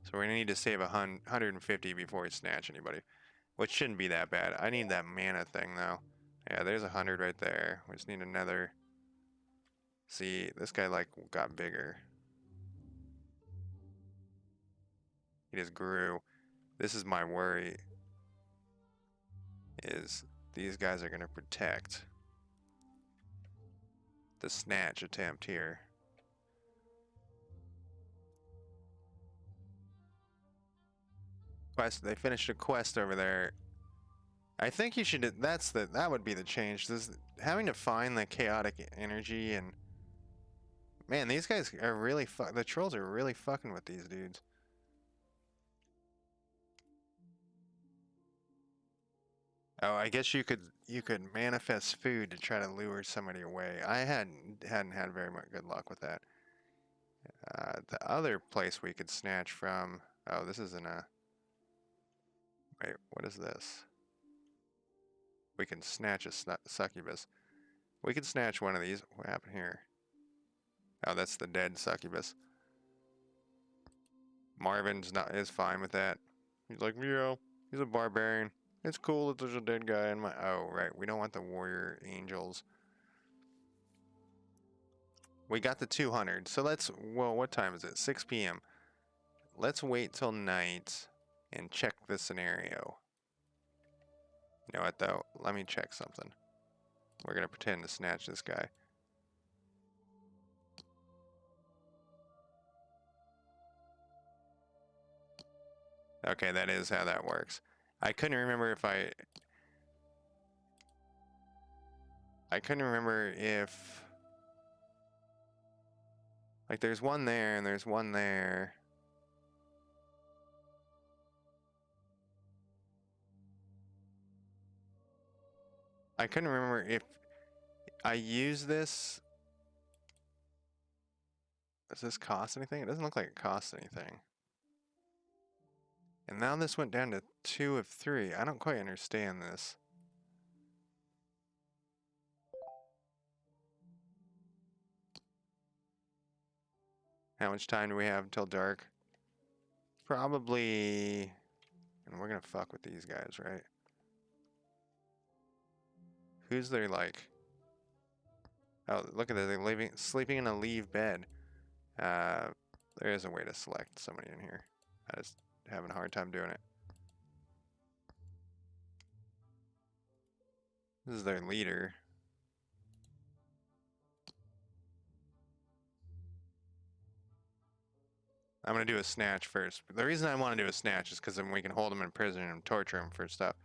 So we're going to need to save 150 before we snatch anybody, which shouldn't be that bad. I need that mana thing, though. Yeah, there's 100 right there. We just need another. See, this guy, like, got bigger. He just grew. This is my worry, is these guys are going to protect the snatch attempt here. They finished a quest over there. I think you should, that would be the change. Having to find the chaotic energy, and man, these guys are really the trolls are really fucking with these dudes. Oh, I guess you could manifest food to try to lure somebody away. I hadn't had very much good luck with that. The other place we could snatch from. Oh, this isn't a. Wait, what is this? We can snatch a succubus. We could snatch one of these. What happened here? Oh, that's the dead succubus. Marvin's is fine with that. He's like, yeah, he's a barbarian. It's cool that there's a dead guy in my... Oh, right. We don't want the warrior angels. We got the 200. So let's... Well, what time is it? 6 p.m. Let's wait till night and check the scenario. You know what, though? Let me check something. We're going to pretend to snatch this guy. Okay, that is how that works. I couldn't remember if I couldn't remember if... Like, there's one there, and there's one there. I couldn't remember if I use this... Does this cost anything? It doesn't look like it costs anything. And now this went down to 2 of 3. I don't quite understand this. How much time do we have until dark? Probably... And we're gonna fuck with these guys, right? Who's their, like... Oh, look at that. They're sleeping in a leave bed. There is a way to select somebody in here. I just having a hard time doing it. This is their leader. I'm gonna do a snatch first. But the reason I want to do a snatch is because then we can hold them in prison and torture them for stuff.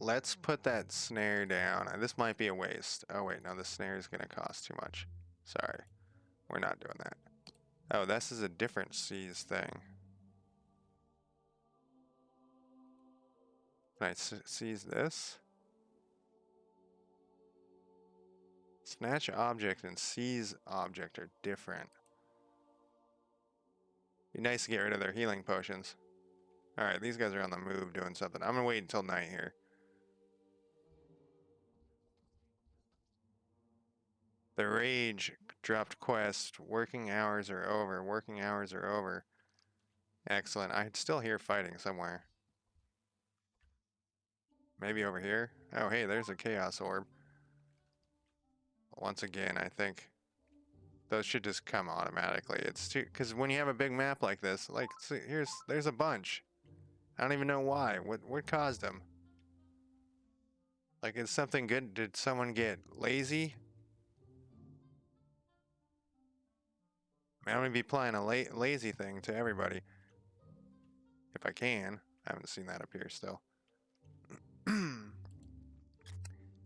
Let's put that snare down. This might be a waste. Oh wait, no, the snare is gonna cost too much. Sorry, we're not doing that. Oh, this is a different seize thing. Can I seize this? Snatch object and seize object are different. Be nice to get rid of their healing potions. Alright, these guys are on the move doing something. I'm gonna wait until night here. The rage dropped quest. Working hours are over. Working hours are over. Excellent. I still hear fighting somewhere. Maybe over here? Oh, hey, there's a chaos orb. Once again, I think those should just come automatically. It's too, because when you have a big map like this, like, see, there's a bunch. I don't even know why. What caused them? Like, is something good? Did someone get lazy? I mean, I'm gonna be applying a lazy thing to everybody. If I can. I haven't seen that up here still.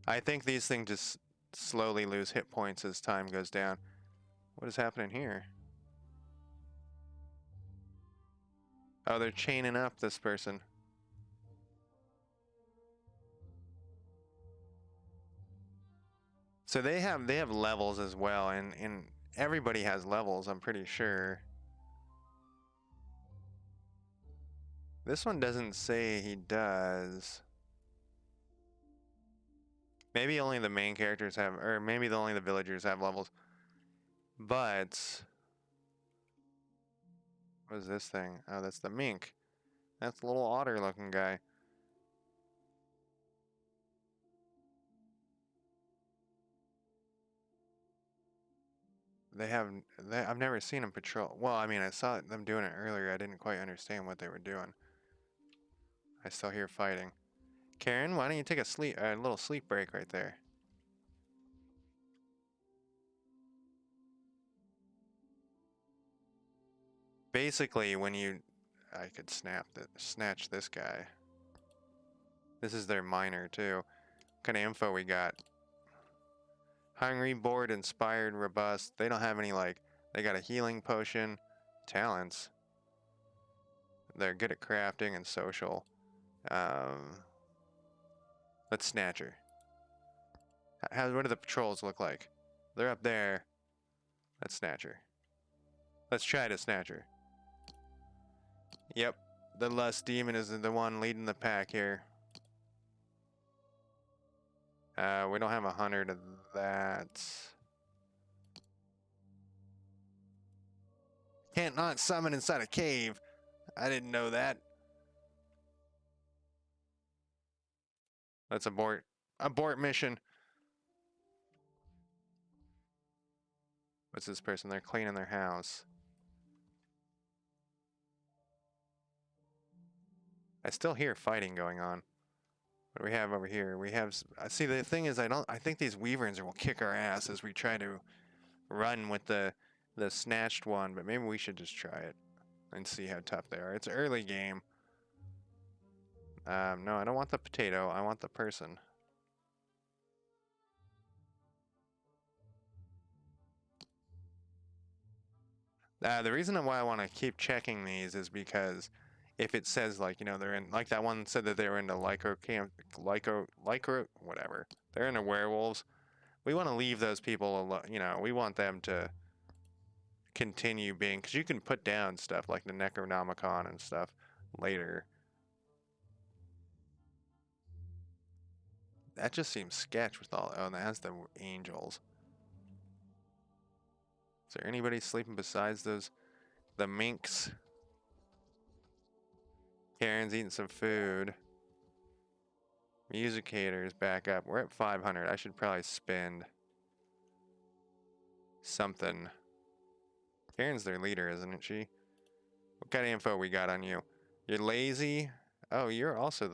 I think these things just slowly lose hit points as time goes down. What is happening here? Oh, they're chaining up this person. So they have levels as well, and everybody has levels, I'm pretty sure. This one doesn't say he does. Maybe only the main characters have, or maybe only the villagers have levels. But what is this thing? Oh, that's the mink. That's the little otter looking guy. I've never seen them patrol. Well, I mean, I saw them doing it earlier. I didn't quite understand what they were doing. I still hear fighting. Karen, why don't you take a little sleep break right there? Basically, I could snatch this guy. This is their miner too. What kind of info we got? Hungry, bored, inspired, robust. They don't have any they got a healing potion, talents. They're good at crafting and social. Let's snatch her. What do the patrols look like? They're up there. Let's snatch her. Let's try to snatch her. Yep, the lust demon is the one leading the pack here. We don't have 100 of that. Can't not summon inside a cave. I didn't know that. Let's abort. Abort mission. What's this person? They're cleaning their house. I still hear fighting going on. What do we have over here? We have... See, the thing is, I think these wyverns will kick our ass as we try to run with the snatched one, but maybe we should just try it and see how tough they are. It's early game. No, I don't want the potato. I want the person. The reason why I want to keep checking these is because if it says they're in that one said that they were into whatever. They're into werewolves. We want to leave those people alone. We want them to continue being, because you can put down stuff like the Necronomicon and stuff later. That just seems sketch with all. Oh, and that's the angels. Is there anybody sleeping besides the minks? Karen's eating some food. Musicators back up. We're at 500. I should probably spend something. Karen's their leader, isn't she? What kind of info we got on you? You're lazy? Oh, you're also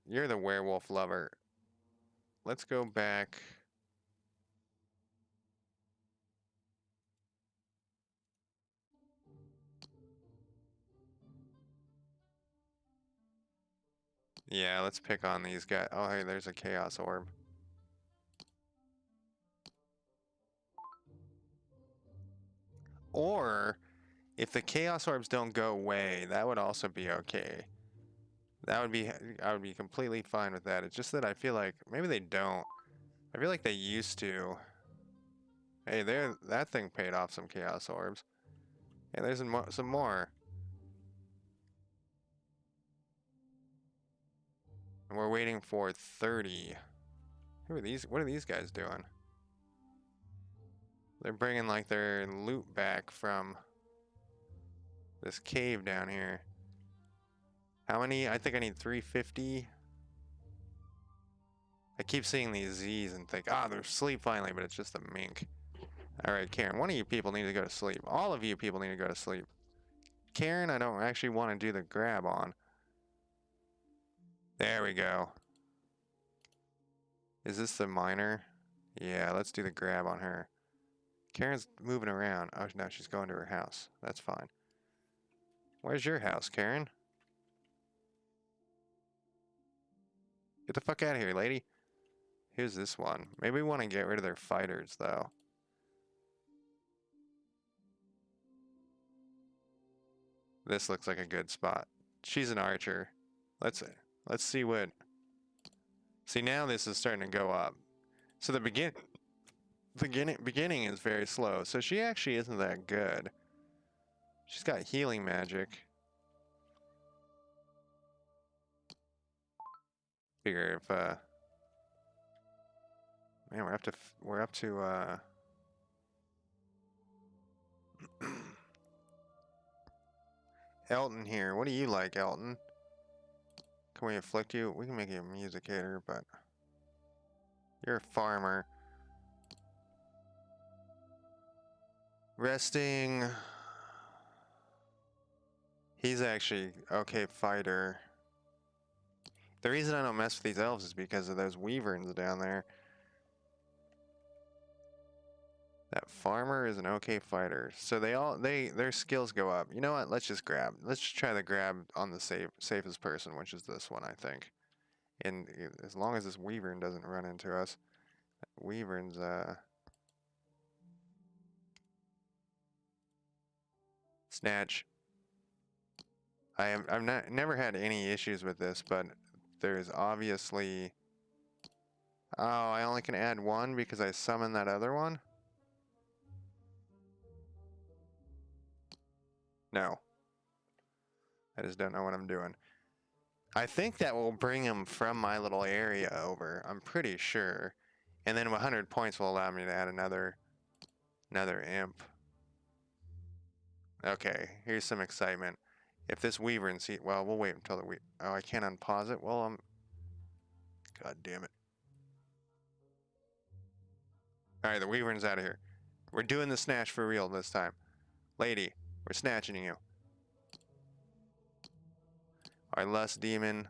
you're the werewolf lover. Let's go back. Yeah, let's pick on these guys. Oh, hey, there's a chaos orb. Or if the chaos orbs don't go away, that would also be okay. I would be completely fine with that. It's just that I feel like maybe they don't. I feel like they used to. Hey, that thing paid off some chaos orbs. Hey, there's some more. And we're waiting for 30. Who are these? What are these guys doing? They're bringing like their loot back from this cave down here. How many? I think I need 350. I keep seeing these Z's and think, ah, they're asleep finally, but it's just a mink. All right, Karen, one of you people need to go to sleep. All of you people need to go to sleep. Karen, I don't actually want to do the grab on. There we go. Is this the miner? Yeah, let's do the grab on her. Karen's moving around. Oh, no, she's going to her house. That's fine. Where's your house, Karen? Get the fuck out of here, lady. Who's this one? Maybe we want to get rid of their fighters, though. This looks like a good spot. She's an archer. Let's see what... See, now this is starting to go up. So the beginning is very slow. So she actually isn't that good. She's got healing magic. Figure if man, we're up to Elton here. What do you like, Elton? Can we afflict you? We can make you a musicator, but you're a farmer. Resting. He's actually okay fighter. The reason I don't mess with these elves is because of those wyverns down there. That farmer is an okay fighter. So their skills go up. You know what? Let's just grab. Let's just try the grab on the safest person, which is this one, I think. And as long as this wyvern doesn't run into us. Wyverns, snatch. I've never had any issues with this, but there's obviously... Oh, I only can add one because I summoned that other one? No. I just don't know what I'm doing. I think that will bring him from my little area over. I'm pretty sure. And then 100 points will allow me to add another imp. Okay, here's some excitement. If this wyvern see... Well, we'll wait until the Oh, I can't unpause it? Well, God damn it. Alright, the wyvern's out of here. We're doing the snatch for real this time. Lady, we're snatching you. Our lust demon.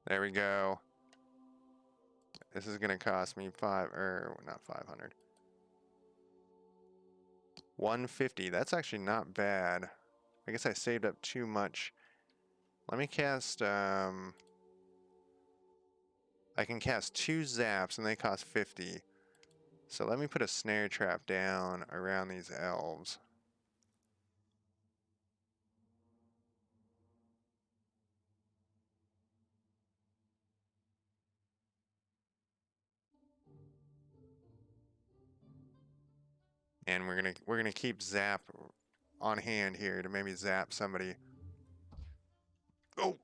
There we go. This is gonna cost me not 500. 150. That's actually not bad. I guess I saved up too much. Let me cast, I can cast 2 zaps and they cost 50. So let me put a snare trap down around these elves. And we're gonna keep Zap on hand here to maybe zap somebody. Oh,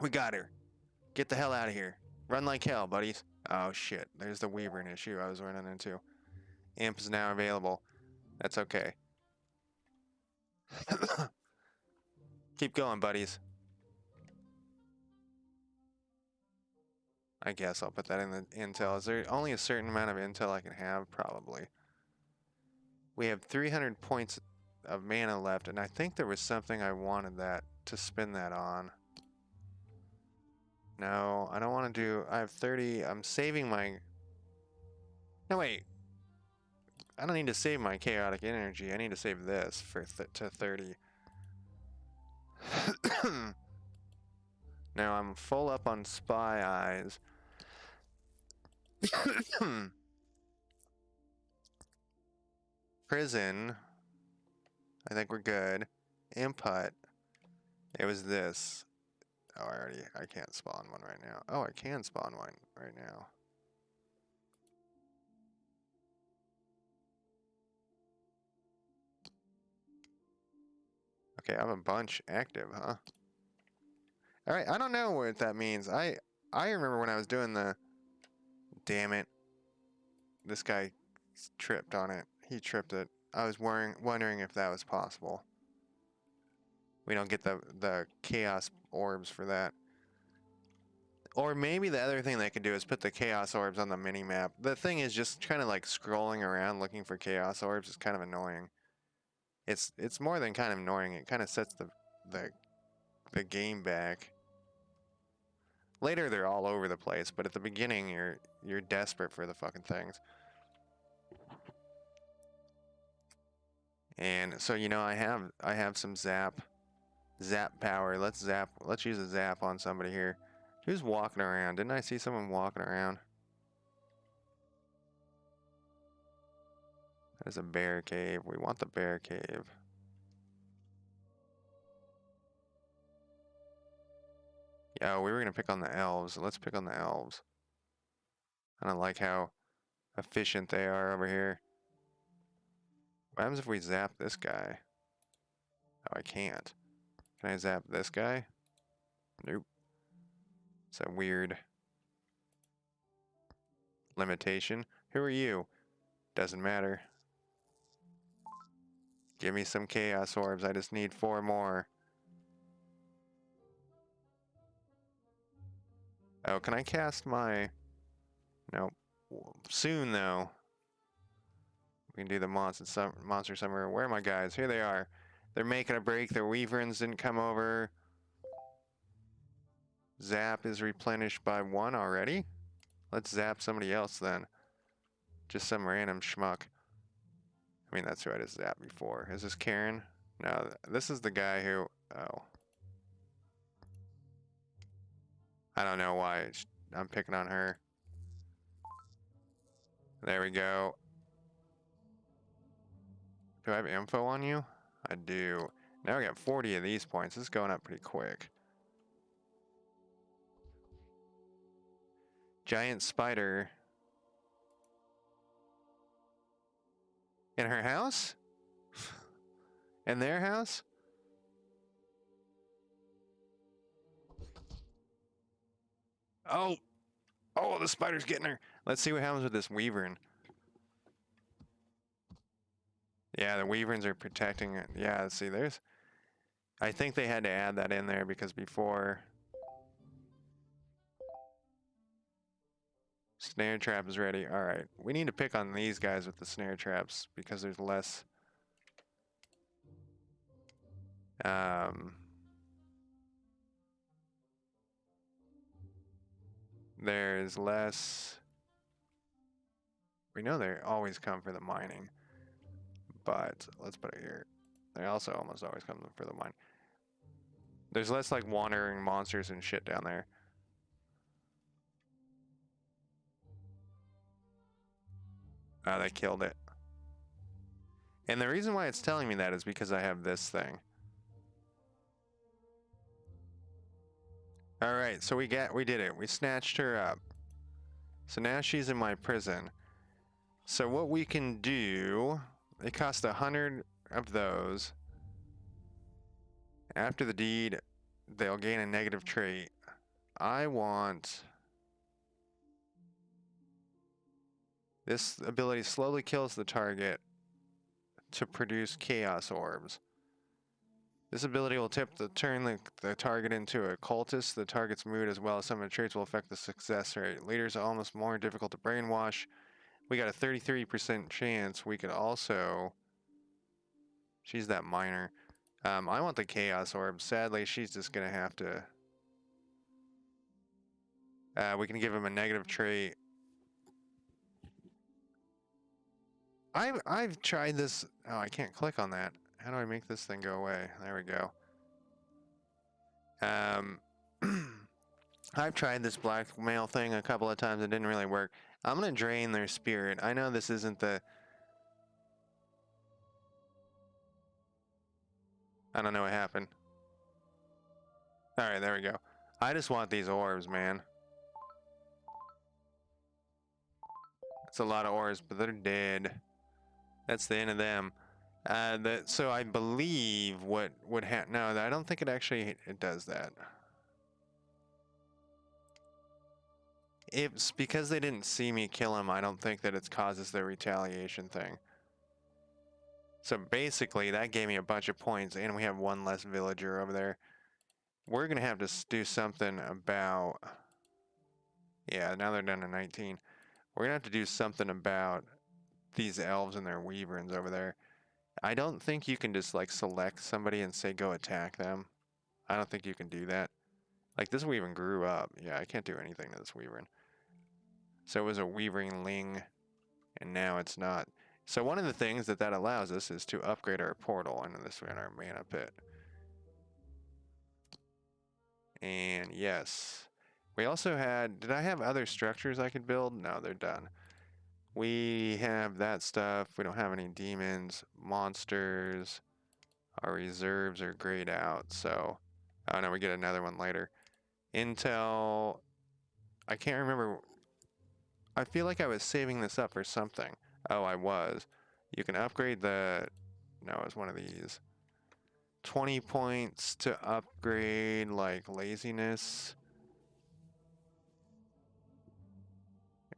we got her. Get the hell out of here. Run like hell, buddies. Oh shit, there's the Wyvern issue I was running into. Imp is now available. That's okay. Keep going, buddies. I guess I'll put that in the intel. Is there only a certain amount of intel I can have? Probably. We have 300 points of mana left, and I think there was something I wanted that to spin that on. No, I don't want to do... I have 30... I'm saving my... No, wait. I don't need to save my chaotic energy. I need to save this for to 30. Now I'm full up on spy eyes. Prison. I think we're good. Input. It was this. Oh, I can't spawn one right now. Oh, I can spawn one right now. Okay, I have a bunch active, huh? Alright, I don't know what that means. I remember when I was doing the... Damn it. This guy tripped on it. He tripped it. I was wondering if that was possible. We don't get the chaos orbs for that. Or maybe the other thing they could do is put the chaos orbs on the mini-map. The thing is, just kind of like scrolling around looking for chaos orbs is kind of annoying. It's more than kind of annoying. It kind of sets the game back. Later they're all over the place, but at the beginning you're desperate for the fucking things. And so you know I have some zap power. Let's use a zap on somebody here. Who's walking around? Didn't I see someone walking around? There's a bear cave. We want the bear cave. Yeah, we were gonna pick on the elves. Let's pick on the elves. I don't like how efficient they are over here. What happens if we zap this guy? Oh, I can't. Can I zap this guy? Nope. It's a weird limitation. Who are you? Doesn't matter. Give me some chaos orbs. I just need 4 more. Oh, can I cast my... Nope. Soon, though. We can do the monster summer. Where are my guys? Here they are. They're making a break. Their Wyverns didn't come over. Zap is replenished by 1 already. Let's zap somebody else then. Just some random schmuck. I mean, that's who I just zapped before. Is this Karen? No, this is the guy who... Oh. I don't know why I'm picking on her. There we go. Do I have info on you? I do. Now I got 40 of these points. This is going up pretty quick. Giant spider. In her house? In their house? Oh! Oh, the spider's getting her. Let's see what happens with this Wyvern. Yeah, the Wyverns are protecting it. Yeah, see, there's... I think they had to add that in there because before... Snare trap is ready. Alright, we need to pick on these guys with the snare traps because there's less... There's less... We know they always come for the mining. But, let's put it here. They also almost always come for the mine. There's less, like, wandering monsters and shit down there. Ah, they killed it. And the reason why it's telling me that is because I have this thing. Alright, so we did it. We snatched her up. So now she's in my prison. So what we can do, it costs 100 of those. After the deed, they'll gain a negative trait. I want... This ability slowly kills the target to produce chaos orbs. This ability will turn the target into a cultist. The target's mood as well as some of the traits will affect the success rate. Leaders are almost more difficult to brainwash. We got a 33% chance. We could also... She's that minor. I want the chaos orb. Sadly, she's just gonna have to... we can give him a negative trait. I've tried this... Oh, I can't click on that. How do I make this thing go away? There we go. I've tried this blackmail thing a couple of times. It didn't really work. I'm going to drain their spirit. I know this isn't the... I don't know what happened. Alright, there we go. I just want these orbs, man. It's a lot of orbs, but they're dead. That's the end of them. So I believe what would happen... No, I don't think it does that. It's because they didn't see me kill him, I don't think that it causes the retaliation thing. So basically, that gave me a bunch of points, and we have one less villager over there. We're going to have to do something about... Yeah, now they're down to 19. We're going to have to do something about these elves and their wyverns over there. I don't think you can just, like, select somebody and say, go attack them. I don't think you can do that. Like, this wyvern grew up. Yeah, I can't do anything to this wyvern. So it was a wyvernling, and now it's not. So one of the things that allows us is to upgrade our portal into this in our mana pit. And yes. We also had... Did I have other structures I could build? No, they're done. We have that stuff. We don't have any demons, monsters. Our reserves are grayed out, so... Oh no, we get another one later. Intel... I can't remember... I feel like I was saving this up for something. Oh, I was. You can upgrade the... No, it was one of these. 20 points to upgrade, like, laziness.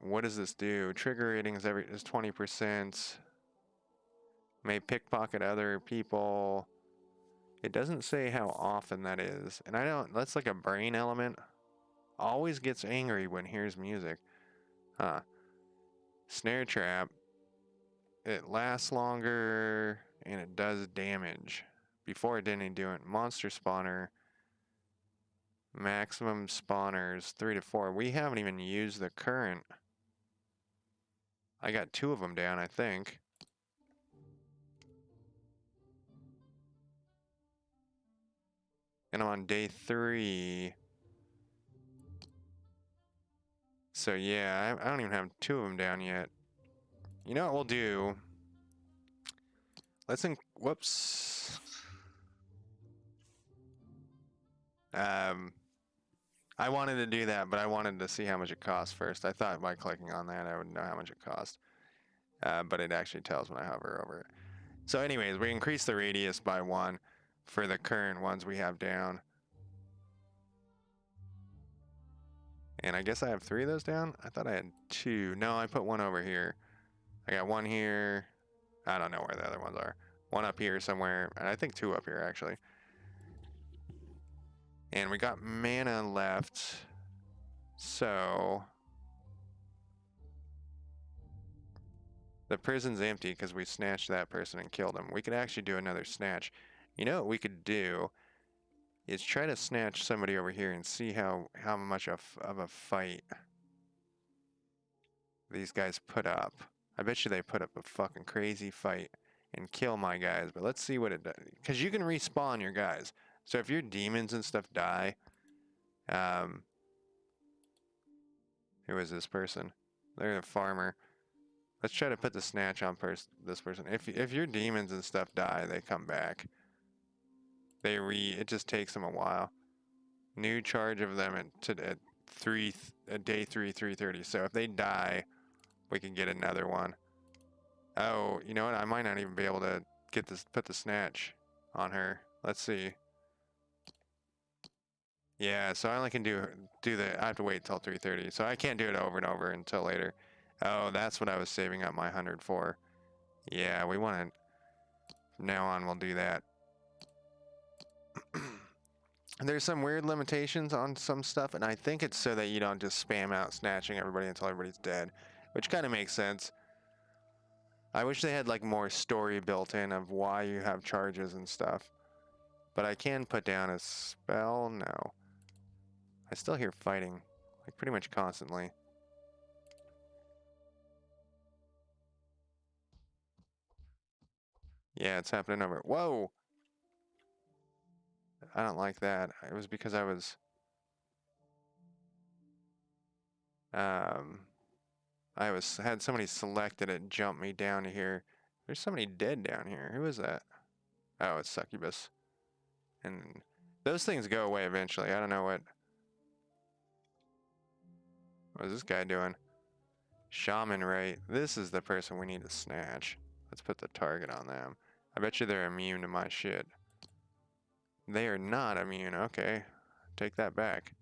What does this do? Trigger rating is 20%. May pickpocket other people. It doesn't say how often that is. And I don't... That's like a brain element. Always gets angry when hears music. Huh. Snare trap. It lasts longer, and it does damage. Before it didn't do it. Monster spawner. Maximum spawners, 3 to 4. We haven't even used the current. I got 2 of them down, I think. And I'm on day 3. So yeah, I don't even have 2 of them down yet. You know what we'll do? Let's whoops. I wanted to do that, but I wanted to see how much it costs first. I thought by clicking on that I would know how much it cost. But it actually tells when I hover over it. So anyways, we increased the radius by 1 for the current ones we have down. And I guess I have 3 of those down? I thought I had 2. No, I put 1 over here. I got 1 here. I don't know where the other ones are. 1 up here somewhere, and I think 2 up here, actually. And we got mana left. So... The prison's empty because we snatched that person and killed him. We could actually do another snatch. You know what we could do is try to snatch somebody over here and see how much of a fight these guys put up. I bet you they put up a fucking crazy fight and kill my guys. But let's see what it does. Because you can respawn your guys. So if your demons and stuff die... who is this person? They're a farmer. Let's try to put the snatch on this person. If your demons and stuff die, they come back. It just takes them a while. New charge of them at day 3, 3:30. So if they die, we can get another one. Oh, you know what? I might not even be able to get this, put the snatch on her. Let's see. Yeah, so I only can do the, I have to wait till 3:30, so I can't do it over and over until later. Oh, that's what I was saving up my 100 for. Yeah, we want to, from now on, we'll do that. There's some weird limitations on some stuff, and I think it's so that you don't just spam out snatching everybody until everybody's dead, which kind of makes sense. I wish they had like more story built in of why you have charges and stuff. But I can put down a spell? No. I still hear fighting, like pretty much constantly. Yeah, it's happening over. Whoa! I don't like that. It was because I was, um, had somebody selected it jump me down to here. There's somebody dead down here. Who is that? Oh, it's Succubus. And those things go away eventually. I don't know what is this guy doing? Shaman, right? This is the person we need to snatch. Let's put the target on them. I bet you they're immune to my shit. They are not immune. Okay. Take that back.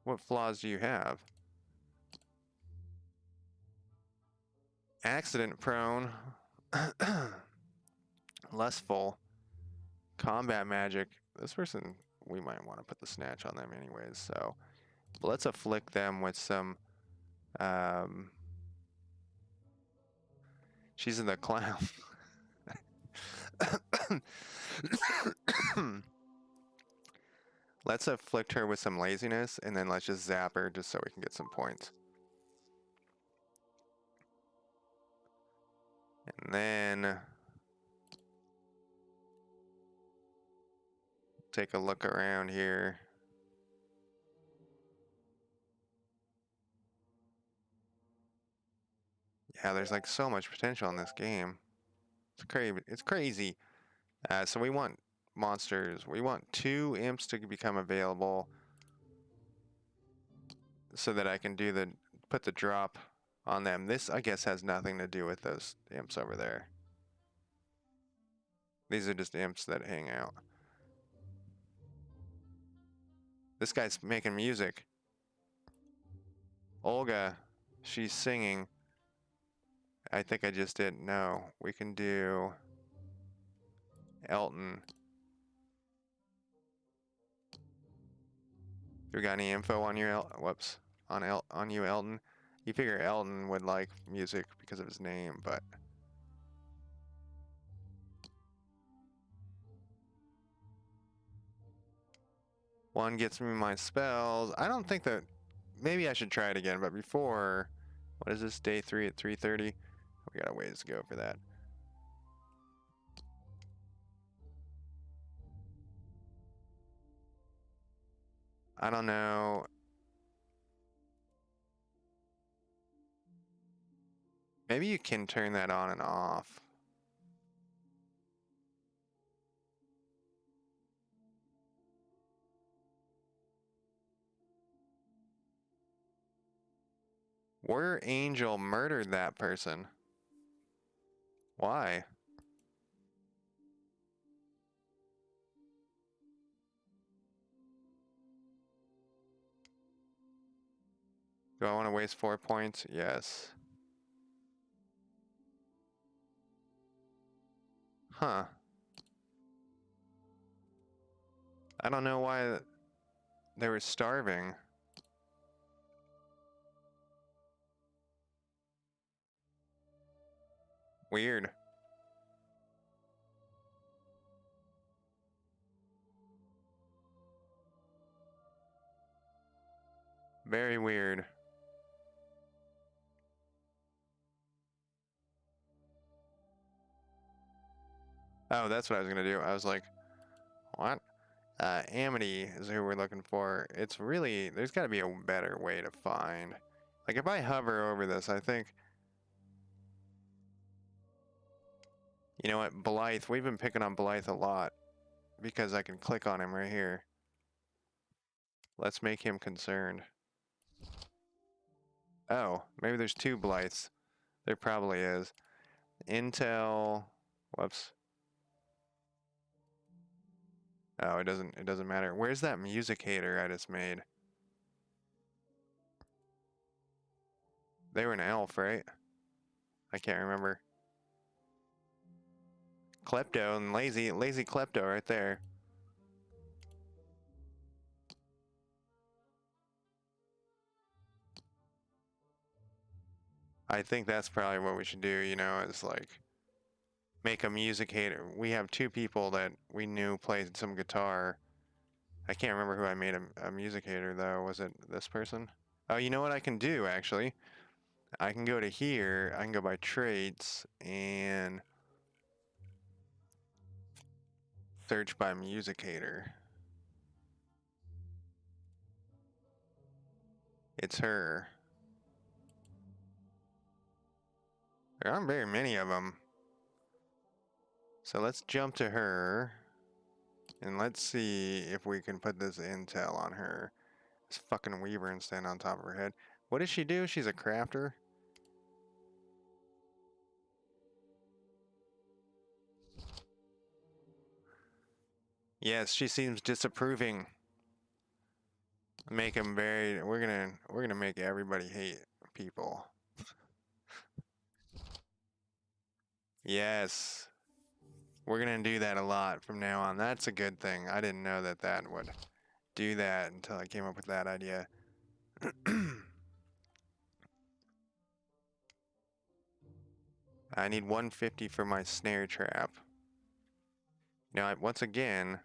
What flaws do you have? Accident prone. Lustful. Combat magic. This person, we might want to put the snatch on them anyways, so. But let's afflict them with some, she's in the clown. Let's afflict her with some laziness, and then let's just zap her just so we can get some points. And then take a look around here. Yeah, there's like so much potential in this game. It's crazy. It's crazy. So we want monsters. We want 2 imps to become available so that I can do the put the drop on them. This, I guess, has nothing to do with those imps over there. These are just imps that hang out. This guy's making music. Olga, she's singing. I think I just did. No, we can do Elton. You got any info on you, whoops, on you, Elton? You figure Elton would like music because of his name, but one gets me my spells. I don't think that, maybe I should try it again, but before, what is this, day 3 at 3:30? We got a ways to go for that. I don't know. Maybe you can turn that on and off. Warrior Angel murdered that person. Why? Do I want to waste 4 points? Yes. Huh. I don't know why they were starving. Weird. Very weird. Oh, that's what I was gonna do. I was like, what? Amity is who we're looking for. It's really, there's gotta be a better way to find. Like if I hover over this, I think, you know what, Blythe, we've been picking on Blythe a lot because I can click on him right here. Let's make him concerned. Oh, maybe there's two Blythes. There probably is. Intel. Whoops. Oh, it doesn't matter. Where's that musicator I just made? They were an elf, right? I can't remember. Klepto and lazy Klepto right there. I think that's probably what we should do, you know, is like make a musicator. We have two people that we knew played some guitar. I can't remember who I made a musicator though. Was it this person? Oh, you know what I can do actually? I can go to here, I can go by traits and search by musicator. It's her. There aren't very many of them. So let's jump to her and let's see if we can put this intel on her. This fucking weaver and stand on top of her head. What does she do? She's a crafter? Yes, she seems disapproving. Make him very. We're gonna make everybody hate people. Yes, we're gonna do that a lot from now on. That's a good thing. I didn't know that that would do that until I came up with that idea. I need 150 for my snare trap. Now, once again,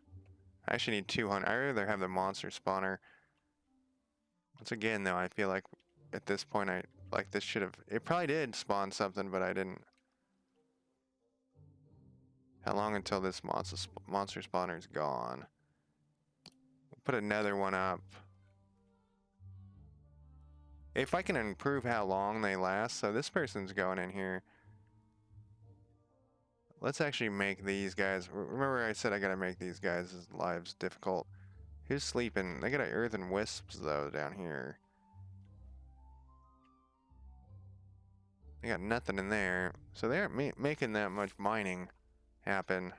I actually need 200. I'd rather have the monster spawner. Once again, though, I feel like at this point, this should have. It probably did spawn something, but I didn't. How long until this monster spawner is gone? We'll put another one up. If I can improve how long they last, so this person's going in here. Let's actually make these guys. Remember, I said I gotta make these guys' lives difficult. Who's sleeping? They got earthen wisps though down here. They got nothing in there, so they aren't making that much mining happen.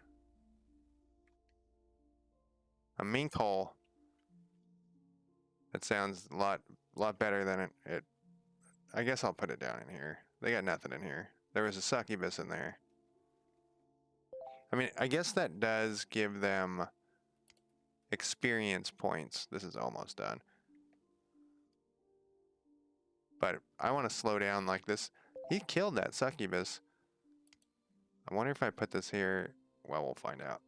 A mink hole. That sounds a lot better than it. I guess I'll put it down in here. They got nothing in here. There was a succubus in there. I mean, I guess that does give them experience points. This is almost done. But I want to slow down like this. He killed that succubus. I wonder if I put this here. Well, we'll find out.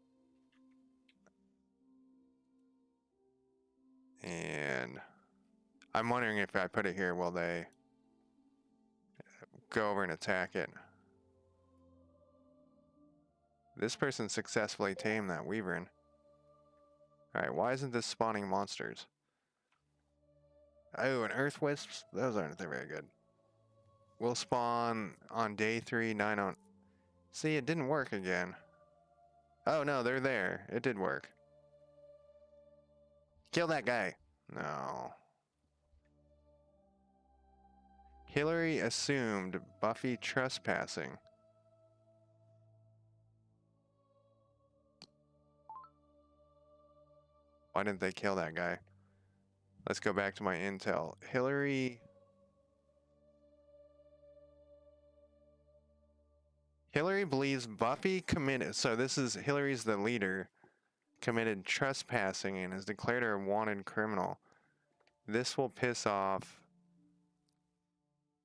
And I'm wondering if I put it here, will they go over and attack it? This person successfully tamed that wyvern. Alright, why isn't this spawning monsters? Oh, and earth wisps? Those aren't very good. We'll spawn on day 3, 9 on... See, it didn't work again. Oh no, they're there. It did work. Kill that guy. No. Hillary assumed Buffy trespassing. Why didn't they kill that guy? Let's go back to my intel. Hillary believes Buffy committed, so this is Hillary's the leader, committed trespassing and is declared a wanted criminal. This will piss off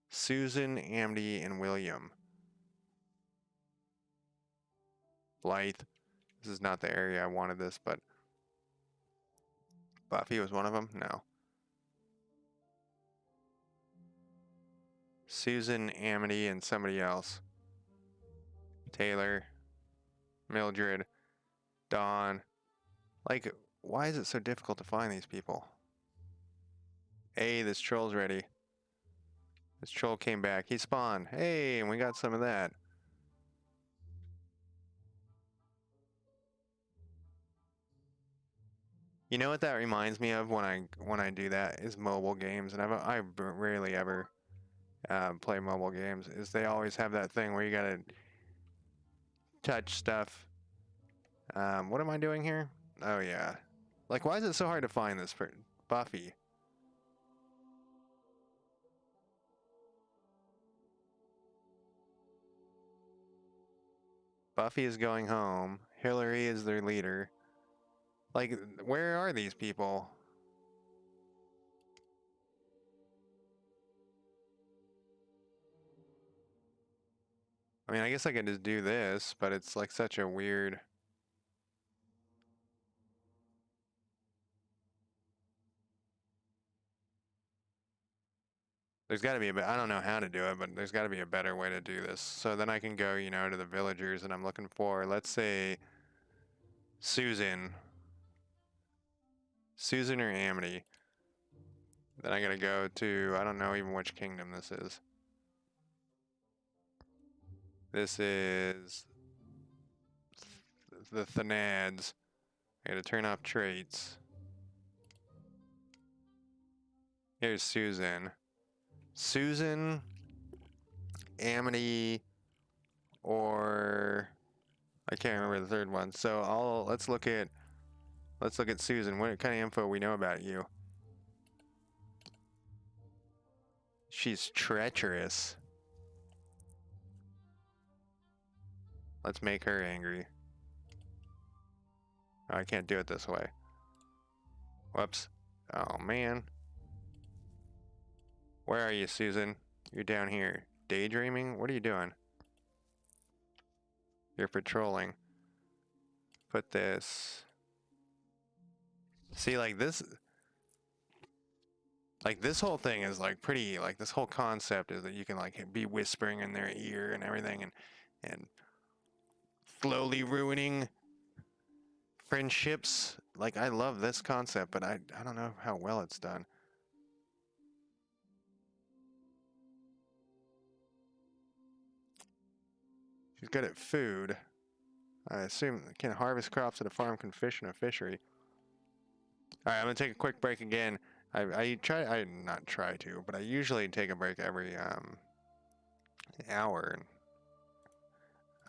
Susan, Amity, and William. Blythe. This is not the area I wanted this, but Buffy was one of them? No. Susan, Amity, and somebody else. Taylor, Mildred, Dawn. Like, why is it so difficult to find these people? Hey, this troll's ready. This troll came back. He spawned. Hey, and we got some of that. You know what that reminds me of when I do that is mobile games, and I rarely ever play mobile games is they always have that thing where you gotta touch stuff. What am I doing here? Oh yeah. Like, why is it so hard to find this for Buffy? Buffy is going home. Hillary is their leader. Like, where are these people? I mean, I guess I could just do this, but it's like such a weird... There's got to be a I don't know how to do it, but there's got to be a better way to do this. So then I can go, you know, to the villagers and I'm looking for, let's say, Susan. Susan or Amity. Then I gotta go to, I don't know even which kingdom this is. This is the Thanads. I gotta turn off traits. Here's Susan. Susan, Amity, or I can't remember the third one. So let's look at Susan. What kind of info we know about you? She's treacherous. Let's make her angry. Oh, I can't do it this way. Whoops. Oh man. Where are you, Susan? You're down here. Daydreaming? What are you doing? You're patrolling. Put this. See, like this whole thing is like pretty, like this whole concept is that you can like be whispering in their ear and everything and slowly ruining friendships. Like, I love this concept, but I don't know how well it's done. She's good at food. I assume can harvest crops at a farm, can fish in a fishery. All right, I'm gonna take a quick break again. I not try to, but I usually take a break every hour. And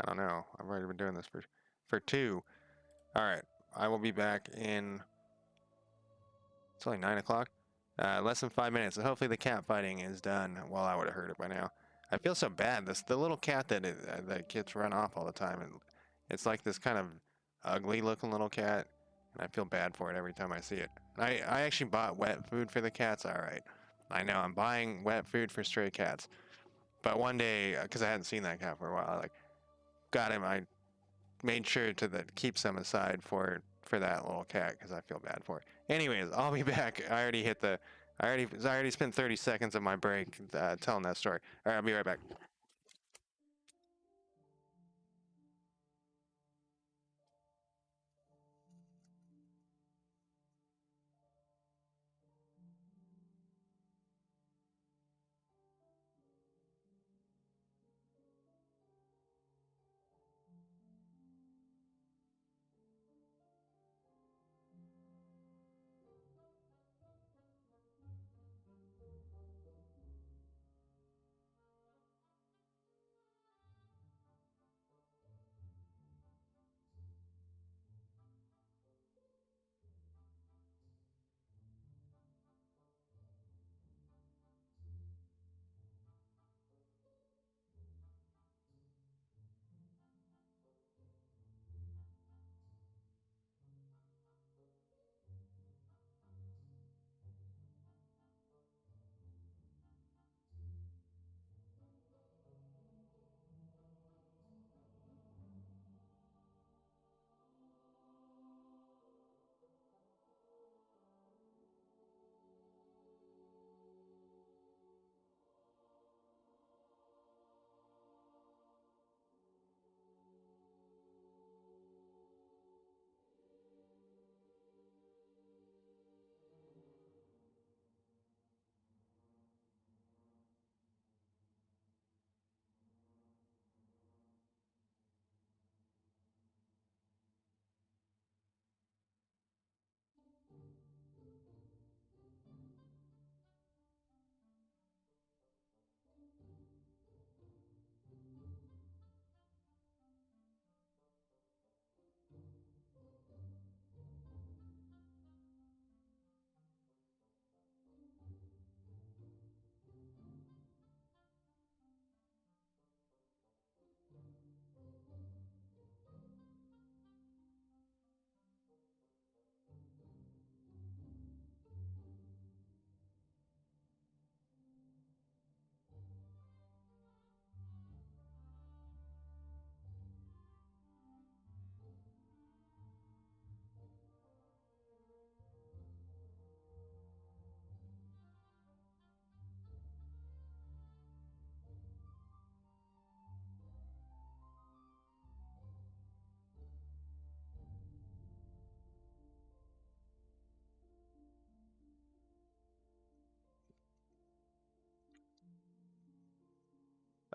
I don't know. I've already been doing this for 2. All right, I will be back in. It's only 9 o'clock. Less than 5 minutes, and hopefully the cat fighting is done. Well, I would have heard it by now. I feel so bad. The little cat that gets run off all the time, and it's like this kind of ugly-looking little cat, and I feel bad for it every time I see it. I actually bought wet food for the cats. All right, I know I'm buying wet food for stray cats, but one day, because I hadn't seen that cat for a while, I like got him. I made sure to keep some aside for that little cat because I feel bad for it. Anyways, I'll be back. I already spent 30 seconds of my break telling that story. All right, I'll be right back.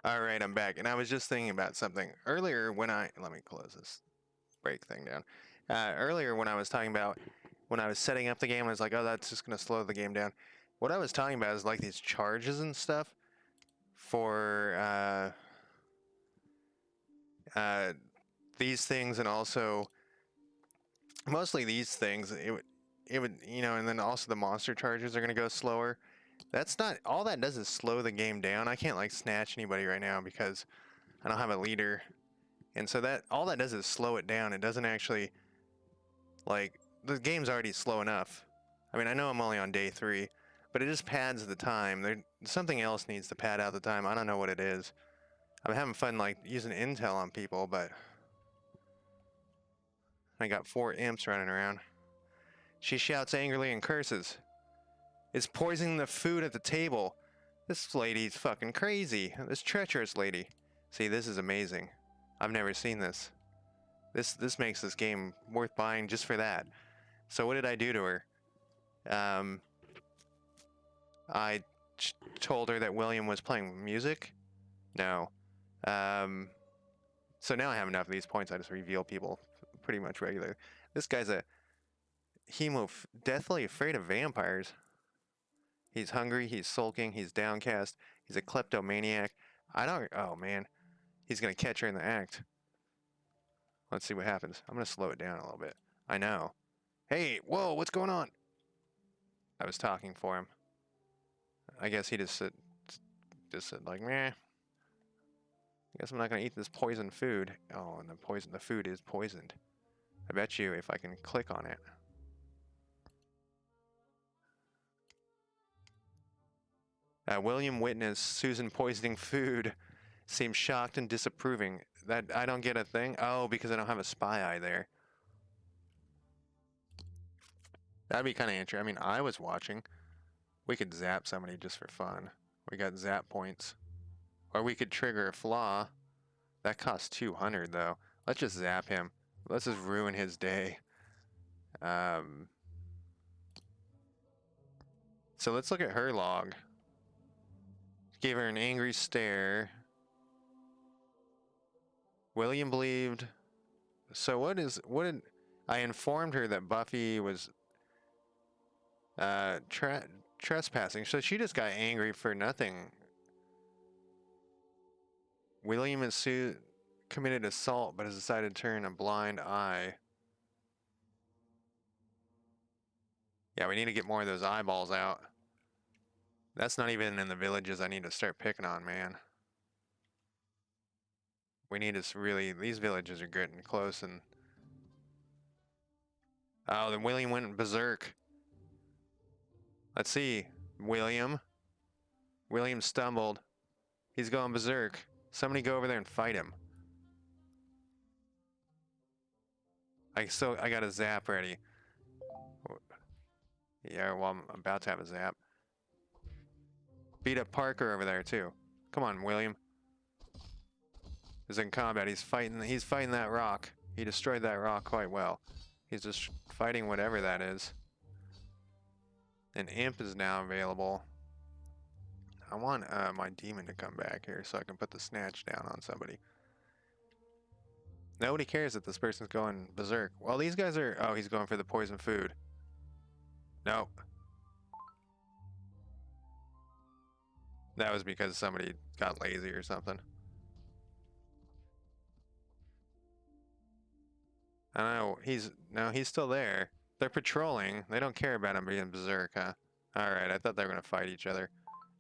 Alright, I'm back. And I was just thinking about something. Earlier when let me close this break thing down. Earlier when I was talking about when I was setting up the game, I was like, oh, that's just going to slow the game down. What I was talking about is like these charges and stuff for these things, and also mostly these things. It would, you know, and then also the monster charges are going to go slower. That's not all that does is slow the game down. I can't like snatch anybody right now because I don't have a leader, and so that all that does is slow it down. It doesn't actually, like, the game's already slow enough. I mean, I know I'm only on day 3, but it just pads the time. Something else needs to pad out the time. I don't know what it is. I'm having fun like using intel on people, but I got 4 imps running around. She shouts angrily and curses. It's poisoning the food at the table. This lady's fucking crazy. This treacherous lady. See, this is amazing. I've never seen this. This makes this game worth buying just for that. So what did I do to her? I told her that William was playing music? No. So now I have enough of these points. I just reveal people pretty much regularly. This guy's a deathly afraid of vampires. He's hungry, he's sulking, he's downcast, he's a kleptomaniac. Oh man. He's gonna catch her in the act. Let's see what happens. I'm gonna slow it down a little bit. I know. Hey, whoa, what's going on? I was talking for him. I guess he just said like, meh. I guess I'm not gonna eat this poisoned food. Oh, and the food is poisoned. I bet you if I can click on it. William witnessed Susan poisoning food. Seems shocked and disapproving. That I don't get a thing? Oh, because I don't have a spy eye there. That'd be kind of interesting. I mean, I was watching. We could zap somebody just for fun. We got zap points. Or we could trigger a flaw. That costs 200 though. Let's just zap him. Let's just ruin his day. So let's look at her log. Gave her an angry stare. William believed. So what did I informed her that Buffy was trespassing. So she just got angry for nothing. William and Sue committed assault but has decided to turn a blind eye. Yeah, we need to get more of those eyeballs out. That's not even in the villages I need to start picking on, man. We need to really... These villages are getting close and... Oh, then William went berserk. Let's see. William stumbled. He's going berserk. Somebody go over there and fight him. I got a zap ready. Yeah, well, I'm about to have a zap. Beat up Parker over there too. Come on, William. He's in combat. He's fighting that rock. He destroyed that rock quite well. He's just fighting whatever that is. An imp is now available. I want my demon to come back here so I can put the snatch down on somebody. Nobody cares that this person's going berserk. Well, these guys are... Oh, he's going for the poison food. Nope. That was because somebody got lazy or something. I don't know. No, he's still there. They're patrolling. They don't care about him being berserk, huh? Alright, I thought they were gonna fight each other.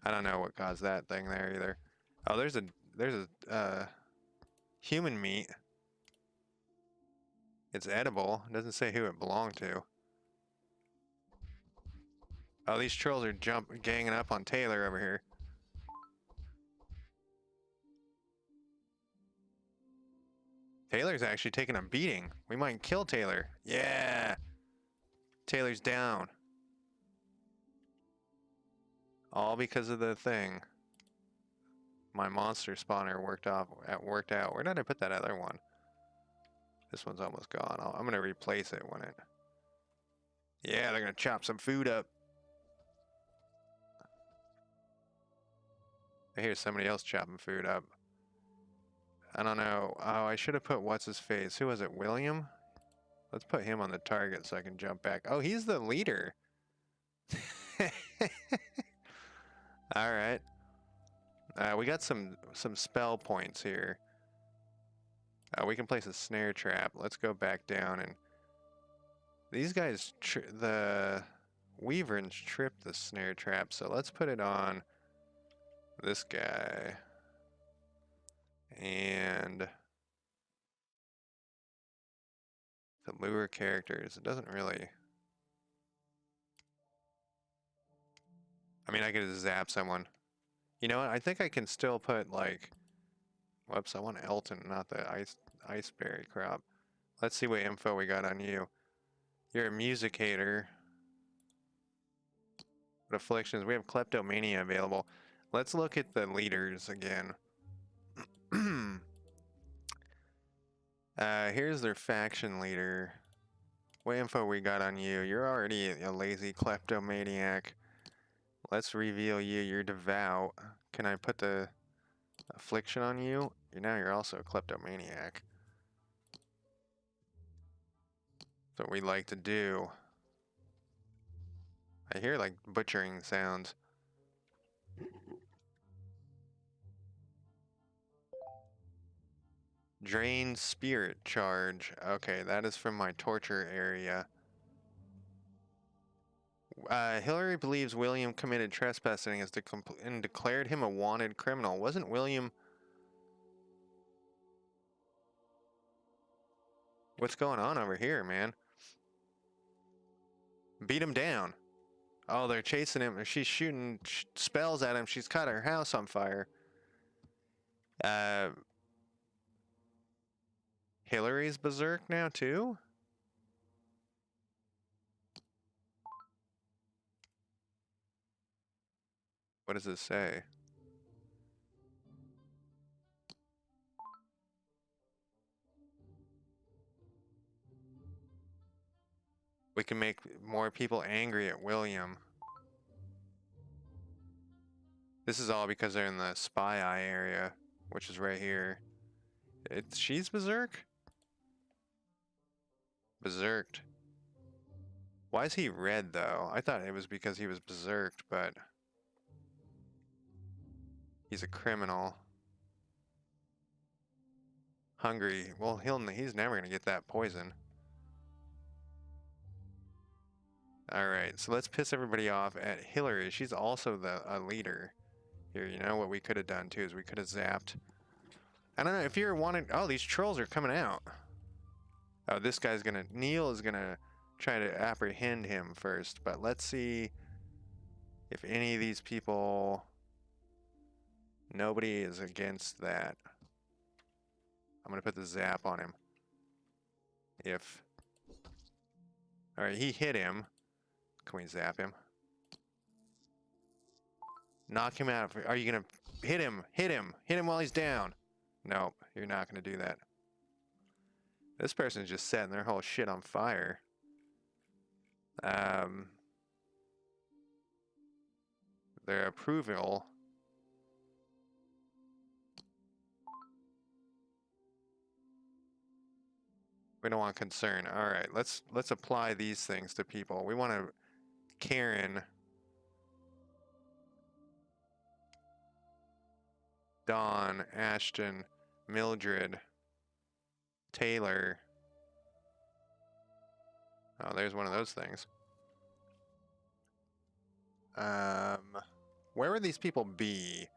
I don't know what caused that thing there either. Oh, there's a human meat. It's edible. It doesn't say who it belonged to. Oh, these trolls are ganging up on Taylor over here. Taylor's actually taking a beating. We might kill Taylor. Yeah! Taylor's down. All because of the thing. My monster spawner worked out. Where did I put that other one? This one's almost gone. I'm gonna replace it when it... Yeah, they're gonna chop some food up. I hear somebody else chopping food up. I don't know. Oh, I should have put what's his face. Who was it? William? Let's put him on the target so I can jump back. Oh, he's the leader. All right. We got some spell points here. We can place a snare trap. Let's go back down and these guys, the wyverns trip the snare trap. So let's put it on this guy and the lure characters. It doesn't really. I mean, I could just zap someone. You know what? I think I can still put like. Whoops! I want Elton, not the iceberry crop. Let's see what info we got on you. You're a musicator. What afflictions? We have kleptomania available. Let's look at the leaders again. Here's their faction leader. What info we got on you? You're already a lazy kleptomaniac. Let's reveal you. You're devout. Can I put the affliction on you? Now you're also a kleptomaniac. That's what we like to do. I hear like butchering sounds. Drain spirit charge. Okay, that is from my torture area. Hillary believes William committed trespassing and declared him a wanted criminal. Wasn't William... What's going on over here, man? Beat him down. Oh, they're chasing him. She's shooting spells at him. She's caught her house on fire. Hillary's berserk now, too? What does this say? We can make more people angry at William. This is all because they're in the spy eye area, which is right here. She's berserk? Berserked. Why is he red, though? I thought it was because he was berserked, but... He's a criminal. Hungry. Well, he's never gonna get that poison. Alright, so let's piss everybody off at Hillary. She's also a leader. Here, you know what we could have done, too, is we could have zapped. I don't know, if you're wanting... Oh, these trolls are coming out. Oh, this guy's gonna... Neil is gonna try to apprehend him first, but let's see if any of these people... Nobody is against that. I'm gonna put the zap on him. If... Alright, he hit him. Can we zap him? Knock him out. Are you gonna hit him? Hit him! Hit him while he's down! Nope, you're not gonna do that. This person's just setting their whole shit on fire. Their approval... We don't want concern. Alright, let's apply these things to people. We want to... Karen... Dawn, Ashton, Mildred, Taylor. Oh, there's one of those things. Where would these people be?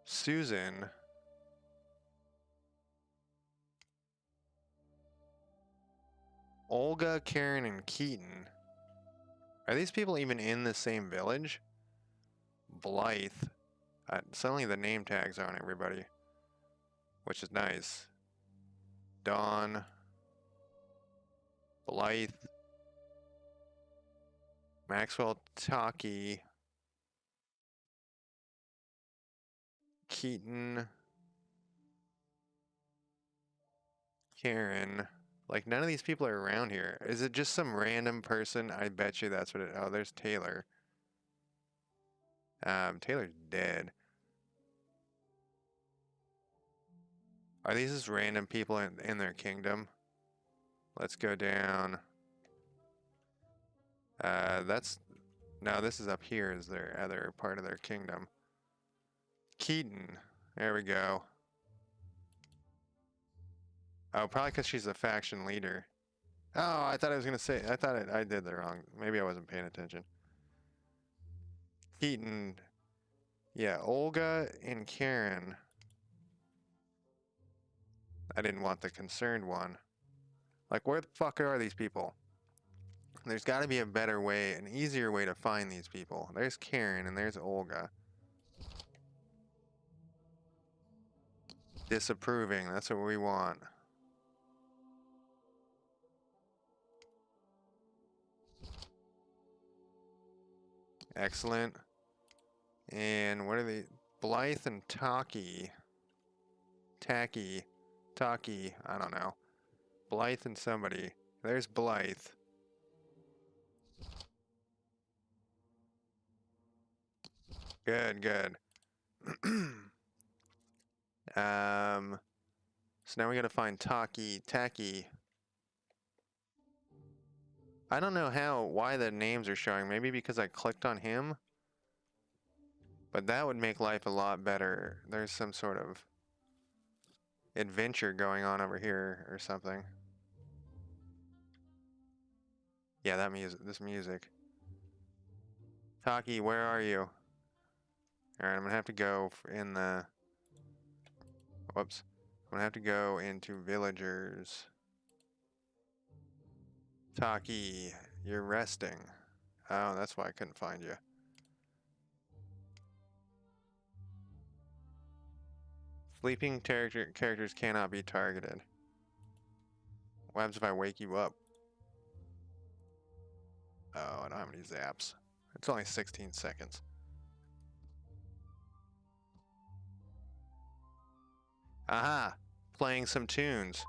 Susan. Olga, Karen, and Keaton. Are these people even in the same village? Blythe. Suddenly the name tags are on everybody, which is nice. Dawn, Blythe, Maxwell, Taki, Keaton, Karen. Like, none of these people are around here. Is it just some random person? I bet you that's what it... Oh, there's Taylor. Taylor's dead. Are these just random people in their kingdom? Let's go down. No, this is up here is their other part of their kingdom. Keaton. There we go. Oh, probably because she's a faction leader. Oh, I thought I was going to say, I did the wrong. Maybe I wasn't paying attention. Keaton. Yeah, Olga and Karen. I didn't want the concerned one. Like, where the fuck are these people? There's got to be a better way, an easier way to find these people. There's Karen and there's Olga. Disapproving, that's what we want. Excellent. And what are they? Blythe and Taki. Taki. I don't know. Blythe and somebody. There's Blythe. Good, good. So now we gotta find Taki. I don't know why the names are showing. Maybe because I clicked on him? But that would make life a lot better. There's some sort of adventure going on over here or something. Yeah, that music, this music. Taki, where are you? Alright, I'm gonna have to go in the... Whoops. I'm gonna have to go into villagers. Taki, you're resting. Oh, that's why I couldn't find you. Sleeping characters cannot be targeted. What happens if I wake you up? Oh, I don't have any zaps. It's only 16 seconds. Aha! Playing some tunes.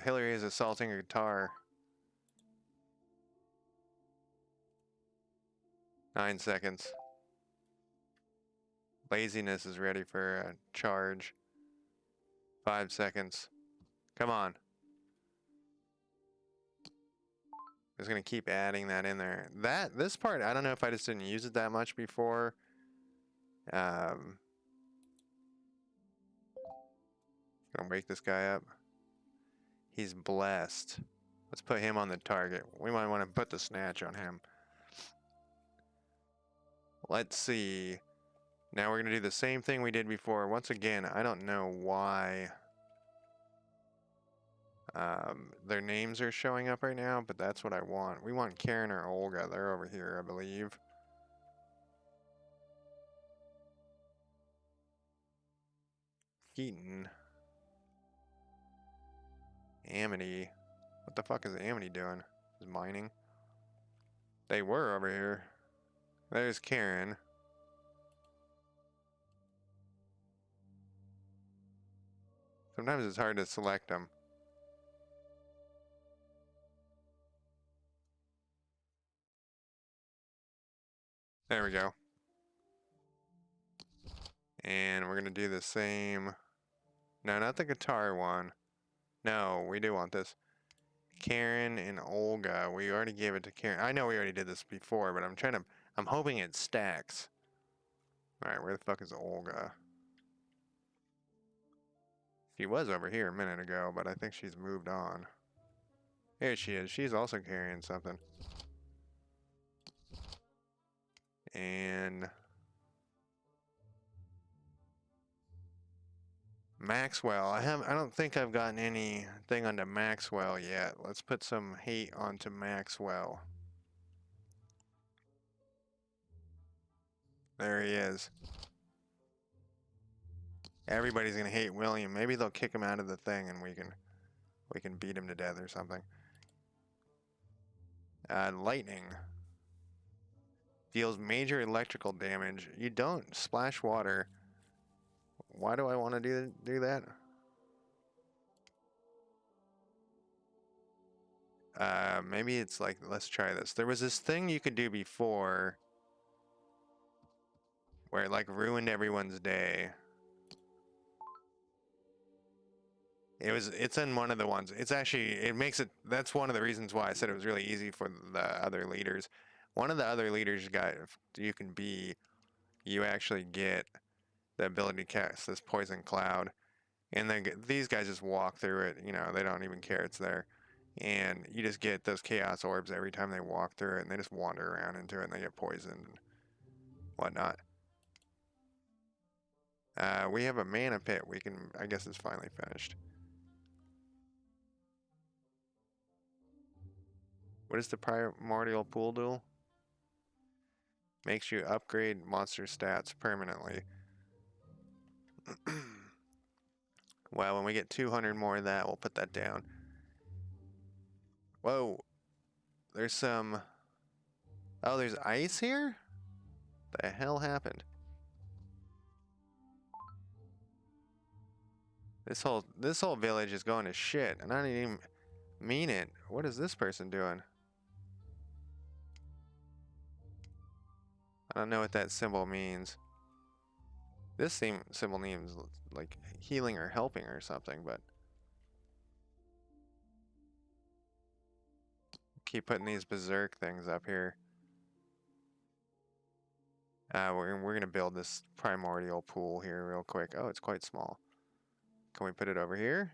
Hillary is assaulting a guitar. 9 seconds. Laziness is ready for a charge. 5 seconds. Come on. I'm just gonna keep adding that in there. This part, I don't know if I just didn't use it that much before. Gonna wake this guy up. He's blessed. Let's put him on the target. We might want to put the snatch on him. Let's see. Now we're gonna do the same thing we did before. Once again, I don't know why their names are showing up right now, but that's what I want. We want Karen or Olga. They're over here, I believe. Keaton. Amity. What the fuck is Amity doing? Is mining? They were over here. There's Karen. Sometimes it's hard to select them. There we go. And we're gonna do the same. No, not the guitar one. No, we do want this. Karen and Olga. We already gave it to Karen. I know we already did this before, but I'm hoping it stacks. Alright, where the fuck is Olga? She was over here a minute ago, but I think she's moved on. Here she is. She's also carrying something. And Maxwell. I don't think I've gotten anything onto Maxwell yet. Let's put some hate onto Maxwell. There he is. Everybody's gonna hate William. Maybe they'll kick him out of the thing and we can beat him to death or something. Lightning. Deals major electrical damage. You don't splash water. Why do I want to do that? Maybe it's like, let's try this. There was this thing you could do before where it like ruined everyone's day. It's in one of the ones. It's actually, it makes it, that's one of the reasons why I said it was really easy for the other leaders. One of the other leaders you can be, you actually get the ability to cast this poison cloud. And then these guys just walk through it, you know, they don't even care it's there. And you just get those chaos orbs every time they walk through it, and they just wander around into it and they get poisoned and whatnot. We have a mana pit. We can, I guess it's finally finished. What is the primordial pool duel? Makes you upgrade monster stats permanently. Well, when we get 200 more of that, we'll put that down. Whoa. There's some... Oh, there's ice here? The hell happened? This whole village is going to shit, and I don't even mean it. What is this person doing? I don't know what that symbol means. This symbol means like healing or helping or something, but keep putting these berserk things up here. We're gonna build this primordial pool here real quick. Oh, it's quite small. Can we put it over here?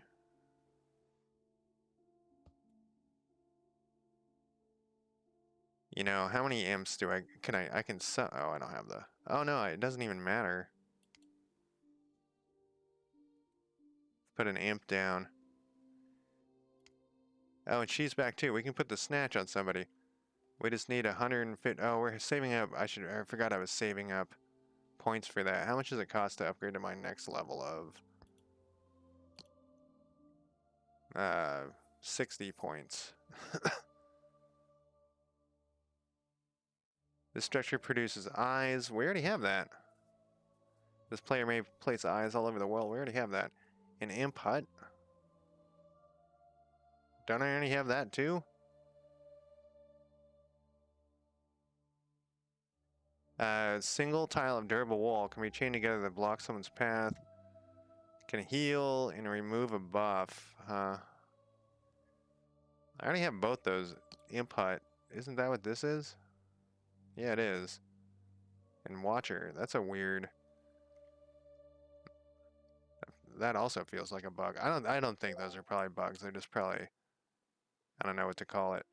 You know, how many imps do I can? Oh, I don't have the... Oh no, it doesn't even matter. Put an imp down. Oh, and she's back too. We can put the snatch on somebody. We just need 150. Oh, we're saving up. I forgot I was saving up points for that. How much does it cost to upgrade to my next level of 60 points? This structure produces eyes. We already have that. This player may place eyes all over the world. We already have that. An imp hut? Don't I already have that too? Single tile of durable wall can be chained together to block someone's path. Can heal and remove a buff. I already have both those. Imp hut. Isn't that what this is? Yeah, it is. And watcher. That's a weird... That also feels like a bug. I don't think those are probably bugs. They're just probably... I don't know what to call it.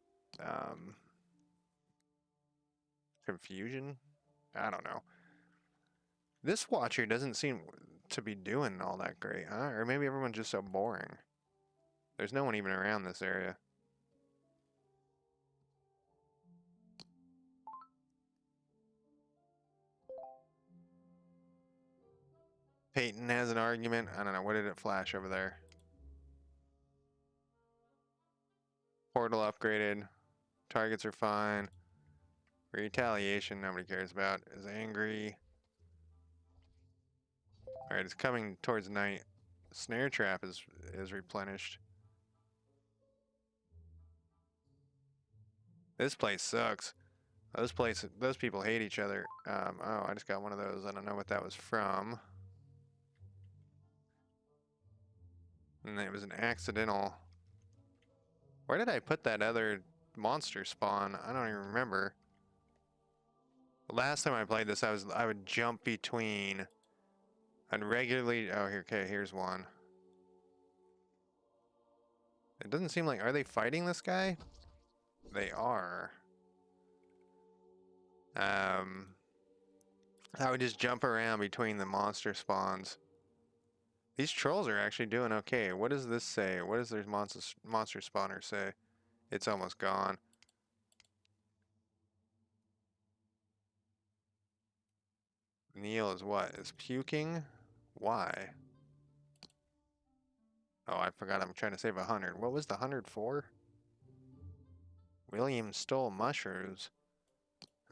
Confusion? I don't know. This watcher doesn't seem to be doing all that great, huh? Or maybe everyone's just so boring. There's no one even around this area. Peyton has an argument. I don't know. What did it flash over there? Portal upgraded. Targets are fine. Retaliation, nobody cares about. Is angry. Alright, it's coming towards night. Snare trap is replenished. This place sucks. Those people hate each other. Oh, I just got one of those. I don't know what that was from. And it was an accidental. Where did I put that other monster spawn? I don't even remember. Last time I played this, I would jump between and regularly. Oh, here, okay, here's one. It doesn't seem like... Are they fighting this guy? They are. I would just jump around between the monster spawns. These trolls are actually doing okay. What does this say? What does their monster spawner say? It's almost gone. Neil is what? Is puking? Why? Oh, I forgot I'm trying to save 100. What was the 100 for? William stole mushrooms.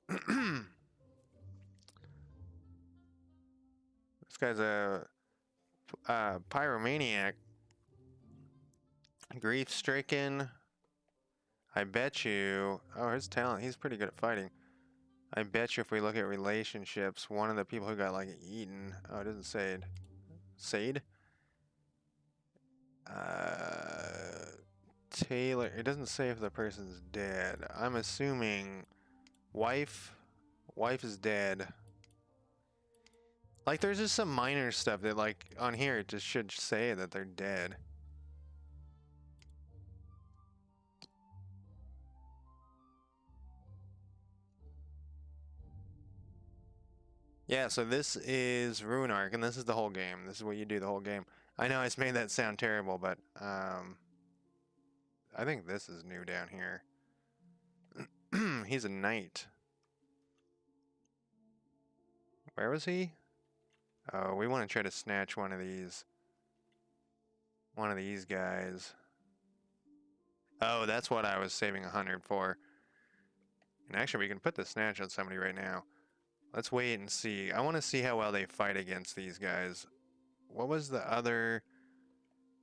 This guy's a pyromaniac. Grief-stricken. I bet you... Oh, his talent. He's pretty good at fighting. I bet you if we look at relationships, one of the people who got, like, eaten... Oh, it doesn't say it. Sade? Taylor... It doesn't say if the person's dead. I'm assuming... Wife? Wife is dead. Like, there's just some minor stuff that, like, on here, it just should say that they're dead. Yeah, so this is Ruinarch, and this is the whole game. This is what you do the whole game. I know I just made that sound terrible, but, I think this is new down here. He's a knight. Where was he? Oh, we want to try to snatch one of these. One of these guys. Oh, that's what I was saving 100 for. And actually, we can put the snatch on somebody right now. Let's wait and see. I want to see how well they fight against these guys. What was the other...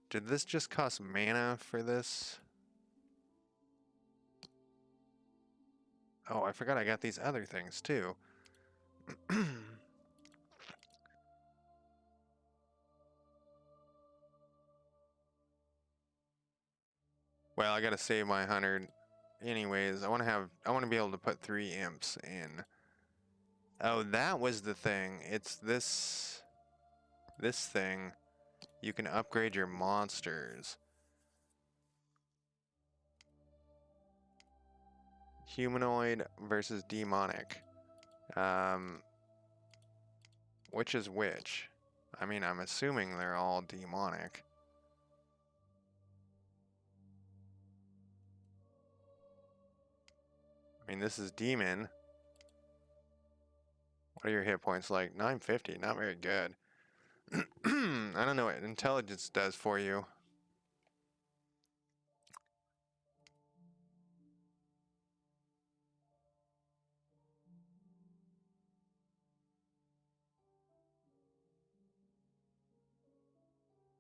Did this just cost mana for this? Oh, I forgot I got these other things too. Well, I gotta save my 100. Anyways, I want to be able to put 3 imps in. Oh, that was the thing. It's this thing. You can upgrade your monsters. Humanoid versus demonic. Which is which? I mean, I'm assuming they're all demonic. I mean, this is demon. What are your hit points like? 950, not very good. I don't know what intelligence does for you.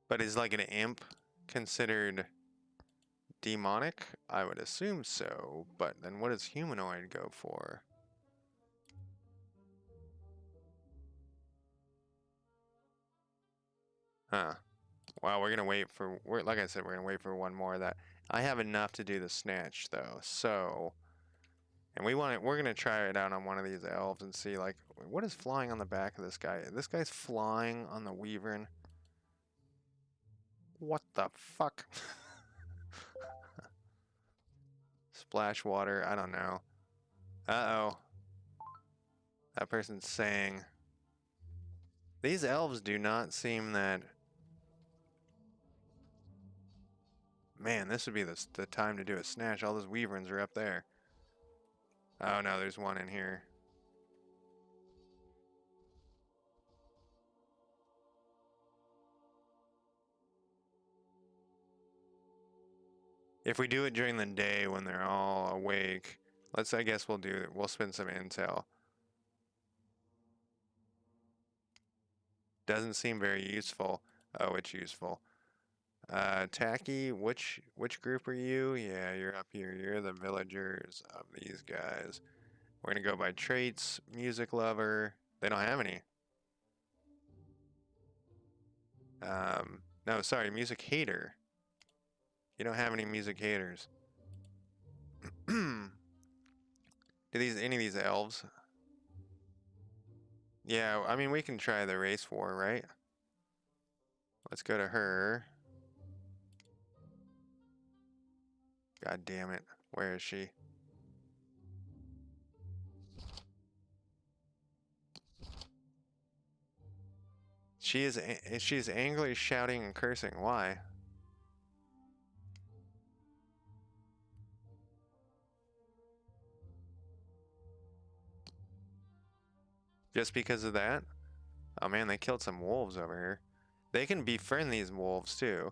But is like an imp considered demonic? I would assume so, but then what does humanoid go for? Huh. Wow, we're gonna wait for, like I said, we're gonna wait for one more of that. I have enough to do the snatch though, so, and we're gonna try it out on one of these elves and see like, what is flying on the back of this guy? This guy's flying on the Weavern. What the fuck? Splash water, I don't know. Uh-oh. That person's saying. These elves do not seem that... Man, this would be the time to do a snatch. All those Weaverns are up there. Oh no, there's one in here. If we do it during the day when they're all awake, I guess we'll spend some intel. Doesn't seem very useful. Oh, it's useful. Tacky, which group are you? Yeah, you're up here. You're the villagers of these guys. We're gonna go by traits. Music lover. They don't have any. No, sorry, music hater. You don't have any music haters. Do any of these elves? Yeah, I mean we can try the race war, right? Let's go to her. God damn it. Where is she? She's angrily shouting and cursing. Why? Just because of that? Oh man, they killed some wolves over here. They can befriend these wolves too.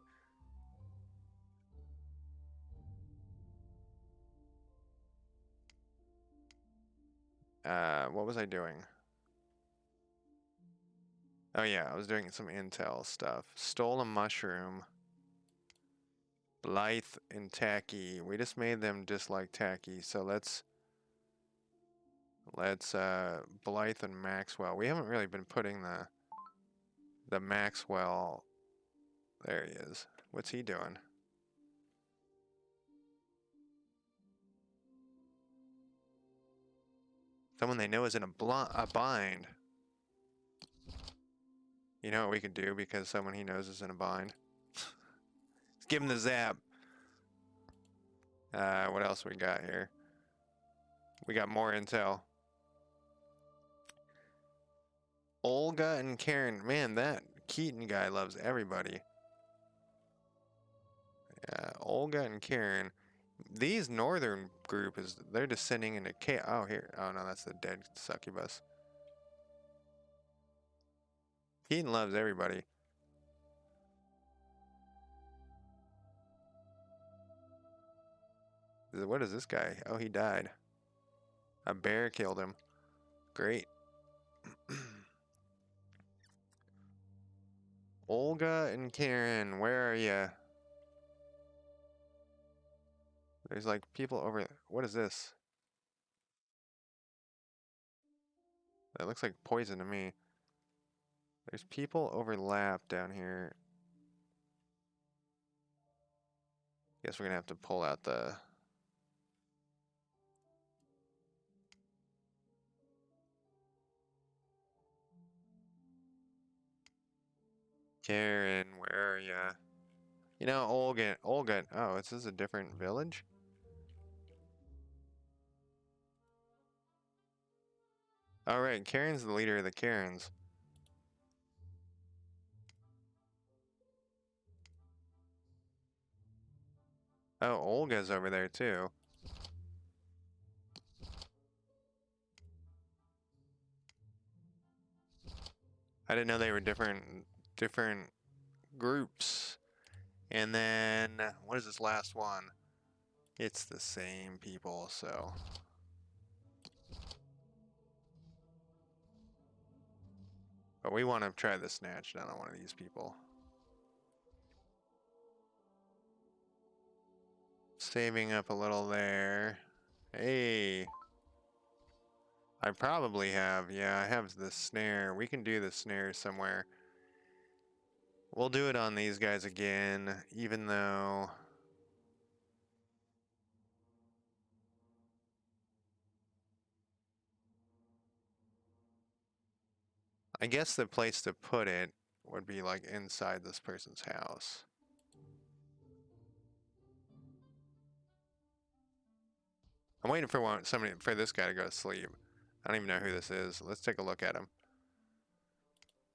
What was I doing? Oh yeah, I was doing some intel stuff. Stole a mushroom. Blythe and Tacky. We just made them dislike Tacky, so let's Blythe and Maxwell. We haven't really been putting the Maxwell. There he is. What's he doing? Someone they know is in a bind. You know what we could do because someone he knows is in a bind? Let's give him the zap. What else we got here? We got more intel. Olga and Karen. Man, that Keaton guy loves everybody. Yeah, Olga and Karen. These northern group they're descending into chaos. Oh, here. Oh, no, that's the dead succubus. Keaton loves everybody. What is this guy? Oh, he died. A bear killed him. Great. Olga and Karen, where are ya? There's like people over. What is this? That looks like poison to me. There's people overlap down here. Guess we're gonna have to pull out the. Karen, where are ya? You know, Olga. Oh, is this a different village? All right, Karen's the leader of the Karens. Oh, Olga's over there too. I didn't know they were different groups. And then what is this last one? It's the same people, so. But we want to try the snatch down on one of these people. Saving up a little there. Hey. I probably have, yeah, I have the snare. We can do the snare somewhere. We'll do it on these guys again, even though... I guess the place to put it would be like inside this person's house. I'm waiting for for this guy to go to sleep. I don't even know who this is. Let's take a look at him.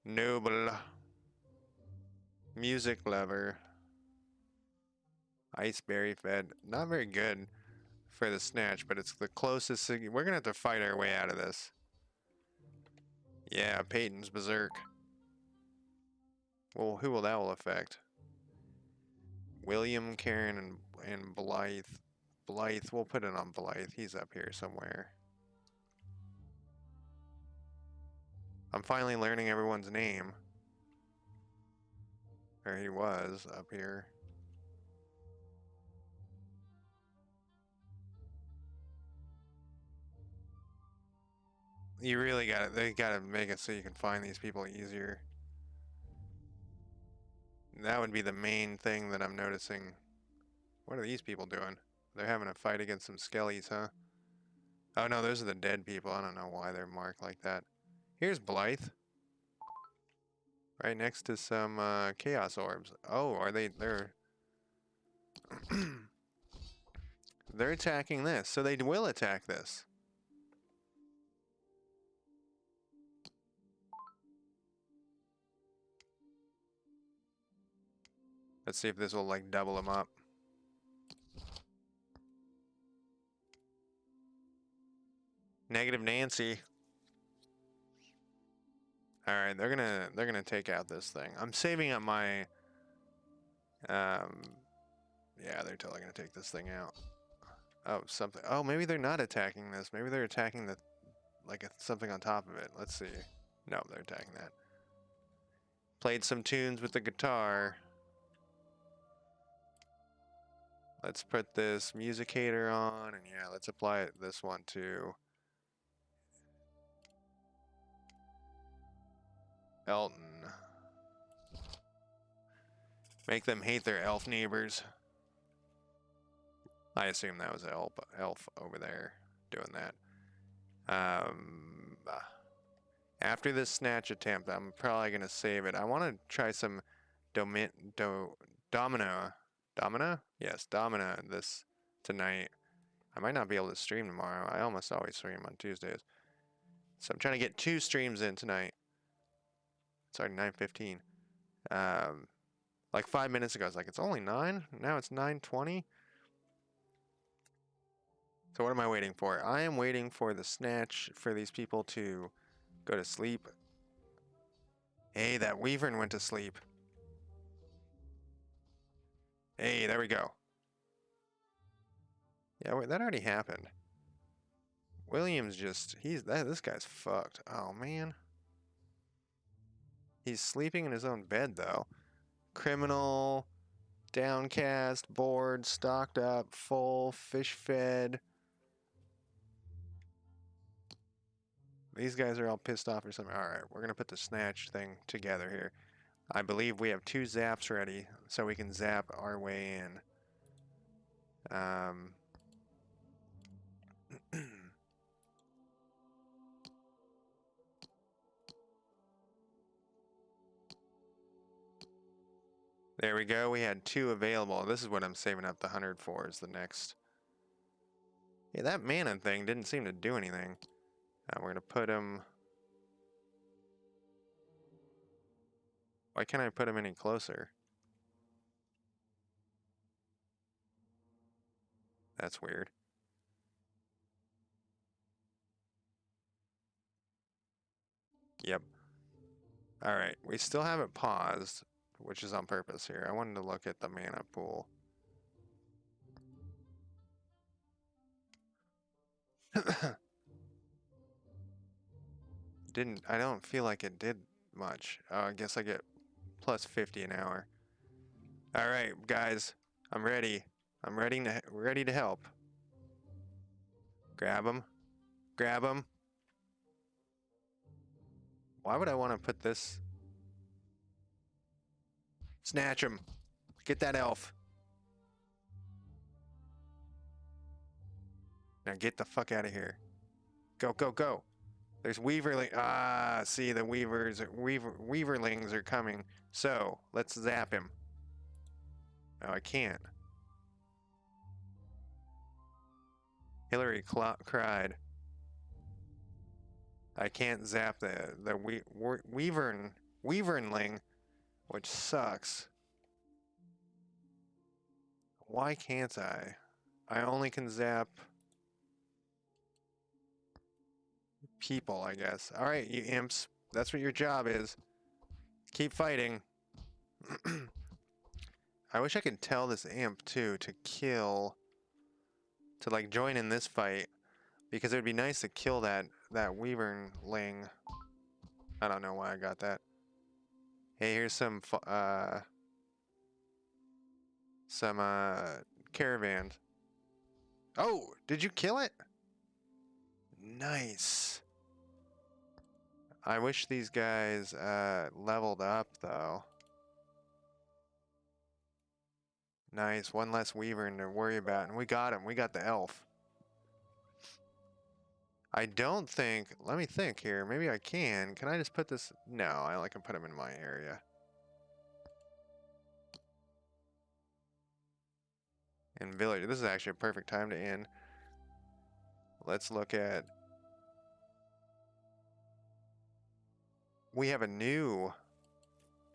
Noble. Music lover. Iceberry fed. Not very good for the snatch, but it's the closest. We're gonna have to fight our way out of this. Yeah, Peyton's berserk. Well, who will that affect? William, Karen, and Blythe. Blythe, we'll put it on Blythe. He's up here somewhere. I'm finally learning everyone's name. Or he was up here. You really they gotta make it so you can find these people easier. That would be the main thing that I'm noticing. What are these people doing? They're having a fight against some skellies, huh? Oh no, those are the dead people. I don't know why they're marked like that. Here's Blythe. Right next to some chaos orbs. Oh, they're they're attacking this, so they will attack this. Let's see if this will like double them up. Negative Nancy. All right, they're gonna take out this thing. I'm saving up my. Yeah, they're totally gonna take this thing out. Oh, something. Oh, maybe they're not attacking this. Maybe they're attacking something on top of it. Let's see. No, they're attacking that. Played some tunes with the guitar. Let's put this musicator on, and yeah, let's apply this one to Elton. Make them hate their elf neighbors. I assume that was elf over there doing that. After this snatch attempt, I'm probably going to save it. I want to try some Domino. Domina? Yes, Domina this tonight. I might not be able to stream tomorrow. I almost always stream on Tuesdays. So I'm trying to get 2 streams in tonight. Sorry, 9:15. Like 5 minutes ago, I was like, it's only 9? Now it's 9:20? So what am I waiting for? I am waiting for the snatch for these people to go to sleep. Hey, that Weavern went to sleep. Hey, there we go. Yeah, wait, that already happened. William's just, this guy's fucked. Oh, man. He's sleeping in his own bed, though. Criminal, downcast, bored, stocked up, full, fish fed. These guys are all pissed off or something. Alright, we're going to put the snatch thing together here. I believe we have 2 zaps ready, so we can zap our way in. There we go. We had 2 available. This is what I'm saving up the 100 for, is the next. Yeah, that mana thing didn't seem to do anything. We're going to put him... Why can't I put him any closer? That's weird. Yep. Alright, we still have it paused, which is on purpose here. I wanted to look at the mana pool. I don't feel like it did much. I guess I get plus 50 an hour. Alright, guys. I'm ready. I'm ready to help. Grab him. Grab him. Why would I want to put this? Snatch him. Get that elf. Now get the fuck out of here. Go, go, go. There's Weaverling. Ah, see, the Weaverlings are coming. So, let's zap him. Oh, I can't. Hillary cried. I can't zap the Weavernling, which sucks. Why can't I? I only can zap people, I guess. Alright, you imps. That's what your job is. Keep fighting. I wish I could tell this imp, too, to kill... To, like, join in this fight. Because it would be nice to kill that Weavernling. I don't know why I got that. Hey, here's some caravans. Oh, did you kill it? Nice. I wish these guys leveled up, though. Nice, one less Weaver to worry about, and we got him. We got the elf. I don't think... Let me think here. Maybe I can. Can I just put this... No, I only can put him in my area. And village. This is actually a perfect time to end. Let's look at... We have a new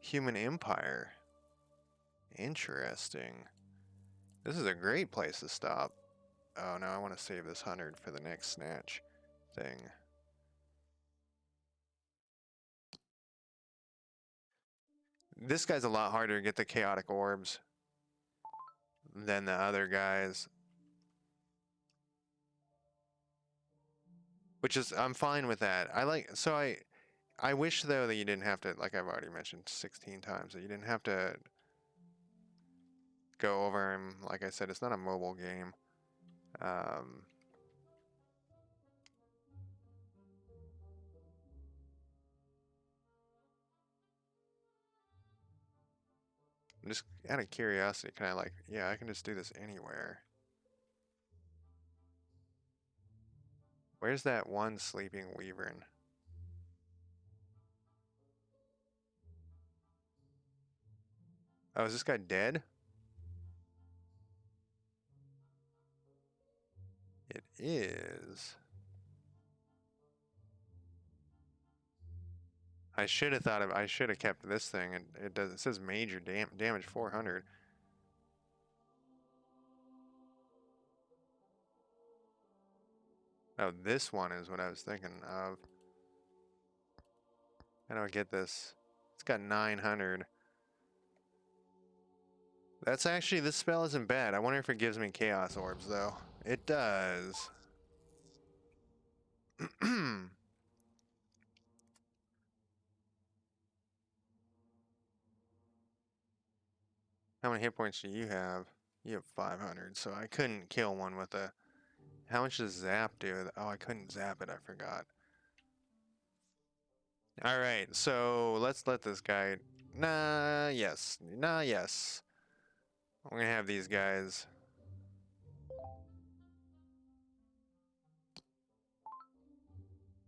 human empire. Interesting. This is a great place to stop. Oh no, I want to save this 100 for the next snatch thing. This guy's a lot harder to get the chaotic orbs than the other guys. Which is, I'm fine with that. I wish though that you didn't have to, like I've already mentioned 16 times, that you didn't have to go over them. Like I said, it's not a mobile game. I'm just out of curiosity, can I like, yeah, I can just do this anywhere. Where's that one sleeping wyvern? Oh, is this guy dead? It is. I should have thought of. I should have kept this thing, and it does. It says major damage 400. Oh, this one is what I was thinking of. How do I get this? It's got 900. That's actually, this spell isn't bad. I wonder if it gives me chaos orbs though. It does. How many hit points do you have? You have 500, so I couldn't kill one with a... How much does zap do? Oh, I couldn't zap it, I forgot. Alright, so let's let this guy... Nah, yes. Nah, yes. We're gonna have these guys...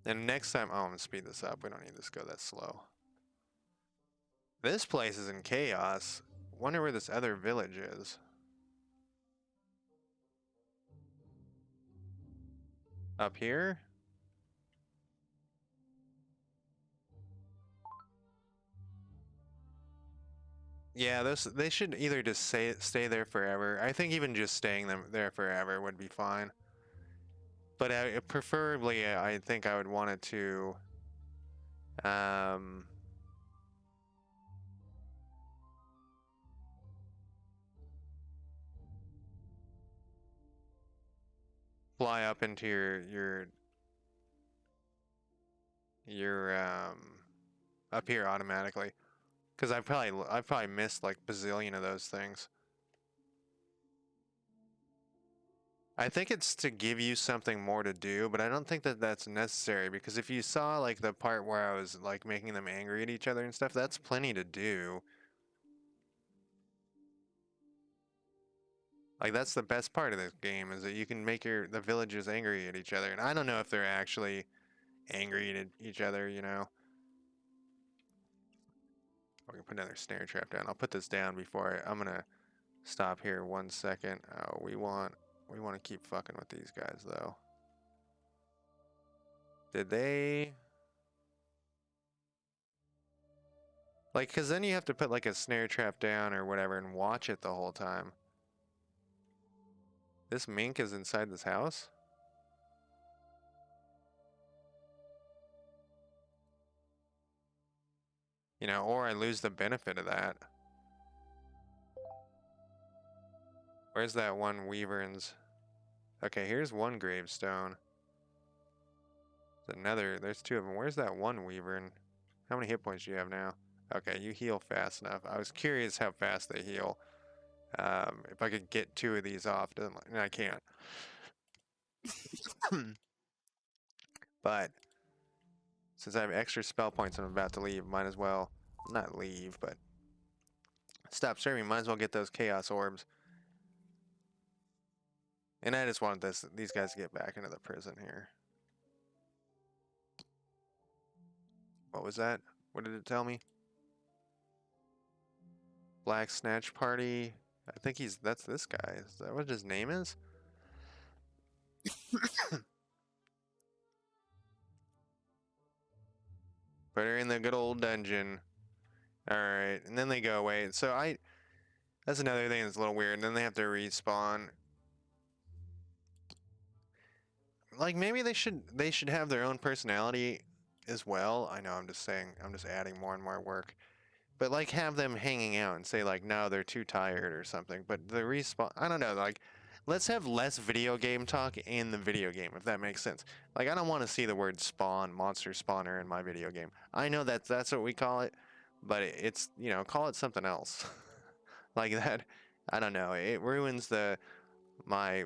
And next time... Oh, I'm gonna speed this up. We don't need this to go that slow. This place is in chaos. Wonder where this other village is. Up here? Yeah, they should either just stay there forever. I think even just staying there forever would be fine. But preferably, I think I would want it to um, fly up into your up here automatically. Because I probably missed like bazillion of those things. I think it's to give you something more to do, but I don't think that that's necessary, because if you saw like the part where I was like making them angry at each other and stuff, that's plenty to do. Like that's the best part of this game, is that you can make the villagers angry at each other, and I don't know if they're actually angry at each other, you know. We're gonna put another snare trap down. I'll put this down before I'm gonna stop here 1 second. Oh, we want to keep fucking with these guys though. Did they like? Cause then you have to put like a snare trap down or whatever and watch it the whole time. This mink is inside this house? You know, or I lose the benefit of that. Where's that one wyvern's? Okay, here's one gravestone. There's two of them. Where's that one wyvern? How many hit points do you have now? Okay, you heal fast enough. I was curious how fast they heal. If I could get two of these off, and I can't. But since I have extra spell points, I'm about to leave. Might as well not leave, but stop serving. Might as well get those chaos orbs. And I just wanted these guys to get back into the prison here. What was that? What did it tell me? Black Snatch Party. I think that's this guy. Is that what his name is? Put her in the good old dungeon. Alright, and then they go away. So that's another thing that's a little weird. And then they have to respawn. Like maybe they should have their own personality as well. I know I'm just adding more and more work. But like have them hanging out and say like no, they're too tired or something. But the respawn, I don't know, like let's have less video game talk in the video game, if that makes sense. Like I don't want to see the word spawn, monster spawner in my video game. I know that's what we call it, but it's, you know, call it something else. Like that. I don't know. It ruins my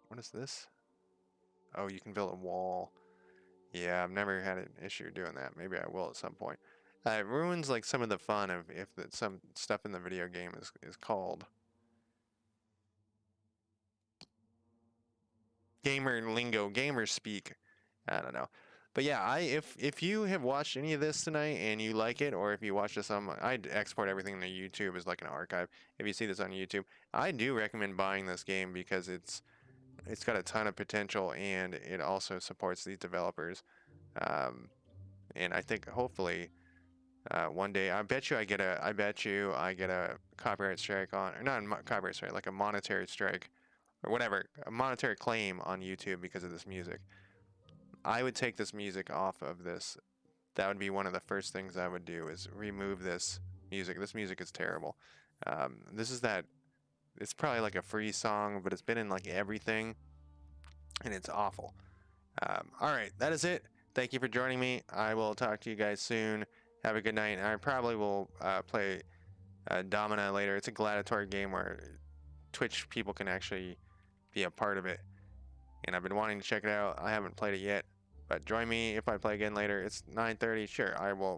what is this? Oh, you can build a wall. Yeah, I've never had an issue doing that. Maybe I will at some point. It ruins like some of the fun of if some stuff in the video game is called gamer lingo, gamer speak. I don't know. But yeah, if you have watched any of this tonight and you like it, or if you watch this on, I'd export everything to YouTube as like an archive. If you see this on YouTube, I do recommend buying this game because it's got a ton of potential and it also supports these developers. Um, and I think hopefully one day, I bet you I get a copyright strike on, or not a copyright strike, like a monetary strike or whatever, a monetary claim on YouTube because of this music. I would take this music off of this. That would be one of the first things I would do is remove this music. This music is terrible. This is that. It's probably like a free song, but it's been in like everything, and it's awful. All right, that is it. Thank you for joining me. I will talk to you guys soon. Have a good night. I probably will play Domina later. It's a gladiatorial game where Twitch people can actually be a part of it. And I've been wanting to check it out. I haven't played it yet. But join me if I play again later. It's 9:30. Sure, I will